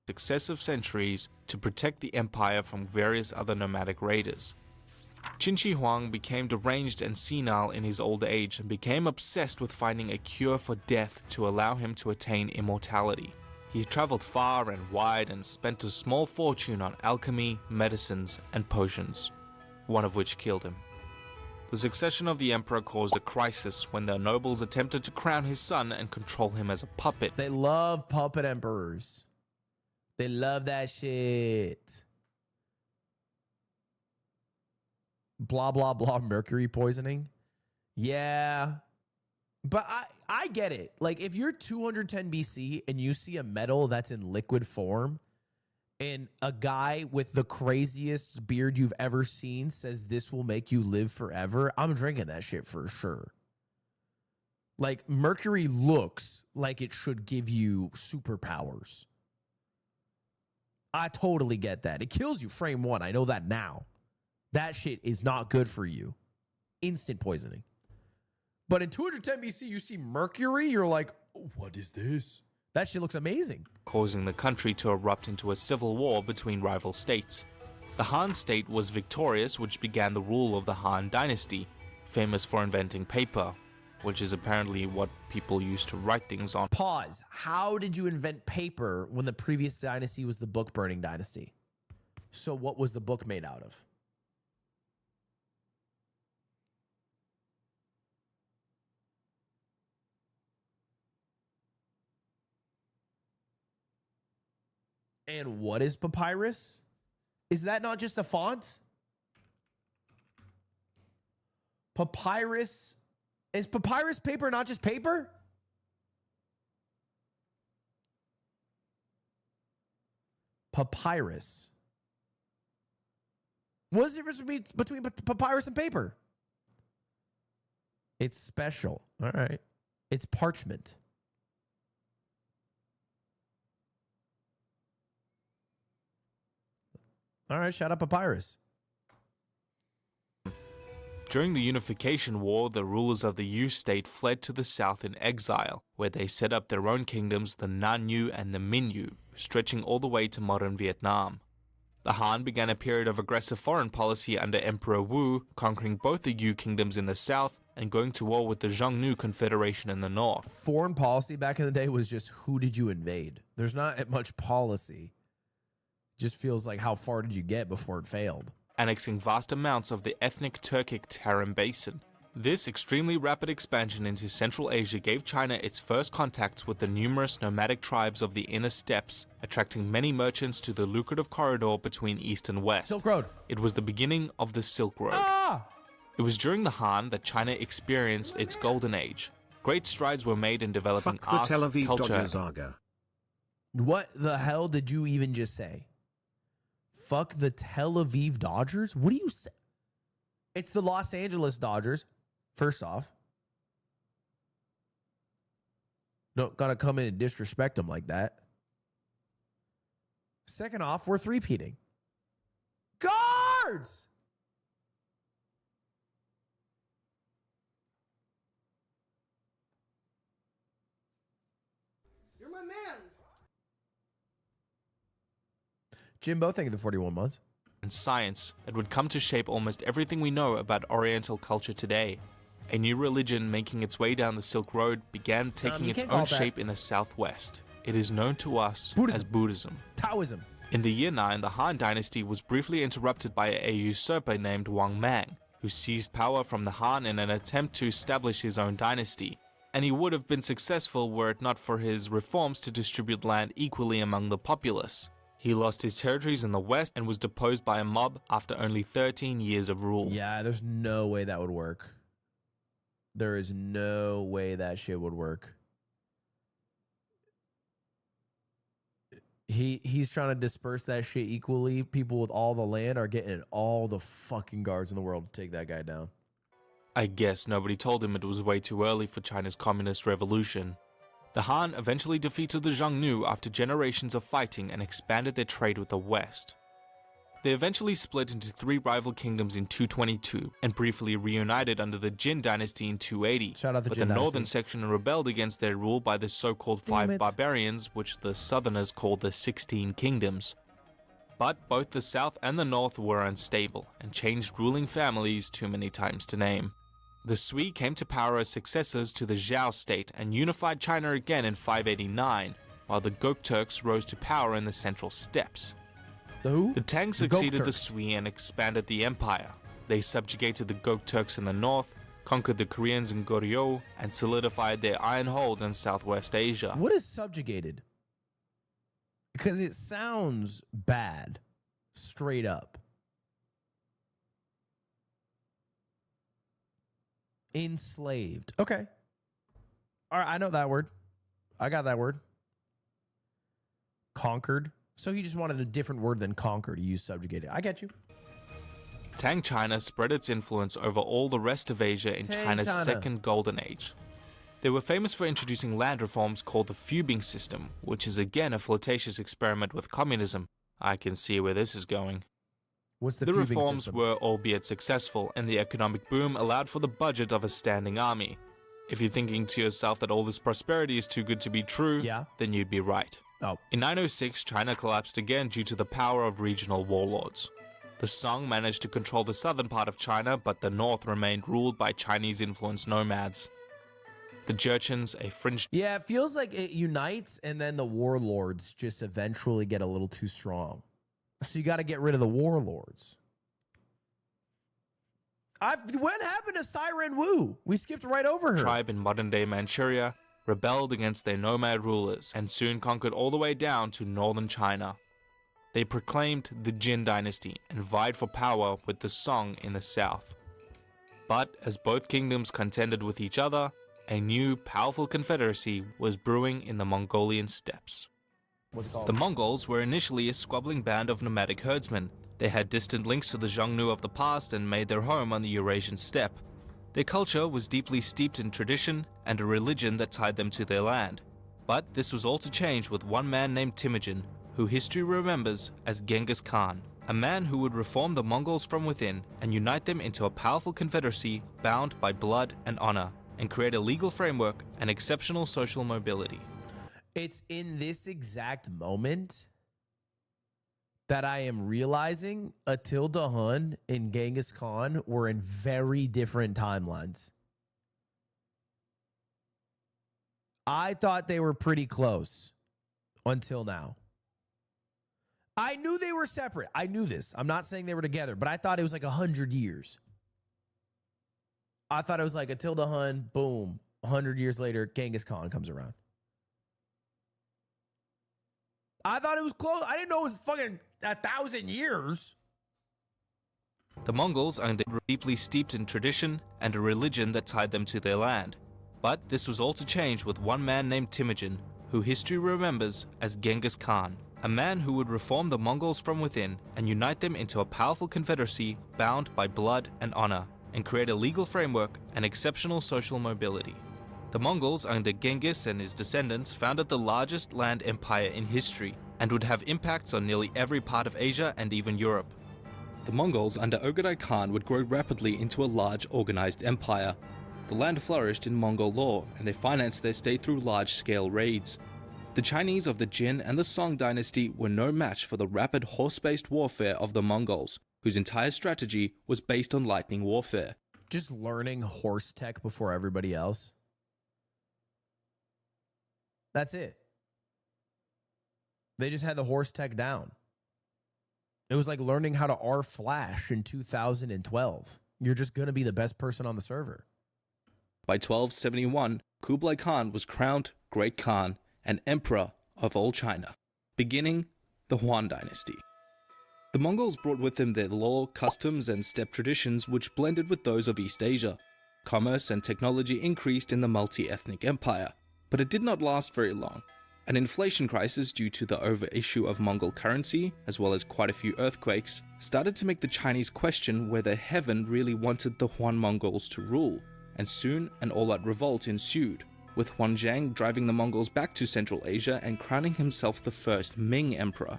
Successive centuries to protect the empire from various other nomadic raiders. Qin Shi Huang became deranged and senile in his old age and became obsessed with finding a cure for death to allow him to attain immortality. He traveled far and wide and spent a small fortune on alchemy, medicines, and potions, one of which killed him. The succession of the emperor caused a crisis when the nobles attempted to crown his son and control him as a puppet. They love puppet emperors. They love that shit. Blah, blah, blah, mercury poisoning. Yeah. But I get it. Like, if you're 210 BC and you see a metal that's in liquid form and a guy with the craziest beard you've ever seen says this will make you live forever, I'm drinking that shit for sure. Like, mercury looks like it should give you superpowers. I totally get that. It kills you frame one. I know that now. That shit is not good for you. Instant poisoning. But in 210 BC, you see mercury, you're like, what is this? That shit looks amazing. Causing the country to erupt into a civil war between rival states. The Han state was victorious, which began the rule of the Han dynasty, famous for inventing paper, which is apparently what people used to write things on. Pause. How did you invent paper when the previous dynasty was the book burning dynasty? So what was the book made out of? And what is papyrus? Is that not just a font? Papyrus. Is papyrus paper not just paper? Papyrus. What is the difference between papyrus and paper? It's special. All right. It's parchment. All right, shout out papyrus. During the Unification War, the rulers of the Yu state fled to the south in exile, where they set up their own kingdoms, the Nan Yu and the Min Yu, stretching all the way to modern Vietnam. The Han began a period of aggressive foreign policy under Emperor Wu, conquering both the Yu kingdoms in the south and going to war with the Xiongnu Confederation in the north. Foreign policy back in the day was just, who did you invade? There's not much policy. Just feels like, how far did you get before it failed? annexing vast amounts of the ethnic Turkic Tarim Basin. This extremely rapid expansion into Central Asia gave China its first contacts with the numerous nomadic tribes of the inner steppes, attracting many merchants to the lucrative corridor between East and West. Silk Road. It was the beginning of the Silk Road. It was during the Han that China experienced its golden age. Great strides were made in developing Fuck the art, Tel Aviv culture. Dodgers Zaga. What the hell did you even just say? Fuck the Tel Aviv Dodgers? What do you say? It's the Los Angeles Dodgers. First off, don't gotta come in and disrespect them like that. Second off, we're three-peating. Guards! You're my mans. Jimbo, thank you for the 41 months. And science that would come to shape almost everything we know about Oriental culture today. A new religion making its way down the Silk Road began taking its own shape in the southwest. It is known to us as Buddhism. Taoism. In the year 9, the Han dynasty was briefly interrupted by a usurper named Wang Mang, who seized power from the Han in an attempt to establish his own dynasty. And he would have been successful were it not for his reforms to distribute land equally among the populace. He lost his territories in the west and was deposed by a mob after only 13 years of rule. Yeah, there's no way that would work. There is no way that shit would work. He's trying to disperse that shit equally. People with all the land are getting all the fucking guards in the world to take that guy down. I guess nobody told him it was way too early for China's communist revolution. The Han eventually defeated the Xiongnu after generations of fighting and expanded their trade with the West. They eventually split into 3 rival kingdoms in 222 and briefly reunited under the Jin dynasty in 280. Shout out the but Jin the northern dynasty. section rebelled against their rule by the so-called 5 barbarians, which the southerners called the 16 kingdoms. But both the south and the north were unstable and changed ruling families too many times to name. The Sui came to power as successors to the Zhao state and unified China again in 589, while the Gokturks rose to power in the central steppes. The Tang succeeded the Sui and expanded the empire. They subjugated the Gokturks in the north, conquered the Koreans in Goryeo, and solidified their iron hold in Southwest Asia. What is subjugated? Because it sounds bad, straight up. Enslaved. Okay. All right, I know that word. I got that word. Conquered. So he just wanted a different word than conquer to use subjugated. I get you. Tang China spread its influence over all the rest of Asia in China's second golden age. They were famous for introducing land reforms called the Fubing system, which is again a flirtatious experiment with communism. I can see where this is going. What's the The Fubing reforms system? were albeit successful, and the economic boom allowed for the budget of a standing army. If you're thinking to yourself that all this prosperity is too good to be true, then you'd be right. In 906, China collapsed again due to the power of regional warlords. The Song managed to control the southern part of China, but the north remained ruled by Chinese-influenced nomads. The Jurchens, a fringe... Yeah, it feels like it unites and then the warlords just eventually get a little too strong. So you got to get rid of the warlords. What happened to Siren Wu? We skipped right over her. Tribe in modern-day Manchuria rebelled against their nomad rulers and soon conquered all the way down to northern China. They proclaimed the Jin dynasty and vied for power with the Song in the south. But as both kingdoms contended with each other, a new, powerful confederacy was brewing in the Mongolian steppes. What's it called? The Mongols were initially a squabbling band of nomadic herdsmen. They had distant links to the Xiongnu of the past and made their home on the Eurasian steppe. Their culture was deeply steeped in tradition and a religion that tied them to their land. But this was all to change with one man named Temujin, who history remembers as Genghis Khan, a man who would reform the Mongols from within and unite them into a powerful confederacy bound by blood and honor, and create a legal framework and exceptional social mobility. It's in this exact moment that I am realizing Attila Hun and Genghis Khan were in very different timelines. I thought they were pretty close until now. I knew they were separate. I knew this. I'm not saying they were together, but I thought it was like 100 years. I thought it was like Attila Hun, boom. 100 years later, Genghis Khan comes around. I thought it was close. I didn't know it was fucking 1,000 years. The Mongols are deeply steeped in tradition and a religion that tied them to their land. But this was all to change with one man named Temujin, who history remembers as Genghis Khan, a man who would reform the Mongols from within and unite them into a powerful confederacy bound by blood and honor, and create a legal framework and exceptional social mobility. The Mongols under Genghis and his descendants founded the largest land empire in history and would have impacts on nearly every part of Asia and even Europe. The Mongols under Ogedai Khan would grow rapidly into a large organized empire. The land flourished in Mongol law and they financed their state through large-scale raids. The Chinese of the Jin and the Song dynasty were no match for the rapid horse-based warfare of the Mongols, whose entire strategy was based on lightning warfare. Just learning horse tech before everybody else. That's it. They just had the horse tech down. It was like learning how to R Flash in 2012. You're just going to be the best person on the server. By 1271, Kublai Khan was crowned Great Khan and Emperor of all China, beginning the Yuan dynasty. The Mongols brought with them their law, customs, and steppe traditions which blended with those of East Asia. Commerce and technology increased in the multi-ethnic empire, but it did not last very long. An inflation crisis due to the overissue of Mongol currency, as well as quite a few earthquakes, started to make the Chinese question whether heaven really wanted the Yuan Mongols to rule, and soon an all-out revolt ensued, with Huanzhang driving the Mongols back to Central Asia and crowning himself the first Ming emperor.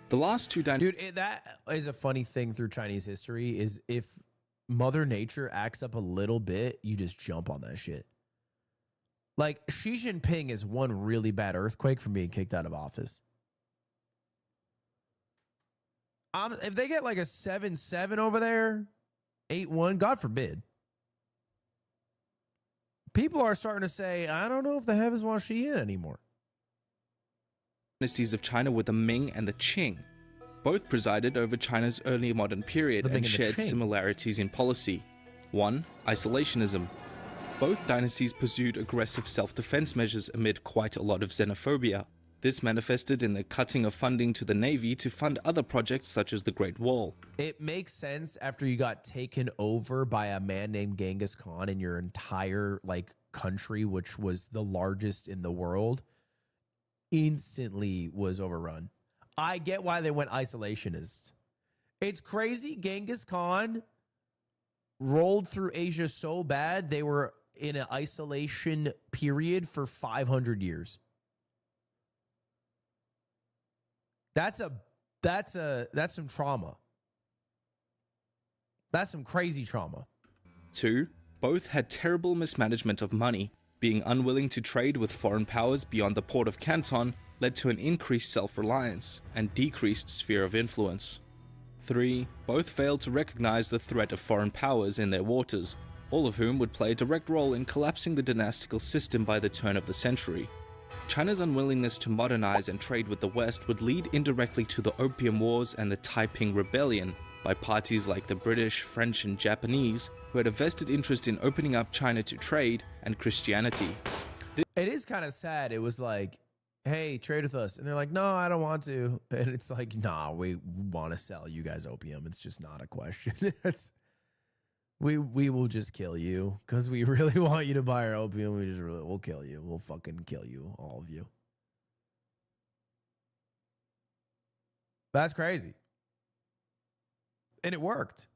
The last two dynasties... Dude, that is a funny thing through Chinese history, is if Mother Nature acts up a little bit, you just jump on that shit. Like, Xi Jinping is one really bad earthquake from being kicked out of office. If they get like a 7-7 over there, 8-1, God forbid. People are starting to say, I don't know if the heavens want Xi in anymore. Dynasties of China were the Ming and the Qing. Both presided over China's early modern period and shared similarities in policy. 1. Isolationism. Both dynasties pursued aggressive self-defense measures amid quite a lot of xenophobia. This manifested in the cutting of funding to the Navy to fund other projects such as the Great Wall. It makes sense after you got taken over by a man named Genghis Khan and your entire country, which was the largest in the world, instantly was overrun. I get why they went isolationist. It's crazy. Genghis Khan rolled through Asia so bad they were in an isolation period for 500 years. That's some trauma. That's some crazy trauma. 2. Both had terrible mismanagement of money. Being unwilling to trade with foreign powers beyond the port of Canton led to an increased self-reliance and decreased sphere of influence. 3. Both failed to recognize the threat of foreign powers in their waters, all of whom would play a direct role in collapsing the dynastical system by the turn of the century. China's unwillingness to modernize and trade with the West would lead indirectly to the Opium Wars and the Taiping Rebellion by parties like the British, French, and Japanese, who had a vested interest in opening up China to trade and Christianity. It is kind of sad. It was like, hey, trade with us. And they're like, no, I don't want to. And it's like, nah, we want to sell you guys opium. It's just not a question. We will just kill you because we really want you to buy our opium. We'll kill you. We'll fucking kill you, all of you. That's crazy. And it worked.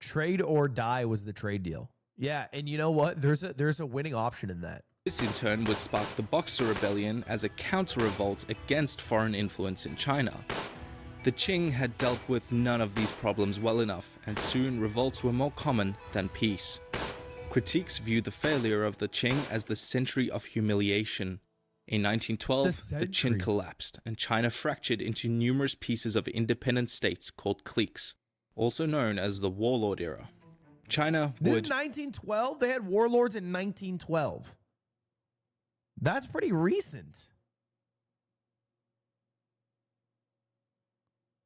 Trade or die was the trade deal. Yeah, and you know what? There's a winning option in that. This in turn would spark the Boxer Rebellion as a counter-revolt against foreign influence in China. The Qing had dealt with none of these problems well enough, and soon revolts were more common than peace. Critiques viewed the failure of the Qing as the century of humiliation. In 1912, the Qin collapsed, and China fractured into numerous pieces of independent states called cliques, also known as the Warlord era. China This would is 1912. They had warlords in 1912. That's pretty recent.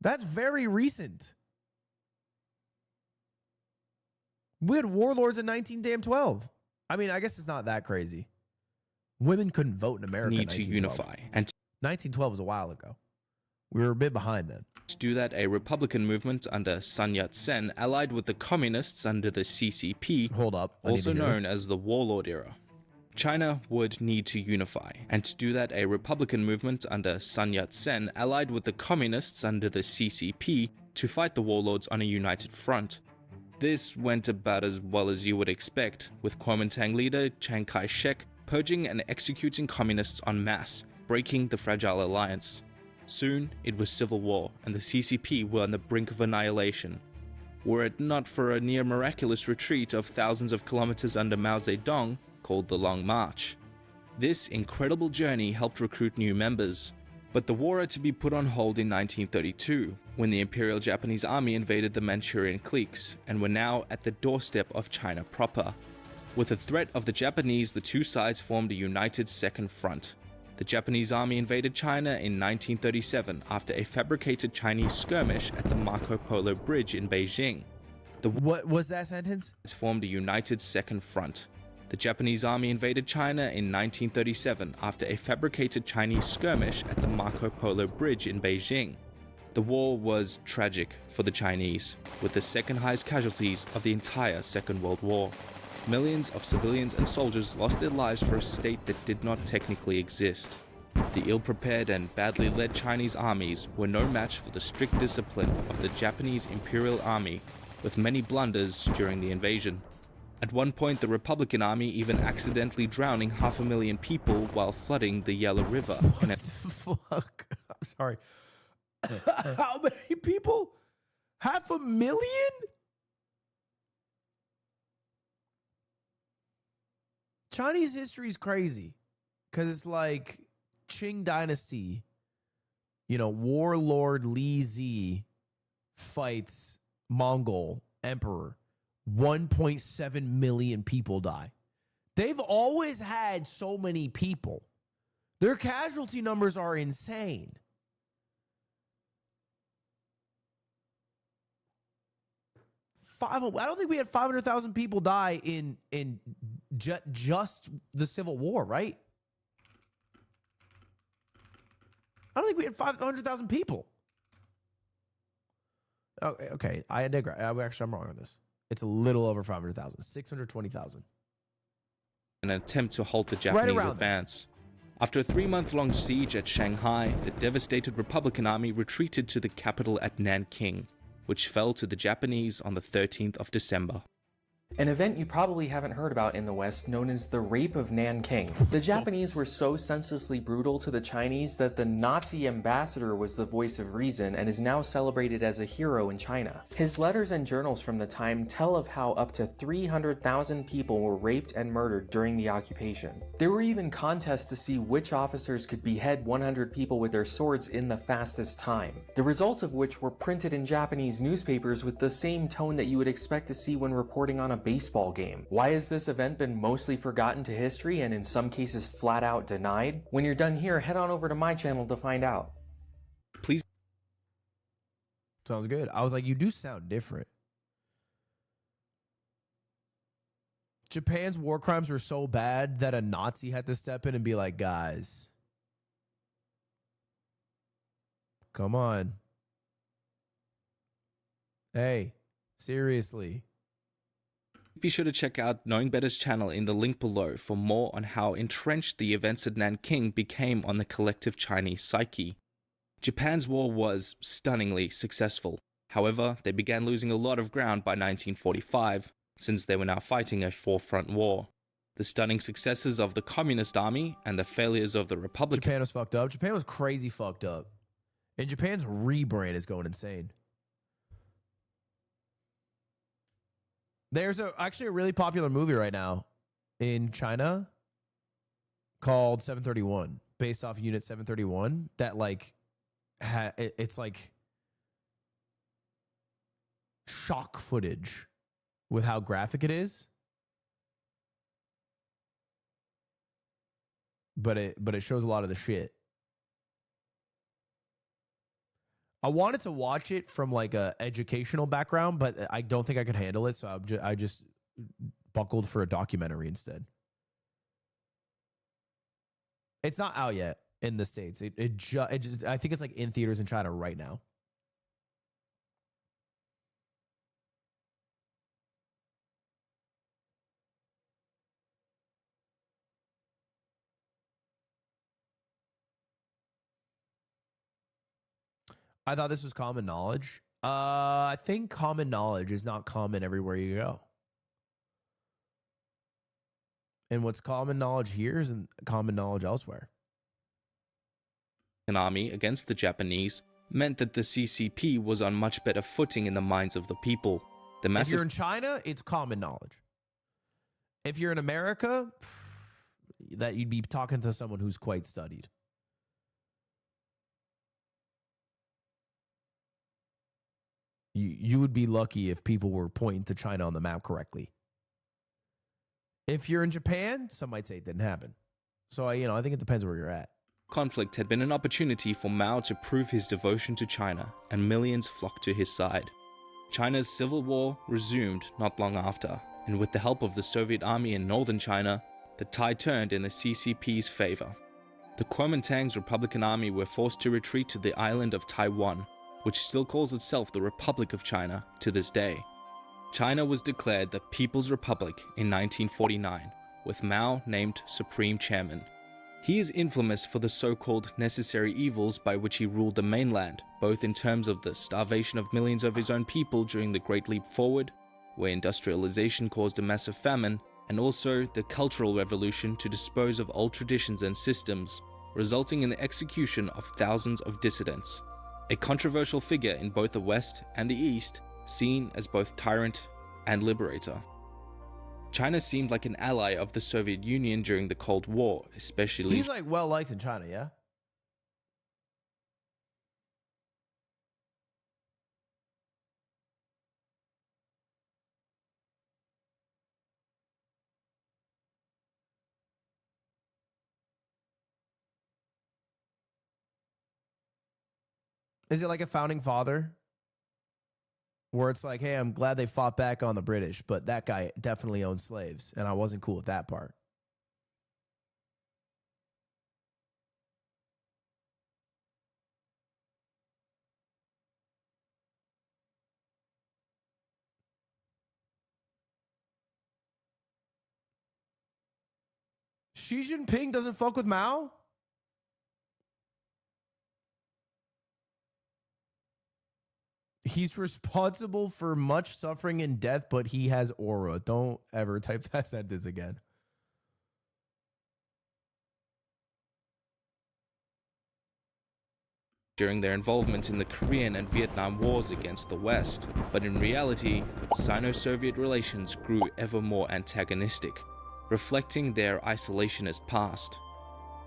That's very recent. We had warlords in 1912. I mean, I guess it's not that crazy. Women couldn't vote in America. need to unify, and 1912 was a while ago. We were a bit behind then. to do that, a Republican movement under Sun Yat-sen allied with the communists under the CCP, Hold up, also known as the Warlord era. China would need to unify, and to do that, a Republican movement under Sun Yat-sen allied with the communists under the CCP to fight the warlords on a united front. This went about as well as you would expect, with Kuomintang leader Chiang Kai-shek purging and executing communists en masse, breaking the fragile alliance. Soon, it was civil war, and the CCP were on the brink of annihilation. Were it not for a near miraculous retreat of thousands of kilometers under Mao Zedong, called the Long March. This incredible journey helped recruit new members, but the war had to be put on hold in 1932, when the Imperial Japanese Army invaded the Manchurian cliques, and were now at the doorstep of China proper. With the threat of the Japanese, the two sides formed a united Second Front. The Japanese army invaded China in 1937 after a fabricated Chinese skirmish at the Marco Polo Bridge in Beijing. What was that sentence? It formed a united Second Front. The Japanese army invaded China in 1937 after a fabricated Chinese skirmish at the Marco Polo Bridge in Beijing. The war was tragic for the Chinese, with the second highest casualties of the entire Second World War. Millions of civilians and soldiers lost their lives for a state that did not technically exist. The ill-prepared and badly led Chinese armies were no match for the strict discipline of the Japanese Imperial Army, with many blunders during the invasion. At one point, the Republican Army even accidentally drowning 500,000 people while flooding the Yellow River. What the fuck? I'm sorry. How many people? 500,000? Chinese history is crazy because it's like Qing dynasty, you know, warlord Li Zi fights Mongol emperor. 1.7 million people die. They've always had so many people. Their casualty numbers are insane. I don't think we had 500,000 people die in just the Civil War, right? I don't think we had 500,000 people. Okay, I digress. Actually, I'm wrong on this. It's a little over 500,000, 620,000. An attempt to halt the Japanese advance. After a 3-month-long siege at Shanghai, the devastated Republican Army retreated to the capital at Nanking, which fell to the Japanese on the 13th of December. An event you probably haven't heard about in the West known as the Rape of Nanking. The Japanese were so senselessly brutal to the Chinese that the Nazi ambassador was the voice of reason and is now celebrated as a hero in China. His letters and journals from the time tell of how up to 300,000 people were raped and murdered during the occupation. There were even contests to see which officers could behead 100 people with their swords in the fastest time, the results of which were printed in Japanese newspapers with the same tone that you would expect to see when reporting on a baseball game. Why has this event been mostly forgotten to history and in some cases flat out denied? When you're done here, head on over to my channel to find out. Please. Sounds good. I was like, you do sound different. Japan's war crimes were so bad that a Nazi had to step in and be like, guys, come on. Hey, seriously. Be sure to check out Knowing Better's channel in the link below for more on how entrenched the events at Nanking became on the collective Chinese psyche. Japan's war was stunningly successful. However, they began losing a lot of ground by 1945, since they were now fighting a four-front war. The stunning successes of the Communist Army and the failures of the Republican... Japan was fucked up. Japan was crazy fucked up. And Japan's rebrand is going insane. There's actually a really popular movie right now in China called 731, based off Unit 731, that like it's like shock footage with how graphic it is. But it shows a lot of the shit. I wanted to watch it from like a educational background, but I don't think I could handle it, so I just buckled for a documentary instead. It's not out yet in the States. I think it's like in theaters in China right now. I thought this was common knowledge. I think common knowledge is not common everywhere you go. And what's common knowledge here isn't common knowledge elsewhere. An army against the Japanese meant that the CCP was on much better footing in the minds of the people. If you're in China, it's common knowledge. If you're in America, that you'd be talking to someone who's quite studied. You would be lucky if people were pointing to China on the map correctly. If you're in Japan, some might say it didn't happen. So, I think it depends where you're at. Conflict had been an opportunity for Mao to prove his devotion to China, and millions flocked to his side. China's civil war resumed not long after, and with the help of the Soviet army in northern China, the tide turned in the CCP's favor. The Kuomintang's Republican army were forced to retreat to the island of Taiwan, which still calls itself the Republic of China to this day. China was declared the People's Republic in 1949, with Mao named Supreme Chairman. He is infamous for the so-called necessary evils by which he ruled the mainland, both in terms of the starvation of millions of his own people during the Great Leap Forward, where industrialization caused a massive famine, and also the Cultural Revolution to dispose of old traditions and systems, resulting in the execution of thousands of dissidents. A controversial figure in both the West and the East, seen as both tyrant and liberator. China seemed like an ally of the Soviet Union during the Cold War, especially... He's like well liked in China, yeah? Is it like a founding father? Where it's like, hey, I'm glad they fought back on the British, but that guy definitely owned slaves, and I wasn't cool with that part. Xi Jinping doesn't fuck with Mao? He's responsible for much suffering and death, but he has aura. Don't ever type that sentence again. During their involvement in the Korean and Vietnam Wars against the West, but in reality, Sino-Soviet relations grew ever more antagonistic, reflecting their isolationist past.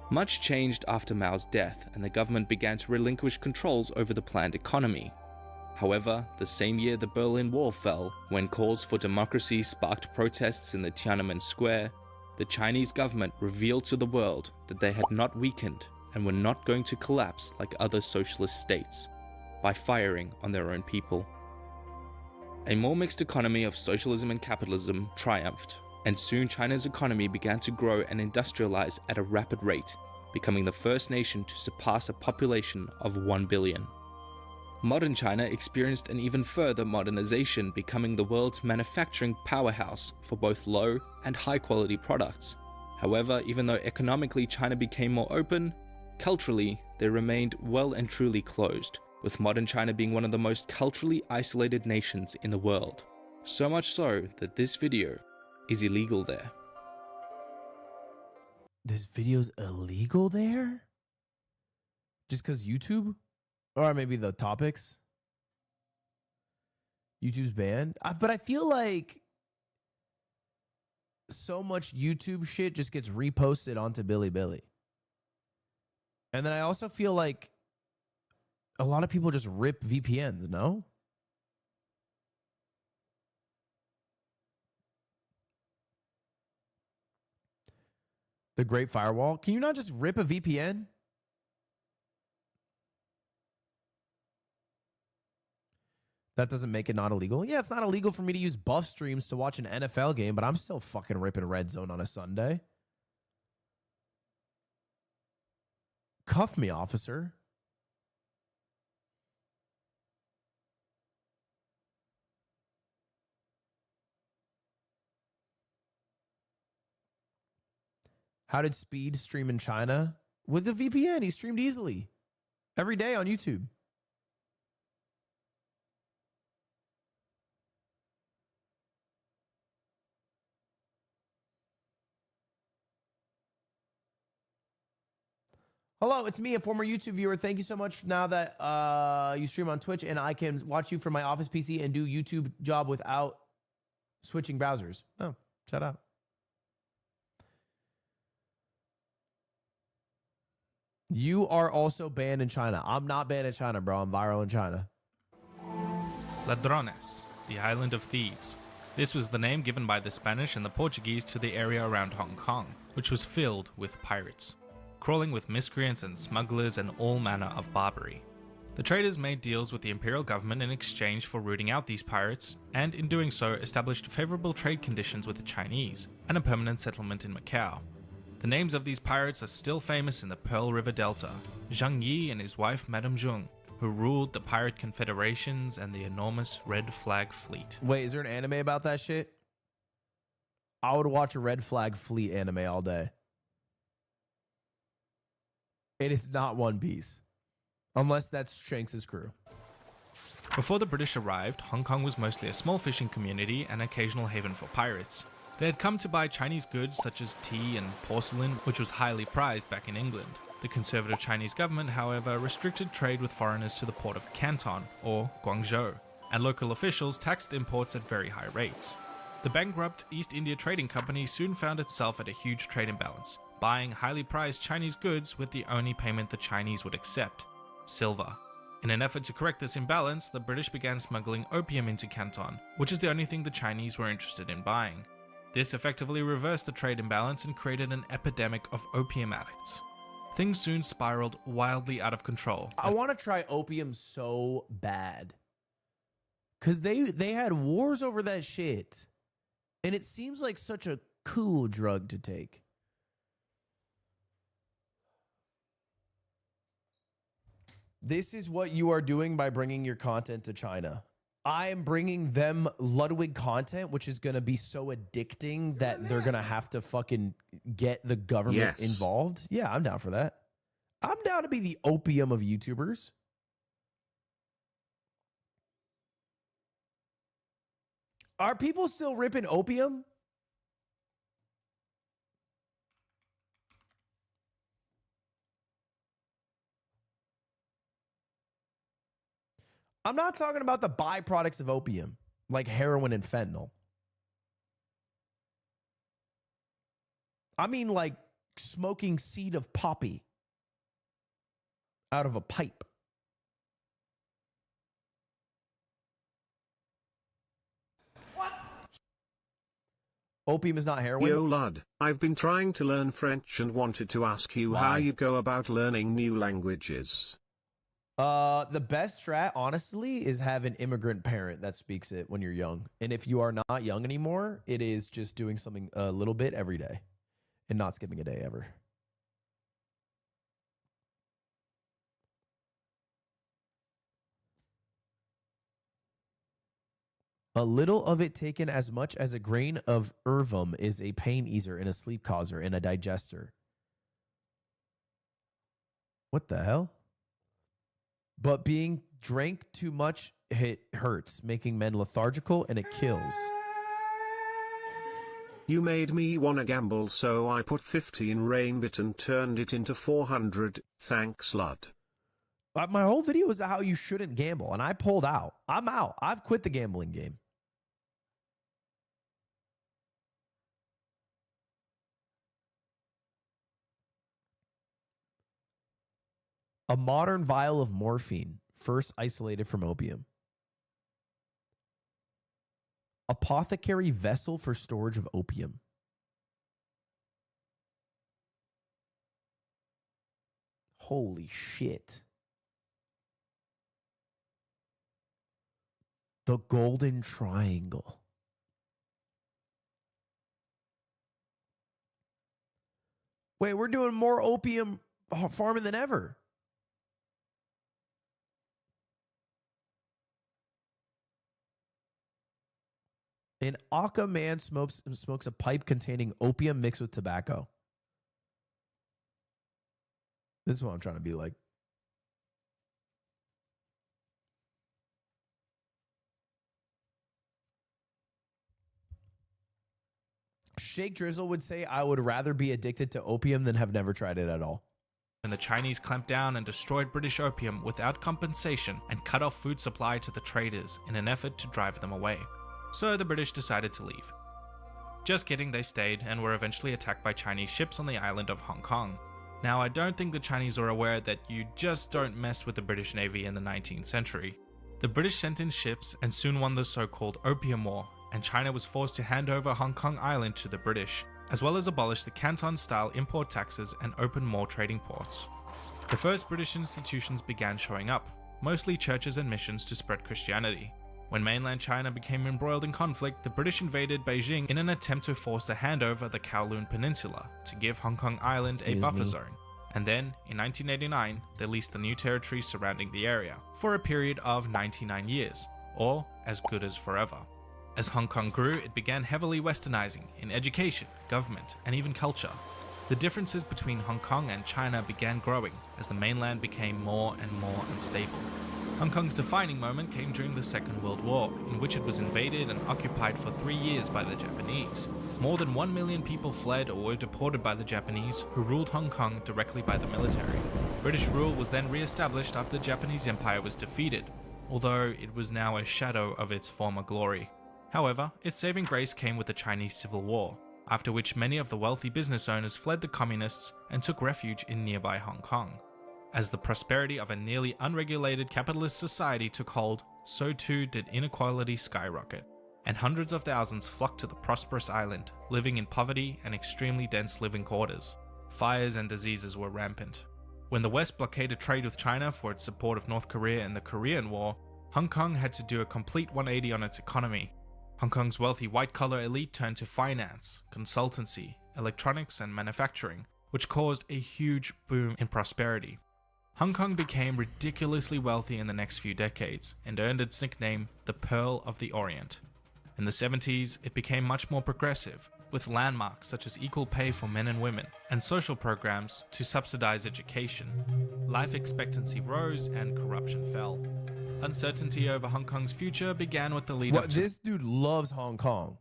Much changed after Mao's death, and the government began to relinquish controls over the planned economy. However, the same year the Berlin Wall fell, when calls for democracy sparked protests in the Tiananmen Square, the Chinese government revealed to the world that they had not weakened and were not going to collapse like other socialist states, by firing on their own people. A more mixed economy of socialism and capitalism triumphed, and soon China's economy began to grow and industrialize at a rapid rate, becoming the first nation to surpass a population of 1 billion. Modern China experienced an even further modernization, becoming the world's manufacturing powerhouse for both low and high quality products. However, even though economically China became more open, culturally they remained well and truly closed, with modern China being one of the most culturally isolated nations in the world. So much so that this video is illegal there. This video's illegal there? Just because YouTube? Or maybe the topics? YouTube's banned? But I feel like so much YouTube shit just gets reposted onto Bilibili. And then I also feel like a lot of people just rip VPNs, no? The Great Firewall. Can you not just rip a VPN? That doesn't make it not illegal. Yeah, it's not illegal for me to use buff streams to watch an NFL game, but I'm still fucking ripping Red Zone on a Sunday. Cuff me, officer. How did Speed stream in China? With the VPN, he streamed easily. Every day on YouTube. Hello, it's me, a former YouTube viewer. Thank you so much now that you stream on Twitch and I can watch you from my office PC and do YouTube job without switching browsers. Oh, shout out. You are also banned in China. I'm not banned in China, bro. I'm viral in China. Ladrones, the island of thieves. This was the name given by the Spanish and the Portuguese to the area around Hong Kong, which was filled with pirates, crawling with miscreants and smugglers and all manner of barbary. The traders made deals with the imperial government in exchange for rooting out these pirates, and in doing so established favorable trade conditions with the Chinese and a permanent settlement in Macau. The names of these pirates are still famous in the Pearl River Delta: Zhang Yi and his wife Madame Zheng, who ruled the pirate confederations and the enormous Red Flag Fleet. Wait, is there an anime about that shit? I would watch a Red Flag Fleet anime all day. It is not One Piece. Unless that's Shanks' crew. Before the British arrived, Hong Kong was mostly a small fishing community and occasional haven for pirates. They had come to buy Chinese goods such as tea and porcelain, which was highly prized back in England. The conservative Chinese government, however, restricted trade with foreigners to the port of Canton, or Guangzhou, and local officials taxed imports at very high rates. The bankrupt East India Trading Company soon found itself at a huge trade imbalance, buying highly prized Chinese goods with the only payment the Chinese would accept: silver. In an effort to correct this imbalance, the British began smuggling opium into Canton, which is the only thing the Chinese were interested in buying. This effectively reversed the trade imbalance and created an epidemic of opium addicts. Things soon spiraled wildly out of control. I want to try opium so bad. Because they had wars over that shit. And it seems like such a cool drug to take. This is what you are doing by bringing your content to China. I am bringing them Ludwig content, which is going to be so addicting that they're going to have to fucking get the government involved. Yeah, I'm down for that. I'm down to be the opium of YouTubers. Are people still ripping opium? I'm not talking about the byproducts of opium, like heroin and fentanyl. I mean like smoking seed of poppy out of a pipe. What? Opium is not heroin? Yo lad, I've been trying to learn French and wanted to ask you how you go about learning new languages. The best strat, honestly, is have an immigrant parent that speaks it when you're young. And if you are not young anymore, it is just doing something a little bit every day and not skipping a day ever. A little of it taken as much as a grain of ervum is a pain easer and a sleep causer and a digester. What the hell? But being drank too much, it hurts, making men lethargical, and it kills. You made me wanna gamble, so I put 50 in Rainbit and turned it into 400. Thanks, lad. My whole video is how you shouldn't gamble, and I pulled out. I'm out. I've quit the gambling game. A modern vial of morphine, first isolated from opium. Apothecary vessel for storage of opium. Holy shit. The Golden Triangle. Wait, we're doing more opium farming than ever. An Aka man smokes a pipe containing opium mixed with tobacco. This is what I'm trying to be like. Shake Drizzle would say, I would rather be addicted to opium than have never tried it at all. When the Chinese clamped down and destroyed British opium without compensation and cut off food supply to the traders in an effort to drive them away. So the British decided to leave. Just kidding, they stayed and were eventually attacked by Chinese ships on the island of Hong Kong. Now, I don't think the Chinese are aware that you just don't mess with the British Navy in the 19th century. The British sent in ships and soon won the so-called Opium War, and China was forced to hand over Hong Kong Island to the British, as well as abolish the Canton-style import taxes and open more trading ports. The first British institutions began showing up, mostly churches and missions to spread Christianity. When mainland China became embroiled in conflict, the British invaded Beijing in an attempt to force the handover of the Kowloon Peninsula to give Hong Kong Island a buffer zone. And then, in 1989, they leased the new territories surrounding the area for a period of 99 years, or as good as forever. As Hong Kong grew, it began heavily westernizing in education, government, and even culture. The differences between Hong Kong and China began growing as the mainland became more and more unstable. Hong Kong's defining moment came during the Second World War, in which it was invaded and occupied for 3 years by the Japanese. More than 1 million people fled or were deported by the Japanese, who ruled Hong Kong directly by the military. British rule was then re-established after the Japanese Empire was defeated, although it was now a shadow of its former glory. However, its saving grace came with the Chinese Civil War, after which many of the wealthy business owners fled the communists and took refuge in nearby Hong Kong. As the prosperity of a nearly unregulated capitalist society took hold, so too did inequality skyrocket, and hundreds of thousands flocked to the prosperous island, living in poverty and extremely dense living quarters. Fires and diseases were rampant. When the West blockaded trade with China for its support of North Korea in the Korean War, Hong Kong had to do a complete 180 on its economy. Hong Kong's wealthy white-collar elite turned to finance, consultancy, electronics, and manufacturing, which caused a huge boom in prosperity. Hong Kong became ridiculously wealthy in the next few decades and earned its nickname the Pearl of the Orient. In the 70s, it became much more progressive, with landmarks such as equal pay for men and women and social programs to subsidize education. Life expectancy rose and corruption fell. Uncertainty over Hong Kong's future began with the lead up to... This dude loves Hong Kong.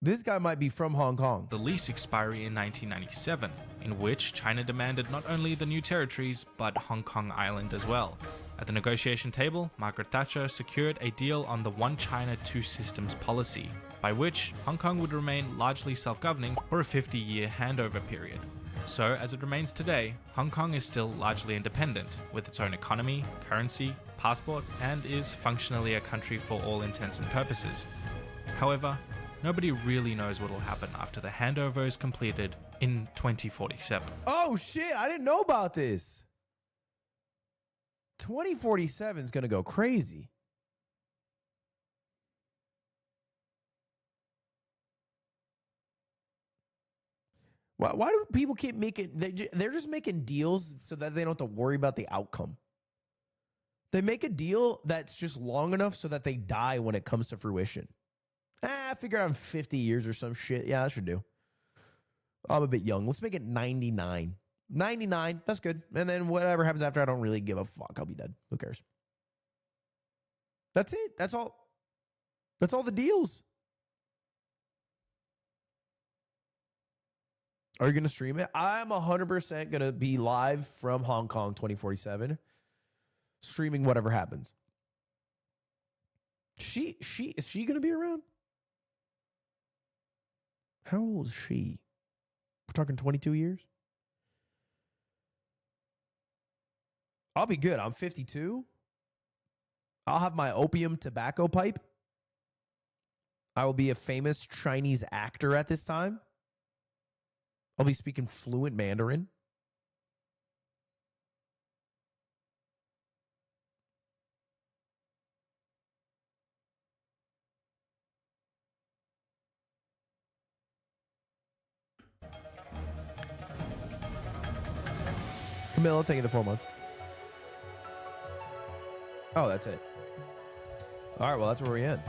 This guy might be from Hong Kong. The lease expiry in 1997, in which China demanded not only the new territories, but Hong Kong Island as well. At the negotiation table, Margaret Thatcher secured a deal on the One China, Two Systems policy, by which Hong Kong would remain largely self-governing for a 50-year handover period. So, as it remains today, Hong Kong is still largely independent, with its own economy, currency, passport, and is functionally a country for all intents and purposes. However, nobody really knows what will happen after the handover is completed in 2047. Oh shit, I didn't know about this. 2047 is going to go crazy. Why do people keep making... They're just making deals so that they don't have to worry about the outcome. They make a deal that's just long enough so that they die when it comes to fruition. I figure out in 50 years or some shit. Yeah, that should do. I'm a bit young. Let's make it 99. 99, that's good. And then whatever happens after, I don't really give a fuck. I'll be dead. Who cares? That's it. That's all. That's all the deals. Are you going to stream it? I'm 100% going to be live from Hong Kong 2047, streaming whatever happens. Is she going to be around? How old is she? We're talking 22 years? I'll be good. I'm 52. I'll have my opium tobacco pipe. I will be a famous Chinese actor at this time. I'll be speaking fluent Mandarin. Camilla, thank you the 4 months. Oh, that's it. All right, well, that's where we end.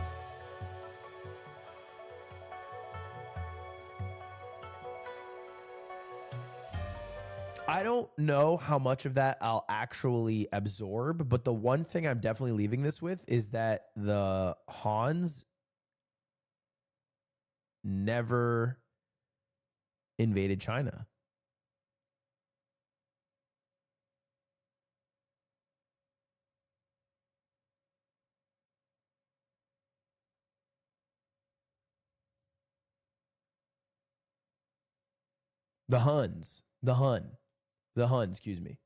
I don't know how much of that I'll actually absorb, but the one thing I'm definitely leaving this with is that the Hans never invaded China. The Hun, excuse me.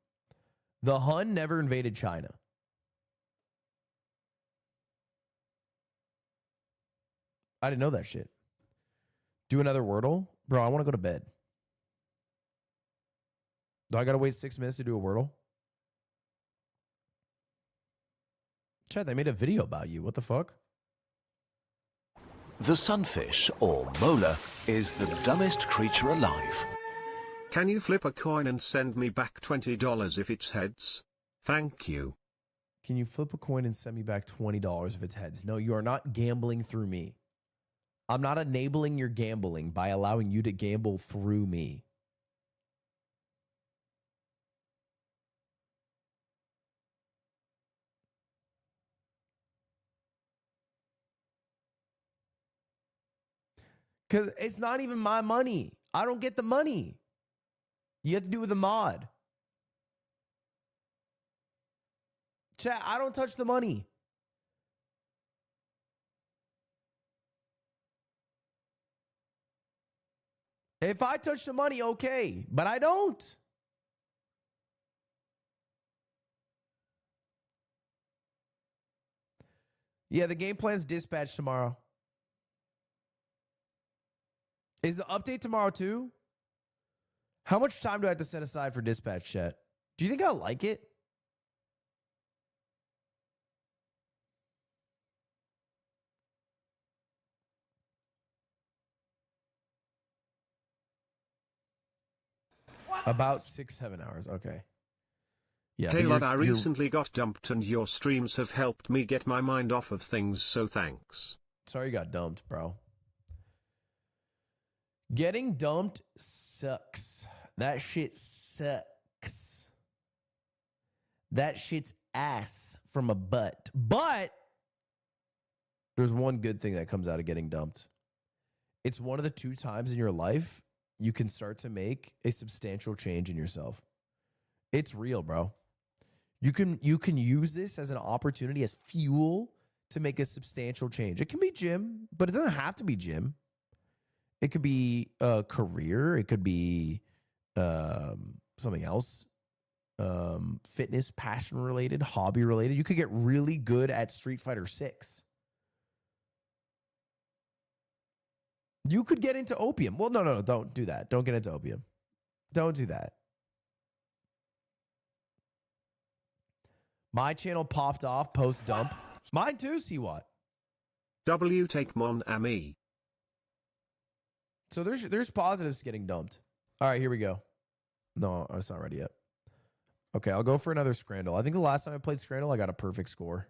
The Hun never invaded China. I didn't know that shit. Do another Wordle? Bro, I want to go to bed. Do I got to wait 6 minutes to do a Wordle? Chat, they made a video about you. What the fuck? The sunfish, or mola, is the dumbest creature alive. Can you flip a coin and send me back $20 if it's heads? Thank you. Can you flip a coin and send me back $20 if it's heads? No, you are not gambling through me. I'm not enabling your gambling by allowing you to gamble through me. Because it's not even my money. I don't get the money. You have to do it with a mod. Chat, I don't touch the money. If I touch the money, okay, but I don't. Yeah, the game plan's dispatch tomorrow. Is the update tomorrow too? How much time do I have to set aside for dispatch, chat? Do you think I'll like it? About 6-7 hours. Okay. Yeah. Hey lad, I recently got dumped and your streams have helped me get my mind off of things, so thanks. Sorry you got dumped, bro. Getting dumped sucks. That shit sucks. That shit's ass from a butt. But there's one good thing that comes out of getting dumped. It's one of the 2 times in your life you can start to make a substantial change in yourself. It's real, bro. You can use this as an opportunity, as fuel to make a substantial change. It can be gym, but it doesn't have to be gym. It could be a career. It could be something else. Fitness, passion related, hobby related. You could get really good at Street Fighter 6. You could get into opium. Well, no, don't do that. Don't get into opium. Don't do that. My channel popped off post dump. Mine too, see what? W take mon ami. So there's positives to getting dumped. All right, here we go. No, it's not ready yet. Okay, I'll go for another Scrandle. I think the last time I played Scrandle, I got a perfect score.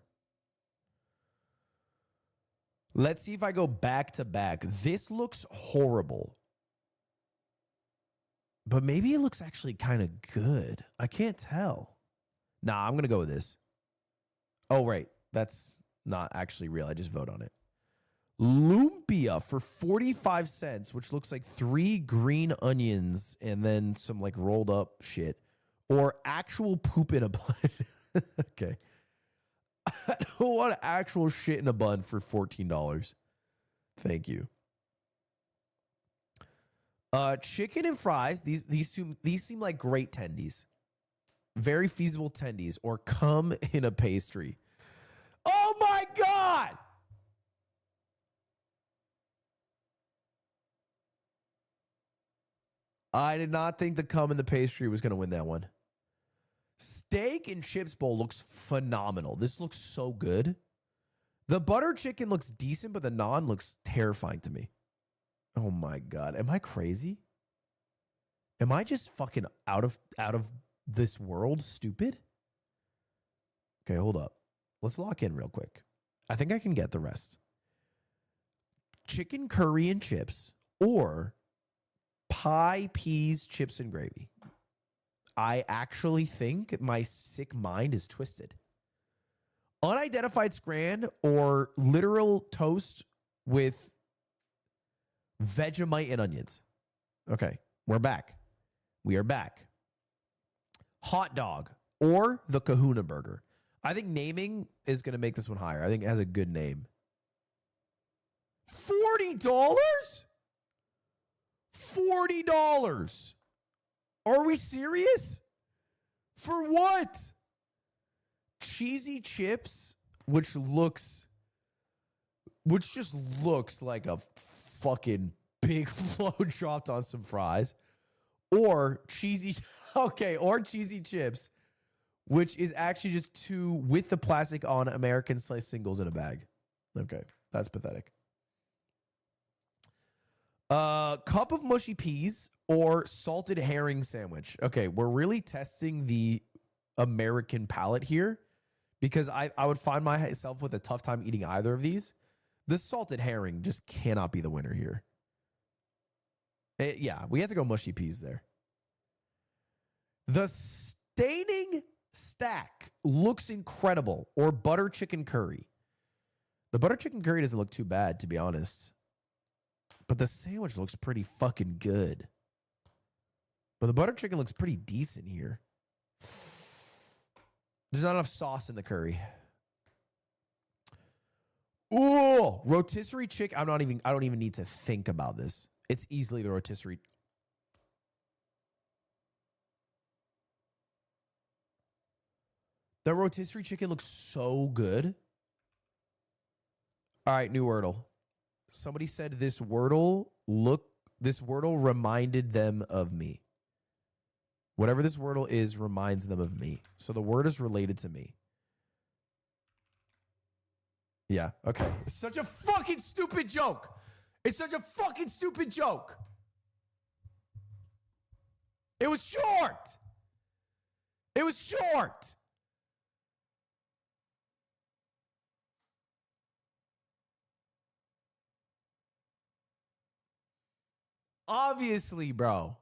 Let's see if I go back to back. This looks horrible. But maybe it looks actually kind of good. I can't tell. Nah, I'm going to go with this. Oh, right. That's not actually real. I just vote on it. Lumpia for 45 cents, which looks like 3 green onions and then some like rolled up shit. Or actual poop in a bun. Okay. I don't want actual shit in a bun for $14. Thank you. Chicken and fries. These seem like great tendies. Very feasible tendies. Or come in a pastry. Oh my God! I did not think the cum in the pastry was going to win that one. Steak and chips bowl looks phenomenal. This looks so good. The butter chicken looks decent, but the naan looks terrifying to me. Oh my God. Am I crazy? Am I just fucking out of this world stupid? Okay, hold up. Let's lock in real quick. I think I can get the rest. Chicken curry and chips or pie, peas, chips, and gravy. I actually think my sick mind is twisted. Unidentified scran or literal toast with Vegemite and onions. Okay, we're back. We are back. Hot dog or the Kahuna burger. I think naming is going to make this one higher. I think it has a good name. $40? $40. Are we serious? For what? Cheesy chips, which just looks like a fucking big load dropped on some fries. Or cheesy chips, which is actually just two with the plastic on American sliced singles in a bag. Okay, that's pathetic. Cup of mushy peas or salted herring sandwich. Okay, we're really testing the American palate here because I would find myself with a tough time eating either of these. The salted herring just cannot be the winner here. Yeah, we have to go mushy peas there. The staining stack looks incredible or butter chicken curry. The butter chicken curry doesn't look too bad, to be honest. But the sandwich looks pretty fucking good. But the butter chicken looks pretty decent here. There's not enough sauce in the curry. Ooh, rotisserie chicken. I don't even need to think about this. It's easily the rotisserie. The rotisserie chicken looks so good. All right, new Wordle. Somebody said this Wordle reminded them of me. Whatever this Wordle is reminds them of me. So the word is related to me. Yeah, okay. It's such a fucking stupid joke. It's such a fucking stupid joke. It was short. It was short. Obviously, bro.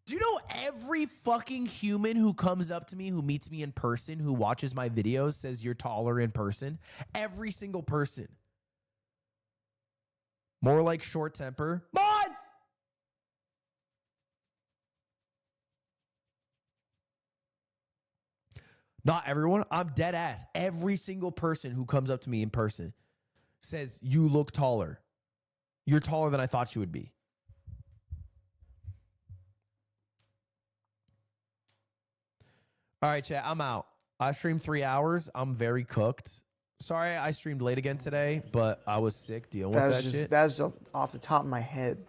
Do you know every fucking human who comes up to me, who meets me in person, who watches my videos, says you're taller in person? Every single person. More like short temper. Mods! Not everyone. I'm dead ass. Every single person who comes up to me in person says you look taller. You're taller than I thought you would be. All right, chat, I'm out. I streamed 3 hours. I'm very cooked. Sorry I streamed late again today, but I was sick dealing with that shit. That's just off the top of my head.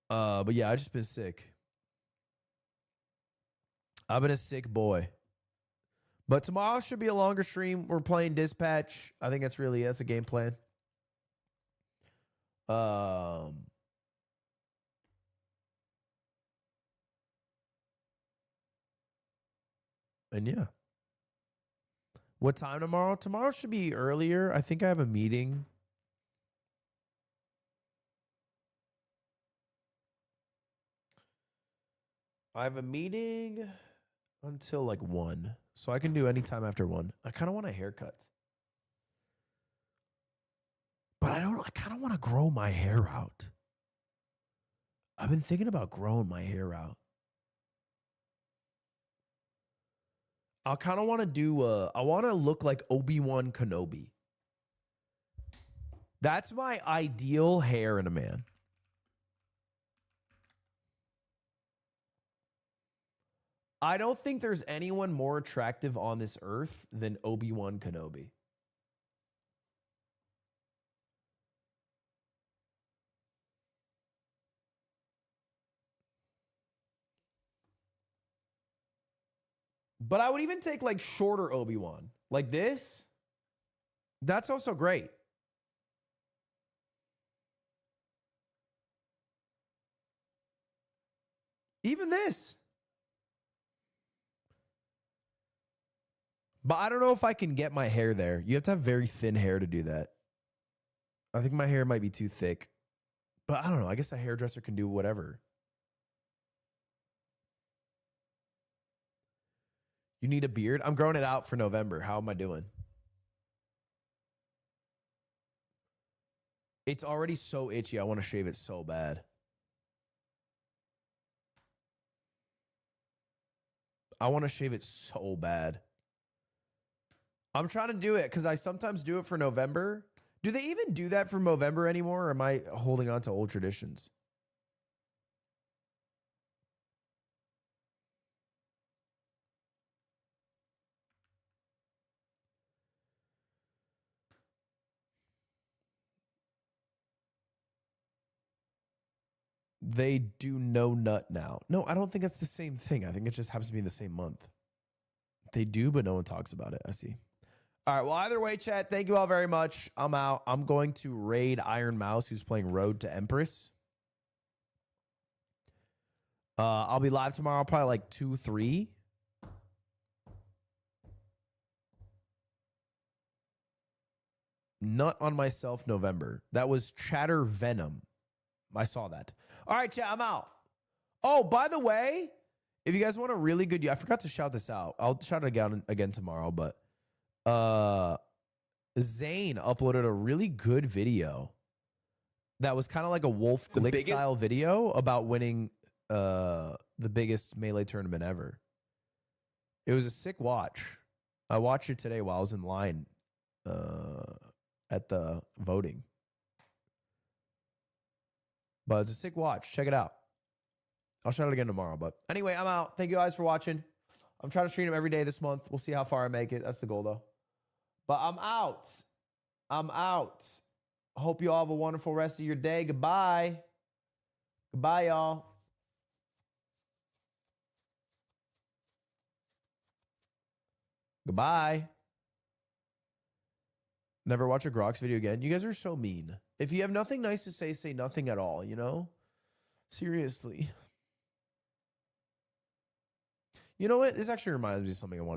But yeah, I just been sick. I've been a sick boy. But tomorrow should be a longer stream. We're playing Dispatch. I think that's a game plan. And yeah. What time tomorrow? Tomorrow should be earlier. I think I have a meeting. I have a meeting until like 1. So I can do any time after 1. I kind of want a haircut. But I kind of want to grow my hair out. I've been thinking about growing my hair out. I kind of want to do I want to look like Obi-Wan Kenobi. That's my ideal hair in a man. I don't think there's anyone more attractive on this earth than Obi-Wan Kenobi. But I would even take like shorter Obi-Wan. Like this. That's also great. Even this. But I don't know if I can get my hair there. You have to have very thin hair to do that. I think my hair might be too thick. But I don't know. I guess a hairdresser can do whatever. You need a beard? I'm growing it out for November. How am I doing? It's already so itchy. I want to shave it so bad. I want to shave it so bad. I'm trying to do it because I sometimes do it for November. Do they even do that for November anymore, or am I holding on to old traditions? They do no nut now. No, I don't think that's the same thing. I think it just happens to be in the same month. They do, but no one talks about it. I see. All right. Well, either way, chat, thank you all very much. I'm out. I'm going to raid Iron Mouse, who's playing Road to Empress. I'll be live tomorrow, probably like 2, 3. Nut on myself, November. That was Chatter Venom. I saw that. All right, chat, I'm out. Oh, by the way, if you guys want a really good, I forgot to shout this out. I'll shout it again tomorrow, but Zane uploaded a really good video that was kind of like a Wolf Glick style video about winning the biggest melee tournament ever. It was a sick watch. I watched it today while I was in line at the voting. But it's a sick watch. Check it out. I'll shout it again tomorrow. But anyway, I'm out. Thank you guys for watching. I'm trying to stream them every day this month. We'll see how far I make it. That's the goal, though. But I'm out. I'm out. I hope you all have a wonderful rest of your day. Goodbye. Goodbye, y'all. Goodbye. Never watch a Grox video again. You guys are so mean. If you have nothing nice to say nothing at all, you know? Seriously. You know what? This actually reminds me of something I wanted